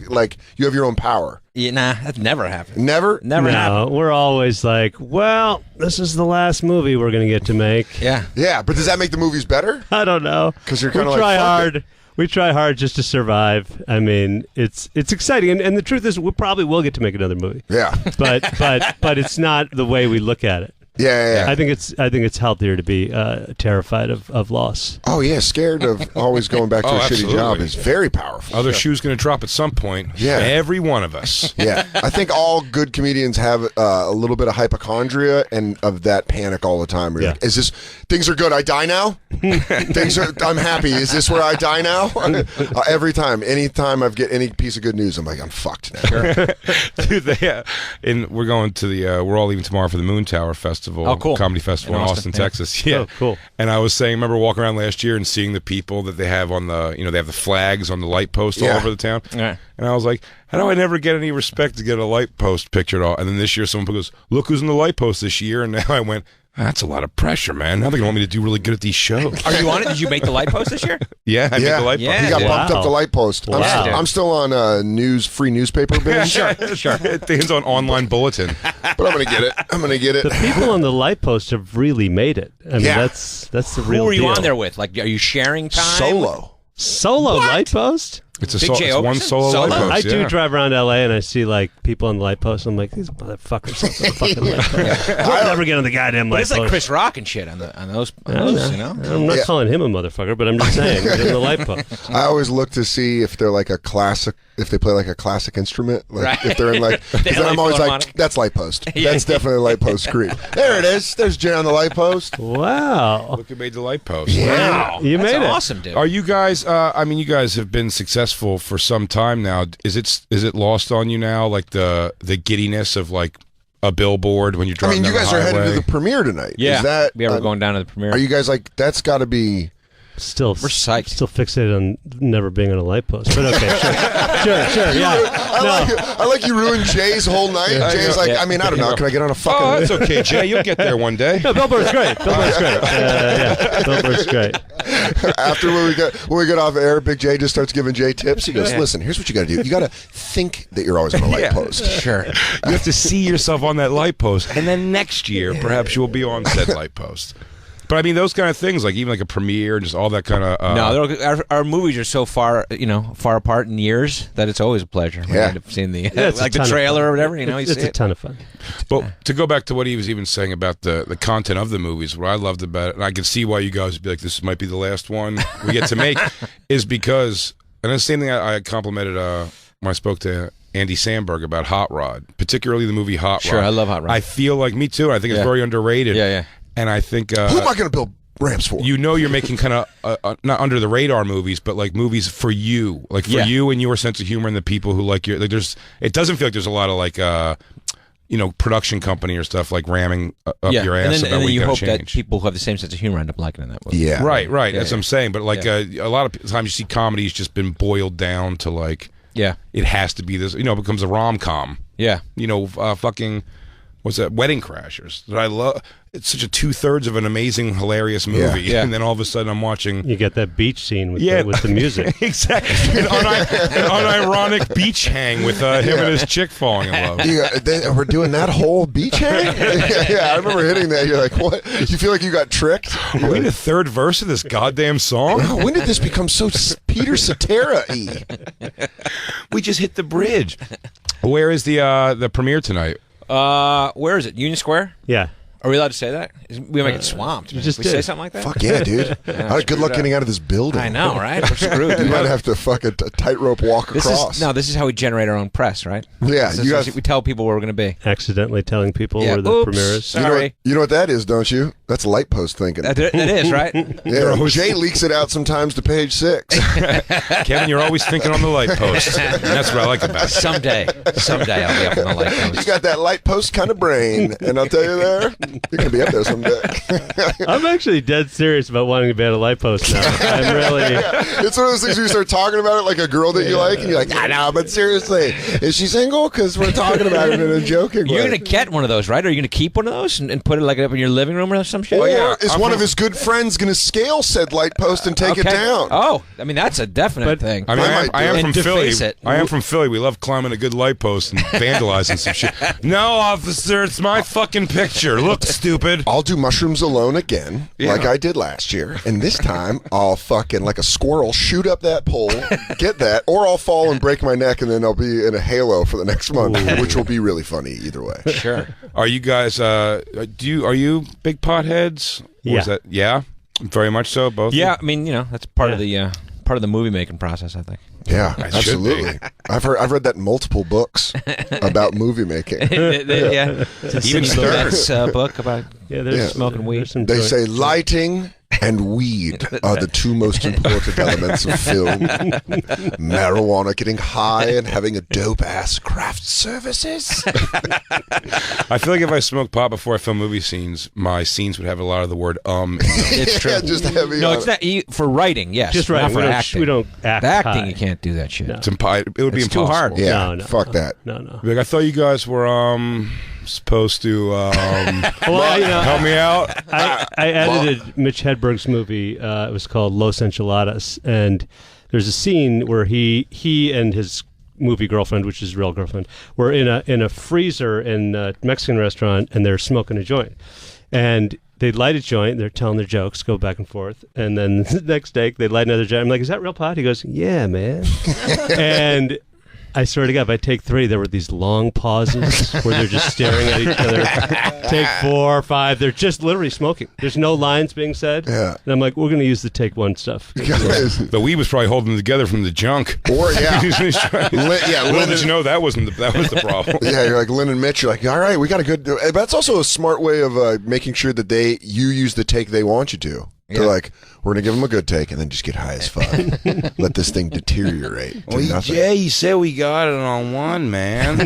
[SPEAKER 9] like you have your own power?
[SPEAKER 18] Yeah, nah, that's never happened.
[SPEAKER 9] Never
[SPEAKER 19] happened.
[SPEAKER 9] No,
[SPEAKER 19] we're always like, well, this is the last movie we're going to get to make.
[SPEAKER 18] Yeah.
[SPEAKER 9] Yeah, but does that make the movies better?
[SPEAKER 19] I don't know.
[SPEAKER 9] Because you're kind of
[SPEAKER 19] like,
[SPEAKER 9] try
[SPEAKER 19] hard. We try hard just to survive. I mean, it's exciting, and the truth is, we probably will get to make another movie.
[SPEAKER 9] Yeah,
[SPEAKER 19] but it's not the way we look at it.
[SPEAKER 9] Yeah.
[SPEAKER 19] I think it's healthier to be terrified of loss.
[SPEAKER 9] Oh yeah, scared of always going back to a shitty job is very powerful.
[SPEAKER 2] Other shoe's going to drop at some point.
[SPEAKER 9] Yeah,
[SPEAKER 2] every one of us.
[SPEAKER 9] Yeah, I think all good comedians have a little bit of hypochondria and of that panic all the time. Where you're like, is this things are good? I die now. I'm happy. Is this where I die now? Every time, anytime I get any piece of good news, I'm like, I'm fucked now.
[SPEAKER 2] Sure. Dude, and we're going to the. We're all leaving tomorrow for the Moon Tower Festival.
[SPEAKER 18] Oh, cool.
[SPEAKER 2] Comedy Festival in Austin, Texas. Yeah.
[SPEAKER 19] Oh, cool.
[SPEAKER 2] And I was saying, remember walking around last year and seeing the people that they have on the, they have the flags on the light post all over the town.
[SPEAKER 18] Yeah.
[SPEAKER 2] And I was like, how do I never get any respect to get a light post picture at all? And then this year someone goes, look who's in the light post this year. And now I went, that's a lot of pressure, man. Now they're going to want me to do really good at these shows.
[SPEAKER 18] Are you on it? Did you make the light post this year?
[SPEAKER 2] Yeah, I made the light post.
[SPEAKER 9] He got bumped up the light post.
[SPEAKER 19] Wow.
[SPEAKER 9] I'm still on free newspaper binge.
[SPEAKER 18] Sure.
[SPEAKER 2] Things on online bulletin.
[SPEAKER 9] But I'm going to get it.
[SPEAKER 19] The people on the light post have really made it. I mean, that's the real
[SPEAKER 18] Who are you
[SPEAKER 19] deal.
[SPEAKER 18] on there with? Like, are you sharing time?
[SPEAKER 9] Solo.
[SPEAKER 19] Solo light post?
[SPEAKER 2] It's
[SPEAKER 18] Big J
[SPEAKER 2] it's one
[SPEAKER 18] Oakerson?
[SPEAKER 2] solo
[SPEAKER 18] Solo?
[SPEAKER 2] light post.
[SPEAKER 19] I do
[SPEAKER 2] yeah.
[SPEAKER 19] drive around L.A. and I see like people on the light post. And I'm like, these motherfuckers on the fucking light post. I'll never get on the goddamn
[SPEAKER 18] But
[SPEAKER 19] light
[SPEAKER 18] it's
[SPEAKER 19] post.
[SPEAKER 18] like Chris Rock and shit on those,
[SPEAKER 19] I don't know.
[SPEAKER 18] you know?
[SPEAKER 19] I'm not calling him a motherfucker, but I'm just saying, he's in the light post.
[SPEAKER 9] I always look to see if they're like a classic, if they play like a classic instrument, like
[SPEAKER 18] Right.
[SPEAKER 9] if they're in like. Because then I'm always like, that's light post. That's definitely light post creep. There it is. There's Jay on the light post.
[SPEAKER 19] Wow.
[SPEAKER 2] Look who made the light post.
[SPEAKER 19] Wow. You
[SPEAKER 18] That's
[SPEAKER 19] made it.
[SPEAKER 18] awesome, dude.
[SPEAKER 2] Are you guys? I mean, you guys have been successful for some time now. Is it lost on you now, like the giddiness of like a billboard when you're
[SPEAKER 9] I
[SPEAKER 2] driving?
[SPEAKER 9] mean, you
[SPEAKER 2] down
[SPEAKER 9] guys
[SPEAKER 2] the
[SPEAKER 9] are headed to
[SPEAKER 2] highway?
[SPEAKER 9] the premiere tonight.
[SPEAKER 18] Yeah.
[SPEAKER 9] Is that?
[SPEAKER 18] Yeah, we're going down to the premiere.
[SPEAKER 9] Are you guys like? That's got to be.
[SPEAKER 19] Still,
[SPEAKER 18] We're psyched.
[SPEAKER 19] Still fixated on never being on a light post. But okay, sure, yeah.
[SPEAKER 9] I like you ruined Jay's whole night. Jay's like, I mean, I don't know. Can I get on a fucking?
[SPEAKER 2] Oh, that's okay, Jay. You'll get there one day.
[SPEAKER 19] No, Billboard's great. Billboard's great.
[SPEAKER 9] After when we get off air, Big J just starts giving Jay tips. He goes, "Listen, here's what you got to do. You got to think that you're always on a light post.
[SPEAKER 18] Sure.
[SPEAKER 2] You have to see yourself on that light post, and then next year, perhaps you will be on said light post." But I mean, those kind of things, like even like a premiere, just all that kind of.
[SPEAKER 18] No, our movies are so far apart in years that it's always a pleasure. When you end up seeing the like the trailer or whatever. You know,
[SPEAKER 19] it's a ton of fun.
[SPEAKER 2] But to go back to what he was even saying about the content of the movies, what I loved about it, and I can see why you guys would be like, this might be the last one we get to make, is because, and the same thing I complimented when I spoke to Andy Samberg about Hot Rod, particularly the movie Hot Rod.
[SPEAKER 18] Sure, I love Hot Rod.
[SPEAKER 2] I feel like, me too, I think it's very underrated.
[SPEAKER 18] Yeah.
[SPEAKER 2] And I think...
[SPEAKER 9] Who am I going to build ramps for?
[SPEAKER 2] You know, you're making kind of, not under the radar movies, but like movies for you. Like for you and your sense of humor and the people who like your... Like it doesn't feel like there's a lot of like... production company or stuff like ramming up your ass
[SPEAKER 18] and
[SPEAKER 2] about
[SPEAKER 18] then
[SPEAKER 2] what you
[SPEAKER 18] hope
[SPEAKER 2] gotta change.
[SPEAKER 18] that people who have the same sense of humor end up liking that movie.
[SPEAKER 2] Yeah, right.
[SPEAKER 18] Yeah,
[SPEAKER 2] That's what I'm saying. But like a lot of times you see comedy's just been boiled down to like, it has to be this. It becomes a rom-com.
[SPEAKER 18] Yeah.
[SPEAKER 2] Fucking what's that? Wedding Crashers that I love. It's such a 2/3 of an amazing, hilarious movie, and then all of a sudden I'm watching.
[SPEAKER 19] You get that beach scene with the music.
[SPEAKER 2] Exactly, an unironic beach hang with him and his chick falling in love.
[SPEAKER 9] We're doing that whole beach hang? Yeah, I remember hitting that. You're like, what? You feel like you got tricked?
[SPEAKER 2] Are we in the third verse of this goddamn song?
[SPEAKER 9] Wow, when did this become so Peter Cetera-y?
[SPEAKER 2] We just hit the bridge. Where is the premiere tonight?
[SPEAKER 18] Where is it? Union Square?
[SPEAKER 19] Yeah.
[SPEAKER 18] Are we allowed to say that? We might get swamped.
[SPEAKER 19] You just
[SPEAKER 18] we
[SPEAKER 19] did.
[SPEAKER 18] say something like that?
[SPEAKER 9] Fuck yeah, dude. Good luck getting out of this building.
[SPEAKER 18] I know, right? We're screwed.
[SPEAKER 9] You might have to fucking tightrope walk across.
[SPEAKER 18] This is how we generate our own press, right?
[SPEAKER 9] Yeah,
[SPEAKER 18] we tell people where we're going to be.
[SPEAKER 19] Accidentally telling people where the premiere is.
[SPEAKER 18] Sorry.
[SPEAKER 9] You know what that is, don't you? That's light post thinking.
[SPEAKER 18] That is, right?
[SPEAKER 9] Yeah, Jay leaks it out sometimes to page 6.
[SPEAKER 2] Kevin, you're always thinking on the light post. And that's what I like about it.
[SPEAKER 18] Someday I'll be up on the light post.
[SPEAKER 9] You got that light post kind of brain, and I'll tell you there, you're going to be up there someday.
[SPEAKER 19] I'm actually dead serious about wanting to be at a light post now. I'm really...
[SPEAKER 9] It's one of those things where you start talking about it like a girl that you like, and you're like, I know, but seriously, is she single? Because we're talking about it in a joking way.
[SPEAKER 18] You're going to get one of those, right? Are you going to keep one of those and put it like up in your living room or some shit?
[SPEAKER 9] Or is one of his good friends going to scale said light post and take it down?
[SPEAKER 18] Oh, I mean, that's a definite thing.
[SPEAKER 2] I mean, I am from Philly.
[SPEAKER 18] It.
[SPEAKER 2] I am from Philly. We love climbing a good light post and vandalizing some shit. No, officer, it's my fucking picture. Look, stupid.
[SPEAKER 9] I'll do mushrooms alone again, like I did last year. And this time, I'll fucking, like a squirrel, shoot up that pole, get that, or I'll fall and break my neck, and then I'll be in a halo for the next month, which will be really funny either way.
[SPEAKER 18] Sure.
[SPEAKER 2] Are you guys, are you big potheads? Or is that, very much so, both?
[SPEAKER 18] Yeah, I mean, that's part of the movie making process, I think.
[SPEAKER 9] Yeah, absolutely. I've read that in multiple books about movie making.
[SPEAKER 18] Even Stern's book about smoking weed.
[SPEAKER 9] They say lighting and weed are the two most important elements of film. Marijuana, getting high, and having a dope-ass craft services.
[SPEAKER 2] I feel like if I smoked pot before I film movie scenes, my scenes would have a lot of the word in them.
[SPEAKER 18] It's true.
[SPEAKER 9] Just heavy.
[SPEAKER 18] No, it's not for writing. Yes,
[SPEAKER 19] just writing.
[SPEAKER 18] Not for acting.
[SPEAKER 19] We don't act.
[SPEAKER 18] Acting,
[SPEAKER 19] high.
[SPEAKER 18] you can't do that shit.
[SPEAKER 2] No. It would be impossible.
[SPEAKER 18] Too hard.
[SPEAKER 9] Yeah,
[SPEAKER 19] no,
[SPEAKER 9] fuck that.
[SPEAKER 19] No.
[SPEAKER 2] Like, I thought you guys were supposed to help me out.
[SPEAKER 19] I edited Mitch Hedberg's movie. It was called Los Enchiladas, and there's a scene where he and his movie girlfriend, which is his real girlfriend, were in a freezer in a Mexican restaurant, and they're smoking a joint, and they'd light a joint, they're telling their jokes, go back and forth, and then the next take they'd light another joint. I'm like, is that real pot? He goes, yeah, man. And I swear to God, by take 3, there were these long pauses where they're just staring at each other. Take 4, 5, they're just literally smoking. There's no lines being said.
[SPEAKER 9] Yeah.
[SPEAKER 19] And I'm like, we're going to use the take 1 stuff.
[SPEAKER 2] The weed was probably holding them together from the junk.
[SPEAKER 9] Or, yeah.
[SPEAKER 2] Little did you know that was the problem.
[SPEAKER 9] Yeah, you're like Lynn and Mitch. You're like, all right, we got a good. But that's also a smart way of making sure that you use the take they want you to. They're like, we're going to give them a good take and then just get high as fuck. Let this thing deteriorate to nothing.
[SPEAKER 2] Jay, you said we got it on 1, man.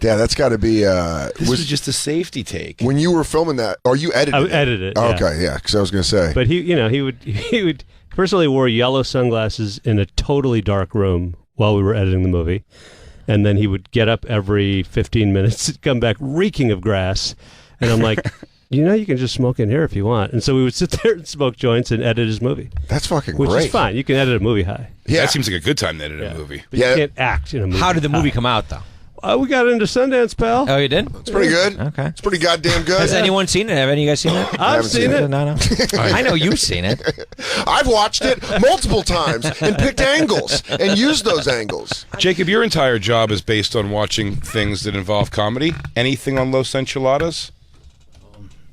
[SPEAKER 9] Yeah, that's got to be...
[SPEAKER 2] this was just a safety take.
[SPEAKER 9] When you were filming that, or you edited it?
[SPEAKER 19] I edited it,
[SPEAKER 9] Oh, okay, yeah, because I was going to say.
[SPEAKER 19] But he would personally wore yellow sunglasses in a totally dark room while we were editing the movie. And then he would get up every 15 minutes, come back reeking of grass. And I'm like... you can just smoke in here if you want. And so we would sit there and smoke joints and edit his movie.
[SPEAKER 9] That's fucking
[SPEAKER 19] great. Which is fine. You can edit a movie high.
[SPEAKER 2] Yeah. That seems like a good time to edit a movie.
[SPEAKER 19] But you can't act in a movie.
[SPEAKER 18] How did the movie come out, though?
[SPEAKER 19] We got into Sundance, pal.
[SPEAKER 18] Oh, you did?
[SPEAKER 9] It's pretty good.
[SPEAKER 18] Okay.
[SPEAKER 9] It's pretty goddamn good.
[SPEAKER 18] Has anyone seen it? Have any of you guys seen it?
[SPEAKER 19] I've seen it.
[SPEAKER 18] No. I know you've seen it.
[SPEAKER 9] I've watched it multiple times and picked angles and used those angles.
[SPEAKER 2] Jacob, your entire job is based on watching things that involve comedy. Anything on Los Enchiladas?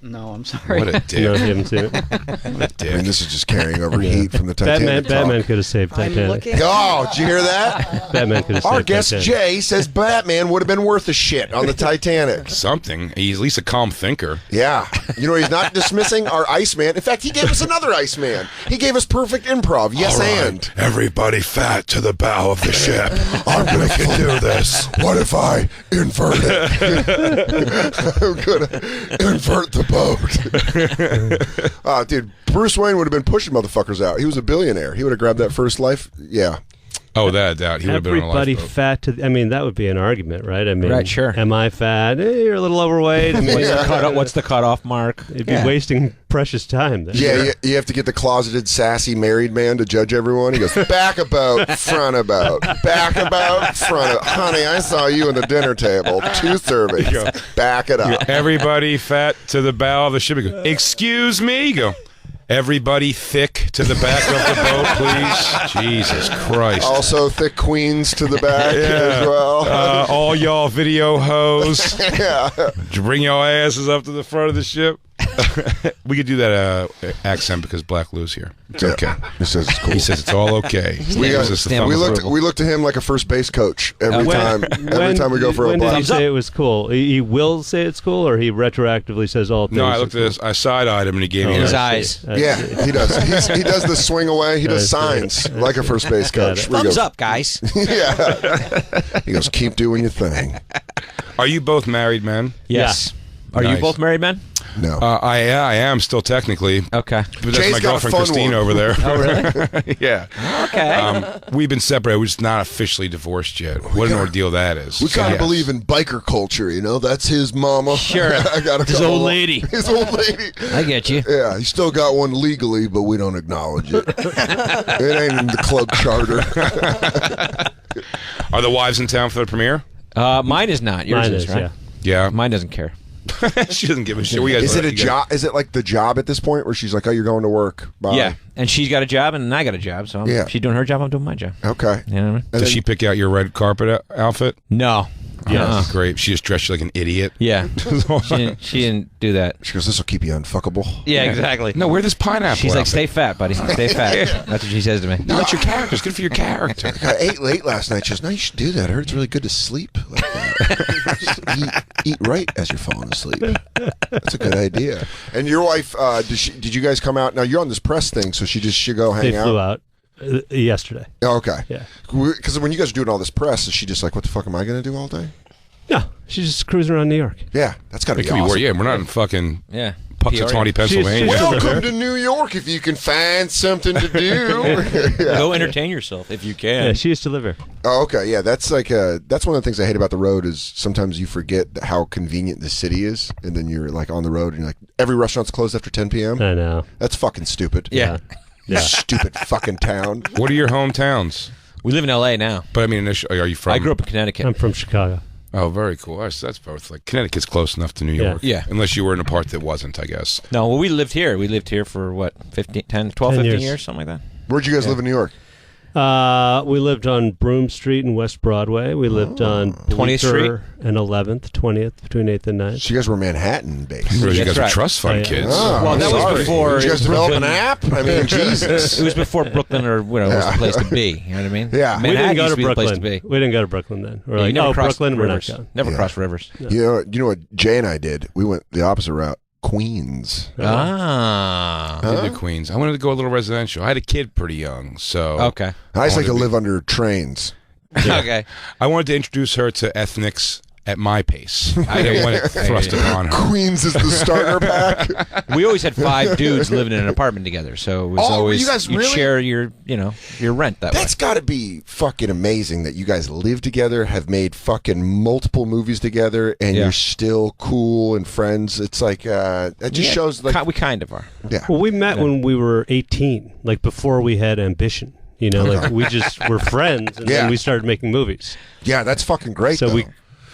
[SPEAKER 4] No, I'm sorry.
[SPEAKER 2] What a dick.
[SPEAKER 19] No, you haven't seen it.
[SPEAKER 2] What a dick.
[SPEAKER 9] I mean, this is just carrying over heat from the Titanic.
[SPEAKER 19] Batman could have saved Titanic.
[SPEAKER 9] Oh, did you hear that?
[SPEAKER 19] Batman could have saved
[SPEAKER 9] Our guest
[SPEAKER 19] Titanic.
[SPEAKER 9] Jay says Batman would have been worth a shit on the Titanic.
[SPEAKER 2] Something. He's at least a calm thinker.
[SPEAKER 9] Yeah. You know, he's not dismissing our Iceman. In fact, he gave us another Iceman. He gave us perfect improv. Yes,
[SPEAKER 2] All right.
[SPEAKER 9] and.
[SPEAKER 2] Everybody fat to the bow of the ship. I'm going to do this.
[SPEAKER 9] What if I invert it? I'm going to invert the boat. Dude, Bruce Wayne would have been pushing motherfuckers out. He was a billionaire. He would have grabbed that first life. Yeah.
[SPEAKER 2] Oh, that doubt. He would have been on a
[SPEAKER 19] Everybody
[SPEAKER 2] lifeboat.
[SPEAKER 19] fat to... I mean, that would be an argument, right? I mean,
[SPEAKER 18] Right, sure.
[SPEAKER 19] Am I fat? You're a little overweight. I mean,
[SPEAKER 18] What's the cutoff mark?
[SPEAKER 19] It'd be wasting precious time. Then.
[SPEAKER 9] Yeah, you have to get the closeted, sassy married man to judge everyone. He goes, back about, front about, back about, front about. Honey, I saw you at the dinner table. 2 servings. Back it up.
[SPEAKER 2] Everybody fat to the bow of the ship. You go, excuse me? You go, everybody thick to the back of the boat, please. Jesus Christ.
[SPEAKER 9] Also, thick queens to the back as well.
[SPEAKER 2] All y'all video hoes.
[SPEAKER 9] Yeah.
[SPEAKER 2] Bring your asses up to the front of the ship. We could do that accent because Black Lou's here. It's okay.
[SPEAKER 9] He says it's cool.
[SPEAKER 2] He says it's all okay.
[SPEAKER 9] We looked to him like a first base coach every time we go for a
[SPEAKER 19] When did he
[SPEAKER 9] block.
[SPEAKER 19] say it was cool? He will say it's cool, or he retroactively says all things?
[SPEAKER 2] No, I looked at this. I side-eyed him and he gave me
[SPEAKER 18] His
[SPEAKER 2] a-
[SPEAKER 18] eyes.
[SPEAKER 9] Yeah, he does. He does the swing away. He does signs like a first base coach. Where he
[SPEAKER 18] Thumbs
[SPEAKER 9] goes,
[SPEAKER 18] up, guys.
[SPEAKER 9] Yeah. He goes, keep doing your thing.
[SPEAKER 2] Are you both married men?
[SPEAKER 18] Yes. Are you
[SPEAKER 2] Nice.
[SPEAKER 18] both married men?
[SPEAKER 9] No.
[SPEAKER 2] I am still techcally.
[SPEAKER 18] Okay.
[SPEAKER 2] But that's
[SPEAKER 9] Jay's
[SPEAKER 2] my
[SPEAKER 9] got a
[SPEAKER 2] girlfriend
[SPEAKER 9] fun
[SPEAKER 2] Christine
[SPEAKER 9] one.
[SPEAKER 2] over there.
[SPEAKER 18] Oh, really?
[SPEAKER 2] Yeah.
[SPEAKER 18] Okay.
[SPEAKER 2] We've been separated. We're just not officially divorced yet. What an ordeal that is.
[SPEAKER 9] We kind of
[SPEAKER 2] Yes.
[SPEAKER 9] believe in biker culture, you know? That's his mama.
[SPEAKER 18] Sure.
[SPEAKER 9] I got a
[SPEAKER 18] His
[SPEAKER 9] couple-
[SPEAKER 18] old lady.
[SPEAKER 9] His old lady.
[SPEAKER 18] I get you.
[SPEAKER 9] Yeah, he still got one legally, but we don't acknowledge it. It ain't in the club charter.
[SPEAKER 2] Are the wives in town for the premiere?
[SPEAKER 18] Mine is not. Yours
[SPEAKER 19] Mine
[SPEAKER 18] is,
[SPEAKER 19] is,
[SPEAKER 18] right?
[SPEAKER 2] Yeah.
[SPEAKER 18] Mine doesn't care.
[SPEAKER 2] She doesn't give a shit. We guys
[SPEAKER 9] Is it a
[SPEAKER 2] you guys-
[SPEAKER 9] job? Is it like the job at this point where she's like, "Oh, you're going to work"? Bye.
[SPEAKER 18] Yeah. And she's got a job and I got a job. So
[SPEAKER 9] Yeah.
[SPEAKER 18] she's doing her job, I'm doing my job.
[SPEAKER 9] Okay.
[SPEAKER 18] You know what I mean?
[SPEAKER 9] And
[SPEAKER 2] Does she pick out your red carpet outfit?
[SPEAKER 18] No.
[SPEAKER 2] Yeah, great. She just dressed you like an idiot.
[SPEAKER 18] Yeah. she didn't do that.
[SPEAKER 9] She goes, "This will keep you unfuckable."
[SPEAKER 18] Yeah, exactly.
[SPEAKER 2] No, wear this pineapple.
[SPEAKER 18] She's like,
[SPEAKER 2] outfit.
[SPEAKER 18] stay fat, buddy. Stay fat. That's what she says to me.
[SPEAKER 2] No, that's your character. It's good for your character.
[SPEAKER 9] I ate late last night. She goes, "No, you should do that. I heard it's really good to sleep like that. Just eat right as you're falling asleep. That's a good idea." And your wife, did you guys come out? Now you're on this press thing, so she go hang
[SPEAKER 19] They
[SPEAKER 9] out.
[SPEAKER 19] flew out yesterday.
[SPEAKER 9] Oh, okay.
[SPEAKER 19] Yeah.
[SPEAKER 9] Because when you guys are doing all this press, is she just like, "What the fuck am I going to do all day?"
[SPEAKER 19] No, she's just cruising around New York.
[SPEAKER 9] Yeah, that's got to
[SPEAKER 2] It
[SPEAKER 9] be
[SPEAKER 2] county
[SPEAKER 9] awesome.
[SPEAKER 2] Yeah, we're not in fucking
[SPEAKER 18] Yeah.
[SPEAKER 2] Puxatawney, Pennsylvania.
[SPEAKER 19] She's
[SPEAKER 9] Welcome to New York. If you can find something to do. Yeah.
[SPEAKER 18] Go entertain yourself if you can.
[SPEAKER 19] Yeah, she used to live here.
[SPEAKER 9] Oh, okay. Yeah, that's like that's one of the things I hate about the road is sometimes you forget how convenient the city is, and then you're like on the road and you're like, every restaurant's closed after 10 p.m.
[SPEAKER 19] I know.
[SPEAKER 9] That's fucking stupid.
[SPEAKER 18] Yeah.
[SPEAKER 19] Yeah.
[SPEAKER 9] Stupid fucking town.
[SPEAKER 2] What are your hometowns?
[SPEAKER 18] We live in L.A. now.
[SPEAKER 2] But I mean, are you from?
[SPEAKER 18] I grew up in Connecticut.
[SPEAKER 19] I'm from Chicago.
[SPEAKER 2] Oh, very cool. That's both. Like Connecticut's close enough to New York.
[SPEAKER 18] Yeah.
[SPEAKER 2] Unless you were in a part that wasn't, I guess.
[SPEAKER 18] No, well, we lived here. We lived here for what, 15 years, something like that.
[SPEAKER 9] Where'd you guys live in New York?
[SPEAKER 19] We lived on Broome Street and West Broadway. We lived on
[SPEAKER 18] 20th Street
[SPEAKER 19] and 11th, 20th, between 8th and 9th.
[SPEAKER 9] So you guys were Manhattan based.
[SPEAKER 2] You guys were trust fund kids.
[SPEAKER 9] Oh,
[SPEAKER 18] Well, that was before.
[SPEAKER 9] Did you guys develop an app? I mean, Jesus.
[SPEAKER 18] It was before Brooklyn was the place to be. You know what I mean?
[SPEAKER 9] Yeah.
[SPEAKER 19] We didn't
[SPEAKER 18] Manhattan
[SPEAKER 19] go
[SPEAKER 18] used
[SPEAKER 19] to
[SPEAKER 18] be the place to
[SPEAKER 19] Brooklyn.
[SPEAKER 18] be.
[SPEAKER 19] We didn't go to Brooklyn then. We're
[SPEAKER 18] You
[SPEAKER 19] like,
[SPEAKER 18] never crossed
[SPEAKER 19] Brooklyn, we're not
[SPEAKER 18] rivers.
[SPEAKER 19] going.
[SPEAKER 18] Never crossed rivers.
[SPEAKER 9] You know what Jay and I did? We went the opposite route. Queens.
[SPEAKER 2] I did the Queens. I wanted to go a little residential. I had a kid pretty young, so
[SPEAKER 18] Okay.
[SPEAKER 9] I just like to live under trains.
[SPEAKER 18] Okay.
[SPEAKER 2] I wanted to introduce her to ethnics at my pace. I didn't want it thrust upon her.
[SPEAKER 9] Queens is the starter pack.
[SPEAKER 18] We always had 5 dudes living in an apartment together, so it was always
[SPEAKER 9] you guys
[SPEAKER 18] you'd
[SPEAKER 9] really?
[SPEAKER 18] share your rent that way.
[SPEAKER 9] That's got to be fucking amazing that you guys live together, have made fucking multiple movies together, and you're still cool and friends. It's like that just shows like
[SPEAKER 18] we kind of are.
[SPEAKER 9] Yeah.
[SPEAKER 19] Well, we met when we were 18, like before we had ambition. You know, like we just were friends, and then we started making movies.
[SPEAKER 9] Yeah, that's fucking great.
[SPEAKER 19] So
[SPEAKER 9] though.
[SPEAKER 19] we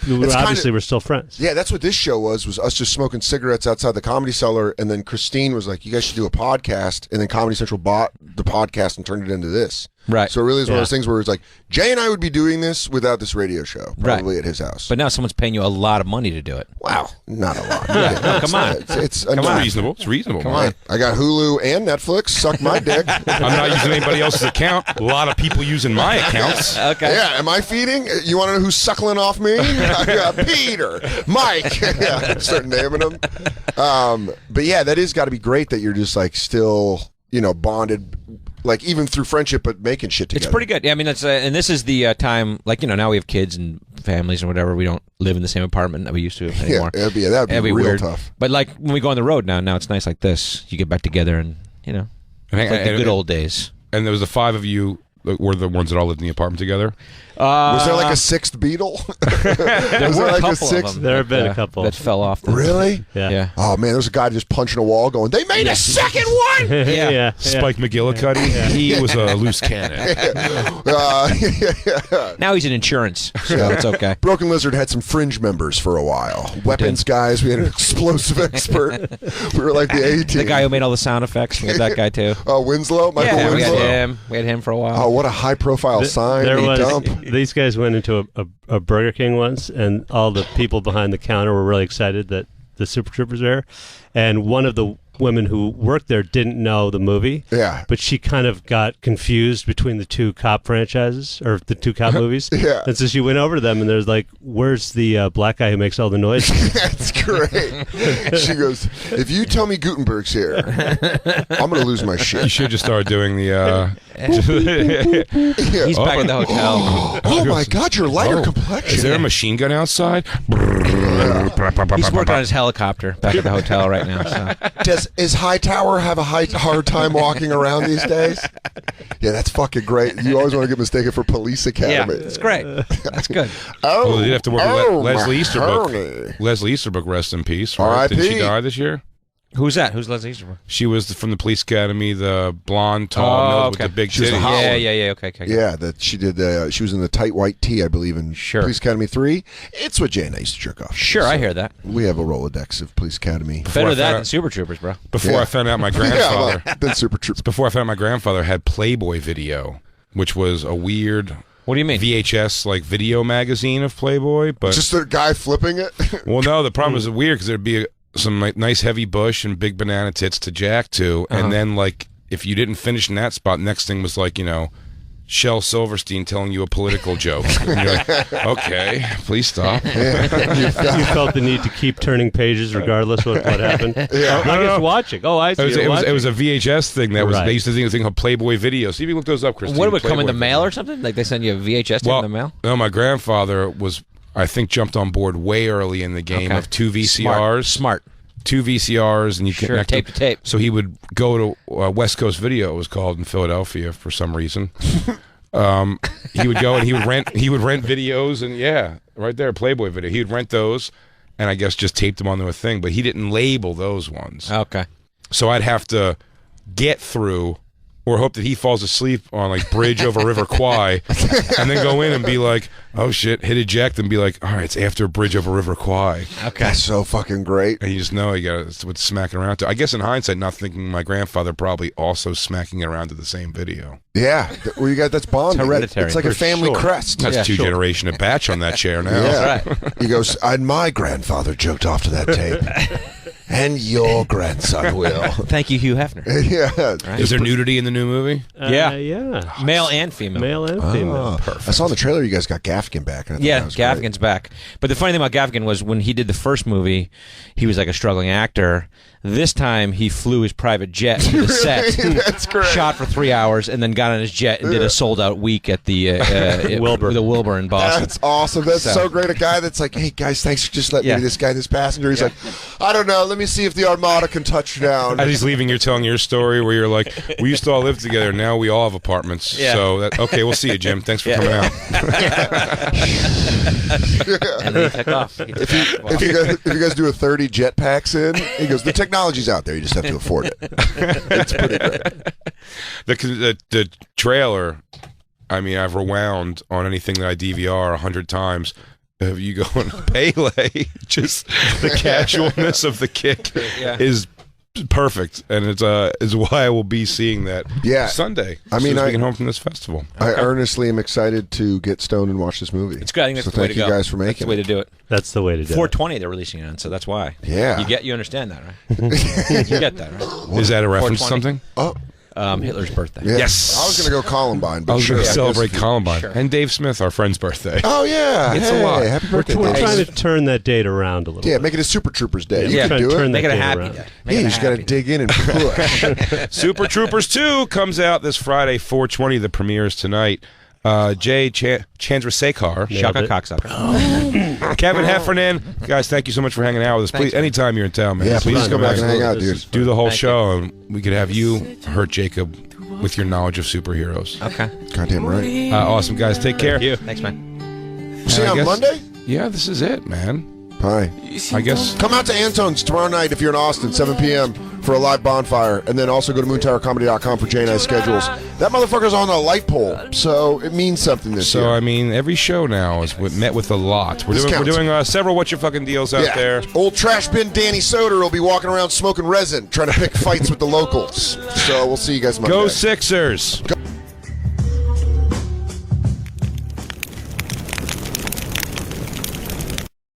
[SPEAKER 19] obviously we're still friends.
[SPEAKER 9] Yeah, that's what this show was us just smoking cigarettes outside the Comedy Cellar, and then Christine was like, you guys should do a podcast, and then Comedy Central bought the podcast and turned it into this.
[SPEAKER 18] Right.
[SPEAKER 9] So it really is one of those things where it's like, Jay and I would be doing this without this radio show, probably at his house.
[SPEAKER 18] But now someone's paying you a lot of money to do it.
[SPEAKER 9] Wow, not a lot.
[SPEAKER 18] No, come on.
[SPEAKER 9] It's
[SPEAKER 2] reasonable. It's reasonable.
[SPEAKER 18] Come on.
[SPEAKER 9] I got Hulu and Netflix. Suck my dick.
[SPEAKER 2] I'm not using anybody else's account. A lot of people using my accounts.
[SPEAKER 18] Okay.
[SPEAKER 9] Yeah, am I feeding? You want to know who's suckling off me? I got Peter, Mike. Yeah, start naming them. But yeah, that is got to be great that you're just like still, bonded, like even through friendship, but making shit together.
[SPEAKER 18] It's pretty good. Yeah, I mean, that's and this is the time, like now we have kids and families and whatever. We don't live in the same apartment that we used to anymore.
[SPEAKER 9] Yeah, that'd be real
[SPEAKER 18] weird.
[SPEAKER 9] tough.
[SPEAKER 18] But like when we go on the road now it's nice like this. You get back together and it's like the good old days.
[SPEAKER 2] And there was the 5 of you that were the ones that all lived in the apartment together.
[SPEAKER 9] Was there like a 6th Beatle?
[SPEAKER 18] There were a couple of them.
[SPEAKER 19] There have been a couple
[SPEAKER 18] that fell off.
[SPEAKER 9] Really?
[SPEAKER 19] Yeah.
[SPEAKER 9] Oh man, there's a guy just punching a wall, going, "They made a second one."
[SPEAKER 19] Yeah.
[SPEAKER 2] Spike McGillicuddy.
[SPEAKER 19] Yeah.
[SPEAKER 2] He was a loose cannon.
[SPEAKER 18] Now he's in insurance, so it's okay.
[SPEAKER 9] Broken Lizard had some fringe members for a while. Weapons guys. We had an explosive expert. We were like the A-team.
[SPEAKER 18] The guy who made all the sound effects. We had that guy too.
[SPEAKER 9] Winslow, Michael
[SPEAKER 18] We
[SPEAKER 9] Winslow.
[SPEAKER 18] had him. We had him for a while.
[SPEAKER 9] Oh, what a high-profile sign he dumped.
[SPEAKER 19] These guys went into a Burger King once, and all the people behind the counter were really excited that the Super Troopers are there. And one of the women who worked there didn't know the movie.
[SPEAKER 9] Yeah.
[SPEAKER 19] But she kind of got confused between the 2 cop franchises, or the 2 cop movies.
[SPEAKER 9] Yeah.
[SPEAKER 19] And so she went over to them, and there's like, where's the black guy who makes all the noise?
[SPEAKER 9] That's great. She goes, if you tell me Gutenberg's here, I'm going to lose my shit.
[SPEAKER 2] You should just start doing the...
[SPEAKER 18] He's back at the hotel.
[SPEAKER 9] Oh my God, your lighter complexion.
[SPEAKER 2] Is there a machine gun outside?
[SPEAKER 18] He's working on his helicopter back at the hotel right now. So.
[SPEAKER 9] Is Hightower have a hard time walking around these days? Yeah, that's fucking great. You always want to get mistaken for Police Academy.
[SPEAKER 18] Yeah, it's great. That's good.
[SPEAKER 2] Well, you'd have to work with Leslie
[SPEAKER 9] Mahoney.
[SPEAKER 2] Easterbrook. Leslie Easterbrook, rest in peace. Right?
[SPEAKER 9] R.I.P.
[SPEAKER 2] Did she die this year?
[SPEAKER 18] Who's that? Who's Leslie Easterbrook?
[SPEAKER 2] She was from the Police Academy, the blonde, tall, with the big
[SPEAKER 9] She was the
[SPEAKER 2] titties.
[SPEAKER 9] Holland.
[SPEAKER 18] Yeah. Okay.
[SPEAKER 9] Yeah, that she did. She was in the tight white tee, I believe, in Police Academy 3. It's what Jay and I used to jerk off.
[SPEAKER 18] Sure, I hear that.
[SPEAKER 9] We have a Rolodex of Police Academy.
[SPEAKER 18] Better that than Super Troopers, bro.
[SPEAKER 2] Before I found out my grandfather,
[SPEAKER 9] then Super Troopers.
[SPEAKER 2] Before I found out my grandfather had Playboy Video, which was a weird.
[SPEAKER 18] What do you mean?
[SPEAKER 2] VHS like video magazine of Playboy, but
[SPEAKER 9] just a guy flipping it.
[SPEAKER 2] Well, no, the problem is weird because there'd be some nice heavy bush and big banana tits to jack to, and then like if you didn't finish in that spot, next thing was like Shel Silverstein telling you a political joke. And you're like, okay, please stop.
[SPEAKER 19] You felt the need to keep turning pages regardless what happened.
[SPEAKER 9] Yeah.
[SPEAKER 19] I was watching. Oh, I see.
[SPEAKER 2] It was a VHS thing that was.
[SPEAKER 19] Right.
[SPEAKER 2] They used to think a thing called Playboy Video. See if you look those up, Christine.
[SPEAKER 18] What would come in the
[SPEAKER 2] Playboy
[SPEAKER 18] mail
[SPEAKER 2] Video.
[SPEAKER 18] or something? Like they send you a VHS tape in the mail?
[SPEAKER 2] No, my grandfather was, I think, jumped on board way early in the game of 2 VCRs.
[SPEAKER 18] Smart.
[SPEAKER 2] 2 VCRs, and you
[SPEAKER 18] Sure,
[SPEAKER 2] connect
[SPEAKER 18] tape to tape.
[SPEAKER 2] So he would go to West Coast Video. It was called in Philadelphia for some reason. He would go and he would rent videos, and right there, Playboy Video. He would rent those, and I guess just taped them onto a thing. But he didn't label those ones.
[SPEAKER 18] Okay.
[SPEAKER 2] So I'd have to get through or hope that he falls asleep on like bridge over River Kwai, and then go in and be like, oh shit, hit eject, and be like, all right, it's after bridge over River Kwai.
[SPEAKER 9] Okay, that's so fucking great.
[SPEAKER 2] And you just know you got what's smacking around to. I guess in hindsight, not thinking my grandfather probably also smacking it around to the same video.
[SPEAKER 9] Yeah, well, you got that's bonding.
[SPEAKER 18] It's hereditary.
[SPEAKER 9] It's like a family crest.
[SPEAKER 2] That's two generation of batch on that chair now.
[SPEAKER 9] Yeah. He goes, and my grandfather joked off to that tape. And your grandson will.
[SPEAKER 18] Thank you, Hugh Hefner.
[SPEAKER 9] Yeah.
[SPEAKER 18] Right.
[SPEAKER 2] Is there nudity in the new movie?
[SPEAKER 19] Yeah.
[SPEAKER 18] Male and female.
[SPEAKER 19] Male and female.
[SPEAKER 9] Perfect. I saw in the trailer you guys got Gaffigan back. And I thought
[SPEAKER 18] Yeah,
[SPEAKER 9] that was
[SPEAKER 18] Gaffigan's back. But the funny thing about Gaffigan was when he did the first movie, he was like a struggling actor. This time, he flew his private jet to the set,
[SPEAKER 9] That's great.
[SPEAKER 18] shot for 3 hours, and then got on his jet and did a sold-out week at the
[SPEAKER 19] Wilbur.
[SPEAKER 18] the Wilbur in Boston.
[SPEAKER 9] That's awesome. That's so great. A guy that's like, hey, guys, thanks for just letting me be this guy, this passenger. He's like, I don't know. Let me see if the Armada can touch down.
[SPEAKER 2] As he's leaving, you're telling your story where you're like, we used to all live together. Now we all have apartments.
[SPEAKER 18] Yeah.
[SPEAKER 2] So, okay, we'll see you, Jim. Thanks for coming out.
[SPEAKER 18] And then he took off.
[SPEAKER 9] If you guys do a 30 jetpacks in, he goes, the technology's out there. You just have to afford it. It's pretty great.
[SPEAKER 2] The trailer, I mean, I've rewound on anything that I DVR 100 times. If you go on Pele, just the casualness of the kick is perfect, and it's is why I will be seeing that Sunday.
[SPEAKER 9] I mean,
[SPEAKER 2] I get home from this festival.
[SPEAKER 9] I earnestly am excited to get stoned and watch this movie.
[SPEAKER 18] It's good. I think that's
[SPEAKER 9] so
[SPEAKER 18] the way to go.
[SPEAKER 9] Thank you guys for making
[SPEAKER 18] That's the way to do it.
[SPEAKER 19] That's the way to do
[SPEAKER 18] 420 they're releasing it on, so that's why.
[SPEAKER 9] Yeah.
[SPEAKER 18] You understand that, right? You get that, right?
[SPEAKER 2] Is that a reference to something?
[SPEAKER 9] Oh.
[SPEAKER 18] Hitler's birthday.
[SPEAKER 9] Yeah.
[SPEAKER 2] Yes.
[SPEAKER 9] I was going to go Columbine, but
[SPEAKER 2] I was going to celebrate
[SPEAKER 9] guess-
[SPEAKER 2] Columbine.
[SPEAKER 18] Sure.
[SPEAKER 2] And Dave Smith, our friend's birthday.
[SPEAKER 9] Oh, yeah.
[SPEAKER 2] It's
[SPEAKER 9] Hey,
[SPEAKER 2] a lot.
[SPEAKER 9] Happy birthday,
[SPEAKER 19] We're
[SPEAKER 9] Dave.
[SPEAKER 19] trying to turn that date around a little
[SPEAKER 9] Yeah,
[SPEAKER 19] bit.
[SPEAKER 9] make it a Super Troopers Day. You
[SPEAKER 19] Yeah,
[SPEAKER 9] can
[SPEAKER 19] try
[SPEAKER 9] do
[SPEAKER 19] to
[SPEAKER 9] it.
[SPEAKER 19] turn
[SPEAKER 18] Make it a
[SPEAKER 19] date
[SPEAKER 18] happy
[SPEAKER 19] around.
[SPEAKER 18] day.
[SPEAKER 9] Yeah, you just got to dig in and push.
[SPEAKER 2] Super Troopers 2 comes out this Friday, 4/20. The premieres tonight. Jay Chandrasekhar,
[SPEAKER 18] Shaka
[SPEAKER 19] it.
[SPEAKER 18] cocksucker.
[SPEAKER 2] Kevin Heffernan, guys, thank you so much for hanging out with us. Please, anytime you're in town, man,
[SPEAKER 9] Yeah, please come back and hang out, dude.
[SPEAKER 2] Do the whole show, and we could have you hurt Jacob with your knowledge of superheroes.
[SPEAKER 18] Okay.
[SPEAKER 9] Goddamn right.
[SPEAKER 2] Awesome, guys. Take care.
[SPEAKER 18] Thanks, man.
[SPEAKER 9] See you
[SPEAKER 2] I
[SPEAKER 9] on
[SPEAKER 2] guess-
[SPEAKER 9] Monday?
[SPEAKER 2] Yeah, this is it, man.
[SPEAKER 9] Hi.
[SPEAKER 2] I guess.
[SPEAKER 9] Come out to Antone's tomorrow night if you're in Austin, 7 p.m. for a live bonfire. And then also go to moontowercomedy.com for Jay and I's schedules. That motherfucker's on a light pole, so it means something this year.
[SPEAKER 2] So, I mean, every show now is met with a lot. We're doing several What You Fucking Deals out there.
[SPEAKER 9] Old trash bin Danny Soder will be walking around smoking resin, trying to pick fights with the locals. So we'll see you guys Monday.
[SPEAKER 2] Go Sixers!
[SPEAKER 9] Go.